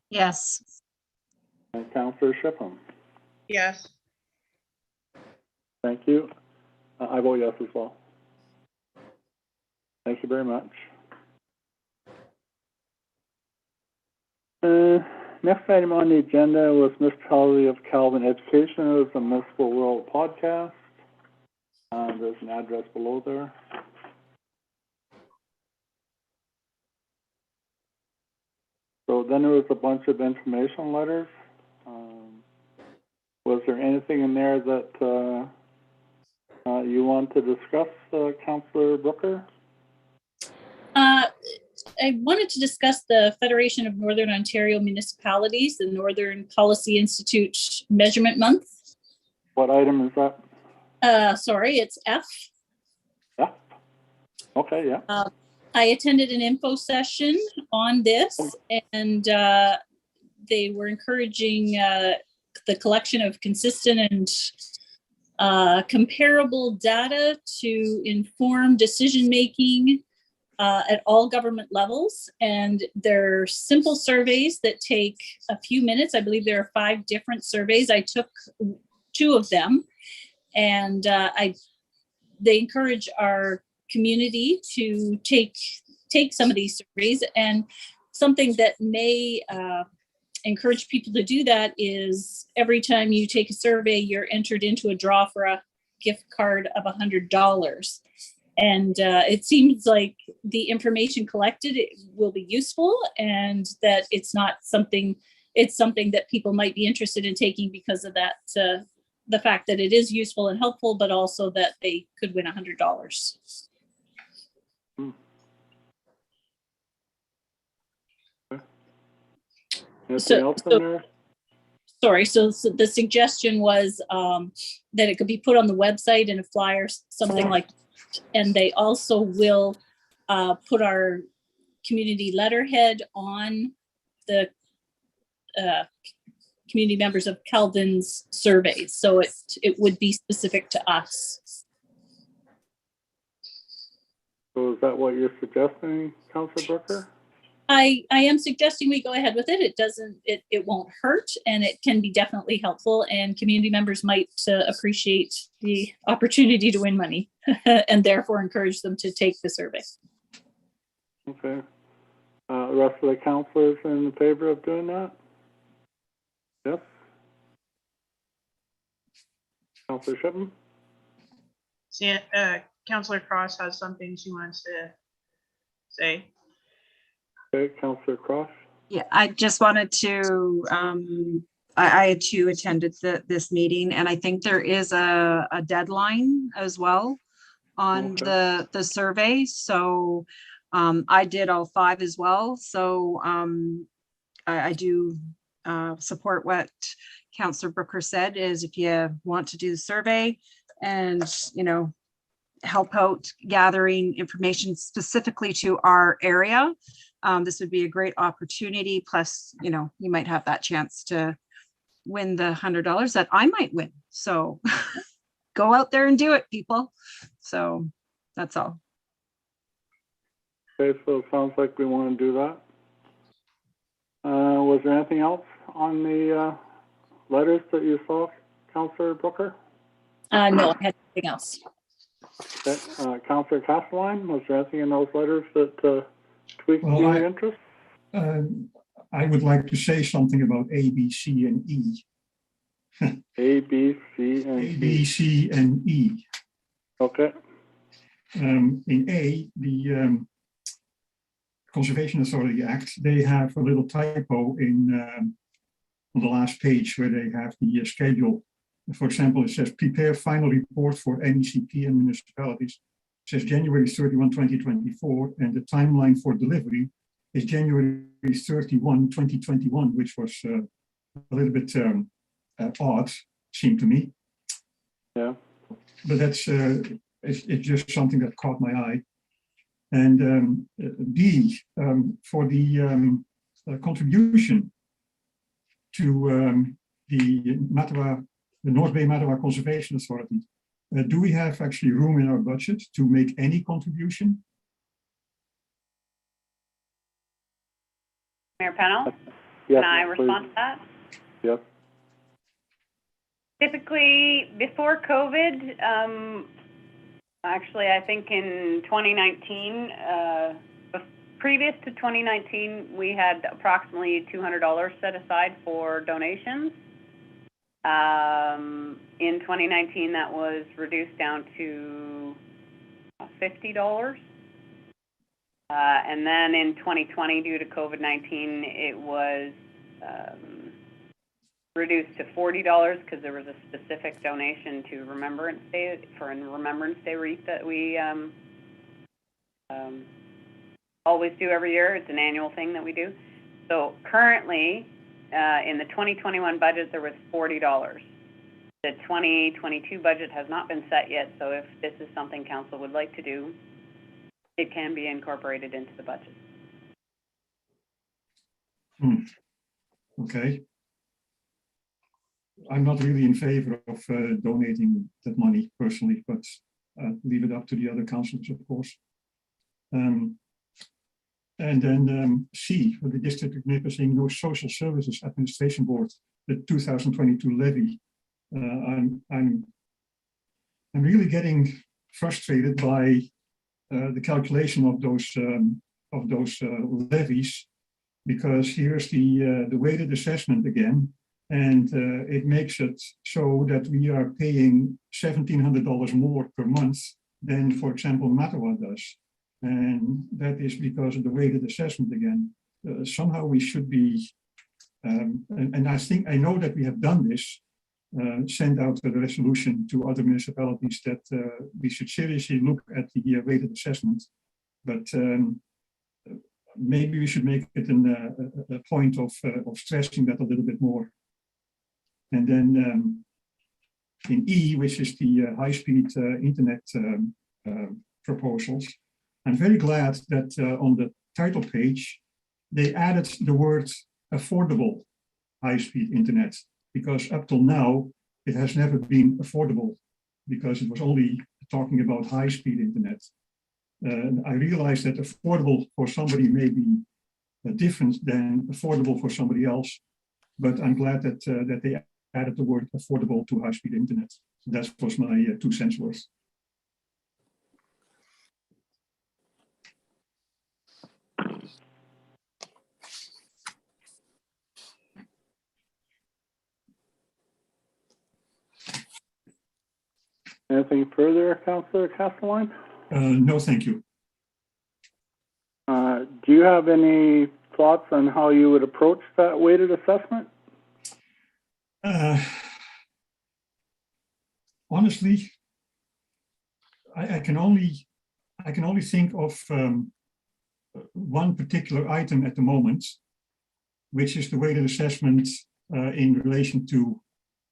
Yes. and Councillor Shipham. Yes. Thank you. I vote yes as well. Thank you very much. Next item on the agenda was Municipality of Calvin Education. It was a Municipal World podcast. There's an address below there. So then there was a bunch of information letters. Was there anything in there that you want to discuss, Councillor Brooker? I wanted to discuss the Federation of Northern Ontario Municipalities, the Northern Policy Institute Measurement Month. What item is that? Sorry, it's F. Yeah. Okay, yeah. I attended an info session on this, and they were encouraging the collection of consistent and comparable data to inform decision-making at all government levels. And they're simple surveys that take a few minutes. I believe there are 5 different surveys. I took 2 of them, and they encourage our community to take some of these surveys. And something that may encourage people to do that is every time you take a survey, you're entered into a draw for a gift card of $100. And it seems like the information collected will be useful, and that it's something that people might be interested in taking because of that, the fact that it is useful and helpful, but also that they could win $100. Anything else in there? Sorry, so the suggestion was that it could be put on the website in a flyer, something like, and they also will put our community letterhead on the community members of Calvin's surveys. So it would be specific to us. So is that what you're suggesting, Councillor Brooker? I am suggesting we go ahead with it. It won't hurt, and it can be definitely helpful, and community members might appreciate the opportunity to win money and therefore encourage them to take the survey. Okay. The rest of the councillors in favor of doing that? Yes? Councillor Shipham? See, Councillor Cross has something she wants to say. Okay, Councillor Cross? Yeah, I just wanted to, I too attended this meeting, and I think there is a deadline as well on Okay. the survey. So I did all 5 as well. So I do support what Councillor Brooker said, is if you want to do the survey and, help out gathering information specifically to our area, this would be a great opportunity. Plus, you might have that chance to win the $100 that I might win. So go out there and do it, people. So that's all. Okay, so it sounds like we want to do that. Was there anything else on the letters that you saw, Councillor Brooker? No, I had nothing else. Okay, Councillor Castelline, was there anything in those letters that tweaked Well, your interest? I would like to say something about A, B, C, and E. A, B, C, and A, B, C, and E. Okay. In A, the Conservation Authority Act, they have a little typo on the last page where they have the schedule. For example, it says prepare final report for NECP and municipalities. It says January 31, 2024, and the timeline for delivery is January 31, 2021, which was a little bit odd, seemed to me. Yeah. But that's it's just something that caught my eye. And D, for the contribution to the North Bay Mattawa Conservation Authority, Do we have actually room in our budget to make any contribution? Mayor Pennell, Yes, can I please. respond to that? Yes. Typically, before COVID, actually, I think in 2019, previous to 2019, we had approximately $200 set aside for donations. In 2019, that was reduced down to $50. And then in 2020, due to COVID-19, it was reduced to $40 because there was a specific donation to Remembrance Day, for a Remembrance Day wreath that we always do every year. It's an annual thing that we do. So currently, in the 2021 budget, there was $40. The 2022 budget has not been set yet, so if this is something council would like to do, it can be incorporated into the budget. Okay. I'm not really in favor of donating that money personally, but leave it up to the other councillors, of course. And then C, for the District of Nipissing, no Social Services Administration Board, the 2022 levy. I'm really getting frustrated by the calculation of those levies, because here's the weighted assessment again, and it makes it so that we are paying $1,700 more per month than, for example, Mattawa does. And that is because of the weighted assessment again. Somehow we should be, and I know that we have done this, send out a resolution to other municipalities that we should seriously look at the weighted assessment. But maybe we should make it a point of stressing that a little bit more. And then in E, which is the high-speed internet proposals, I'm very glad that on the title page, they added the word affordable high-speed internet, because up till now, it has never been affordable, because it was only talking about high-speed internet. I realize that affordable for somebody may be different than affordable for somebody else, but I'm glad that that they added the word affordable to high-speed internet. So that was my 2 cents worth. Anything further, Councillor Castelline? No, thank you. Do you have any thoughts on how you would approach that weighted assessment? Honestly, I can only think of one particular item at the moment, which is the weighted assessment in relation to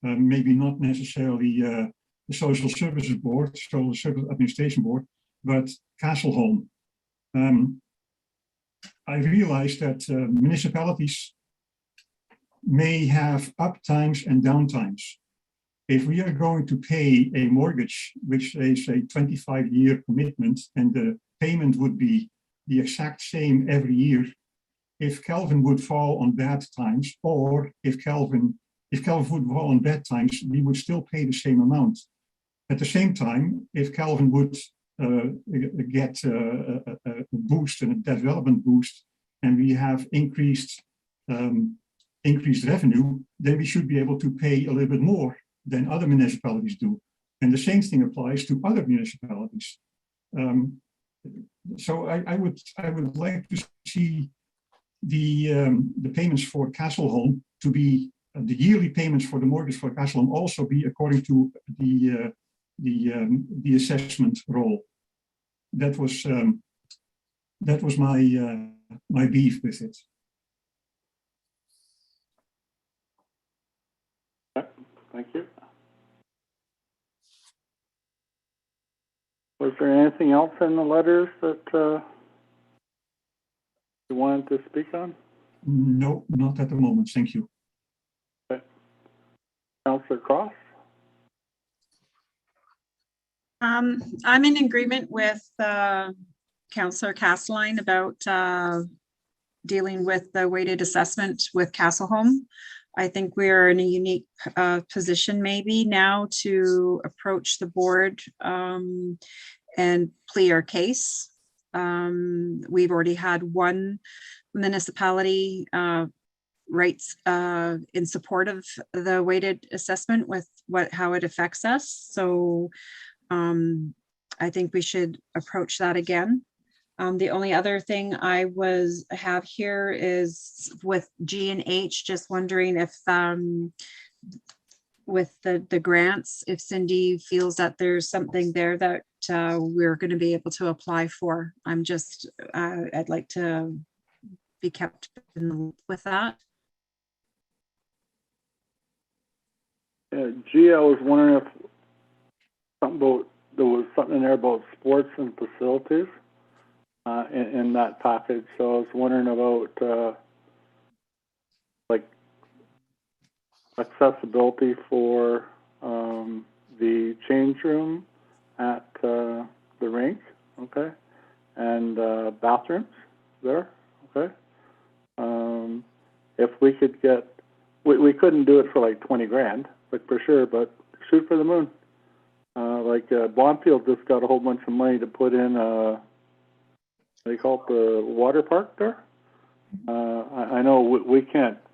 maybe not necessarily the Social Services Board, Social Service Administration Board, but Castleholm. I realize that municipalities may have up times and down times. If we are going to pay a mortgage, which is a 25-year commitment, and the payment would be the exact same every year, if Kelvin would fall on bad times, or if Kelvin would fall on bad times, we would still pay the same amount. At the same time, if Kelvin would get a boost and a development boost, and we have increased revenue, then we should be able to pay a little bit more than other municipalities do. And the same thing applies to other municipalities. So I would like to see the payments for Castleholm to be the yearly payments for the mortgage for Castleholm also be according to the assessment role. That was my beef with it. Thank you. Was there anything else in the letters that you wanted to speak on? No, not at the moment. Thank you. Okay. Councillor Cross? I'm in agreement with Councillor Castelline about dealing with the weighted assessment with Castleholm. I think we are in a unique position maybe now to approach the board and plead our case. We've already had one municipality writes in support of the weighted assessment with how it affects us. So I think we should approach that again. The only other thing I have here is with G&H, just wondering if with the grants, if Cindy feels that there's something there that we're going to be able to apply for. I'd like to be kept in the loop with that. Gee, I was wondering if there was something in there about sports and facilities in that package. So I was wondering about like accessibility for the change room at the rink, okay, and bathrooms there, okay. If we could get, we couldn't do it for like 20 grand, like for sure, but shoot for the moon. Like Bonfield just got a whole bunch of money to put in they call it the water park there. I know we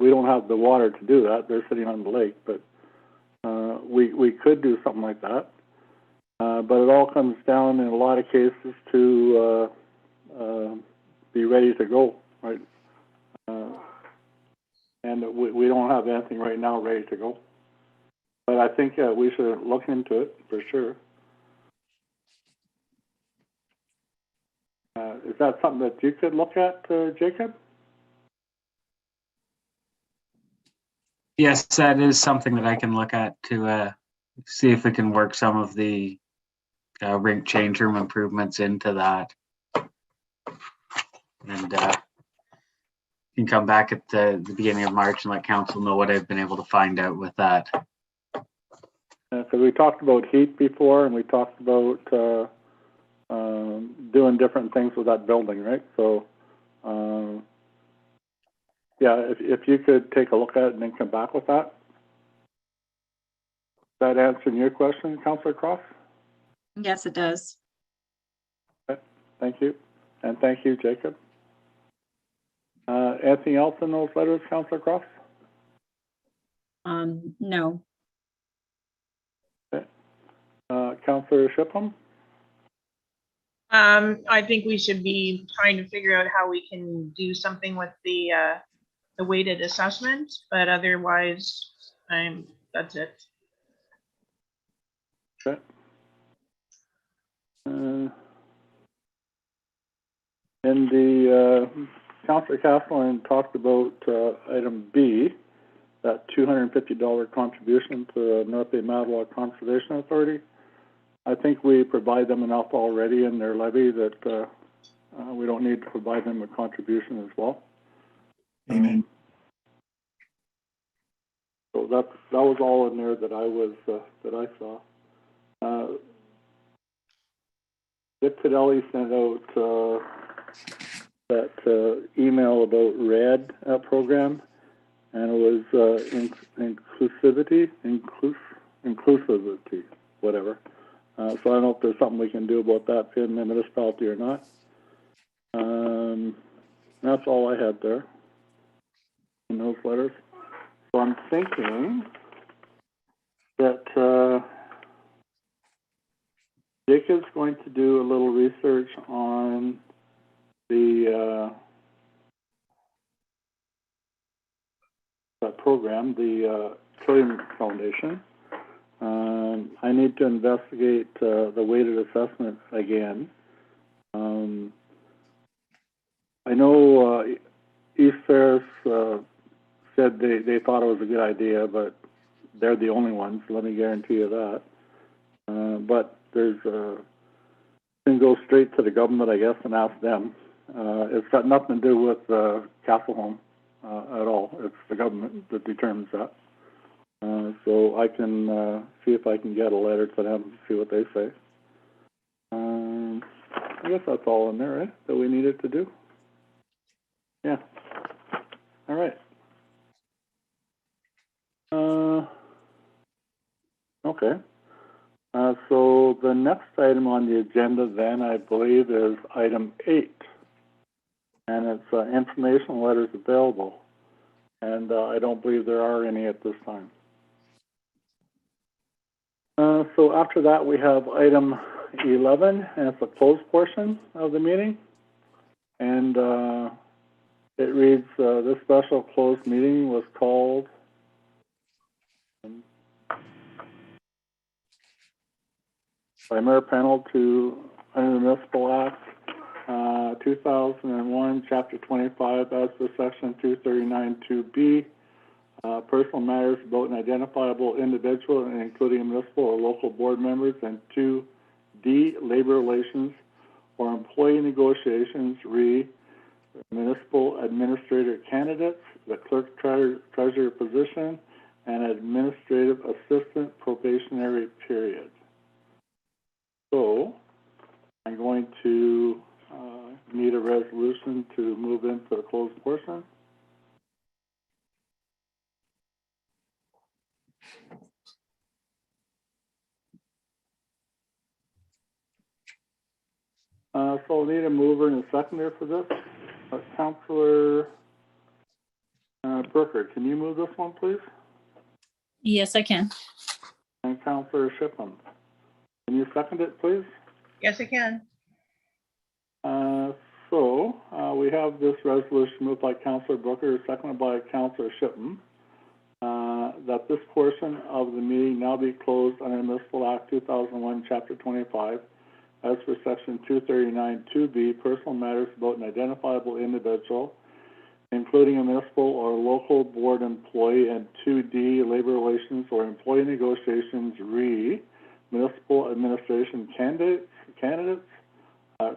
don't have the water to do that. They're sitting on the lake, but we could do something like that. But it all comes down in a lot of cases to be ready to go, right? And we don't have anything right now ready to go. But I think we should look into it for sure. Is that something that you could look at, Jacob? Yes, that is something that I can look at to see if we can work some of the rink change room improvements into that. And can come back at the beginning of March and let council know what I've been able to find out with that. Because we talked about heat before, and we talked about doing different things with that building, right? So, yeah, if you could take a look at it and then come back with that. Does that answer your question, Councillor Cross? Yes, it does. Okay, thank you. And thank you, Jacob. Anything else in those letters, Councillor Cross? No. Okay. Councillor Shipham? I think we should be trying to figure out how we can do something with the weighted assessment, but otherwise, that's it. Okay. In the Councillor Castelline talked about item B, that $250 contribution to the North Bay Mattawa Conservation Authority. I think we provide them enough already in their levy that we don't need to provide them a contribution as well. Amen. So that was all in there that I saw. Dick Fidelli sent out that email about RED program, and it was inclusivity, whatever. So I don't know if there's something we can do about that in the municipality or not. That's all I had there in those letters. So I'm thinking that Jacob's going to do a little research on the program, the Trillium Foundation. I need to investigate the weighted assessment again. I know East Ferris said they thought it was a good idea, but they're the only ones, let me guarantee you that. But there's can go straight to the government, I guess, and ask them. It's got nothing to do with Castleholm at all. It's the government that determines that. So I can see if I can get a letter to them, see what they say. I guess that's all in there, right, that we needed to do? Yeah. All right. Okay. So the next item on the agenda then, I believe, is item 8. And it's information letters available. And I don't believe there are any at this time. So after that, we have item 11, and it's a closed portion of the meeting. And it reads, this special closed meeting was called by Mayor Pennell to, under the Municipal Act, 2001, Chapter 25, as per Section 239(2)B, personal matters about an identifiable individual, including municipal or local board members, and 2D, labor relations or employee negotiations, municipal administrator candidates, the clerk treasurer position, and administrative assistant probationary period. So I'm going to need a resolution to move into the closed portion. So we'll need a mover and a seconder for this. Councillor Brooker, can you move this one, please? Yes, I can. And Councillor Shippen, can you second it, please? Yes, I can. So we have this resolution moved by Councillor Brooker, seconded by Councillor Shippen, that this portion of the meeting now be closed under Municipal Act 2001, Chapter 25, as for Section 239(2)B, personal matters about an identifiable individual, including a municipal or local board employee, and 2D, labor relations or employee negotiations, municipal administration candidates,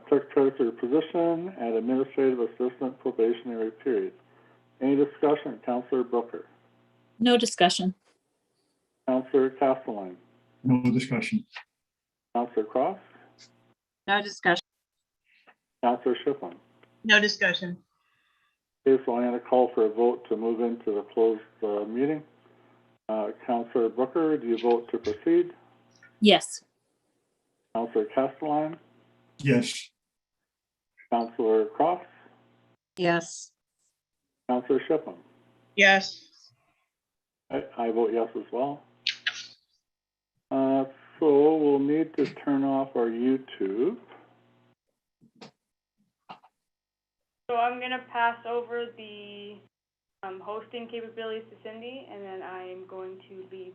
clerk treasurer position, and administrative assistant probationary period. Any discussion, Councillor Brooker? No discussion. Councillor Castelline? No discussion. Councillor Cross? No discussion. Councillor Shippen? No discussion. Okay, so I'm going to call for a vote to move into the closed meeting. Councillor Brooker, do you vote to proceed? Yes. Councillor Castelline? Yes. Councillor Cross? Yes. Councillor Shippen? Yes. I vote yes as well. So we'll need to turn off our YouTube. So I'm gonna pass over the hosting capabilities to Cindy, and then I'm going to leave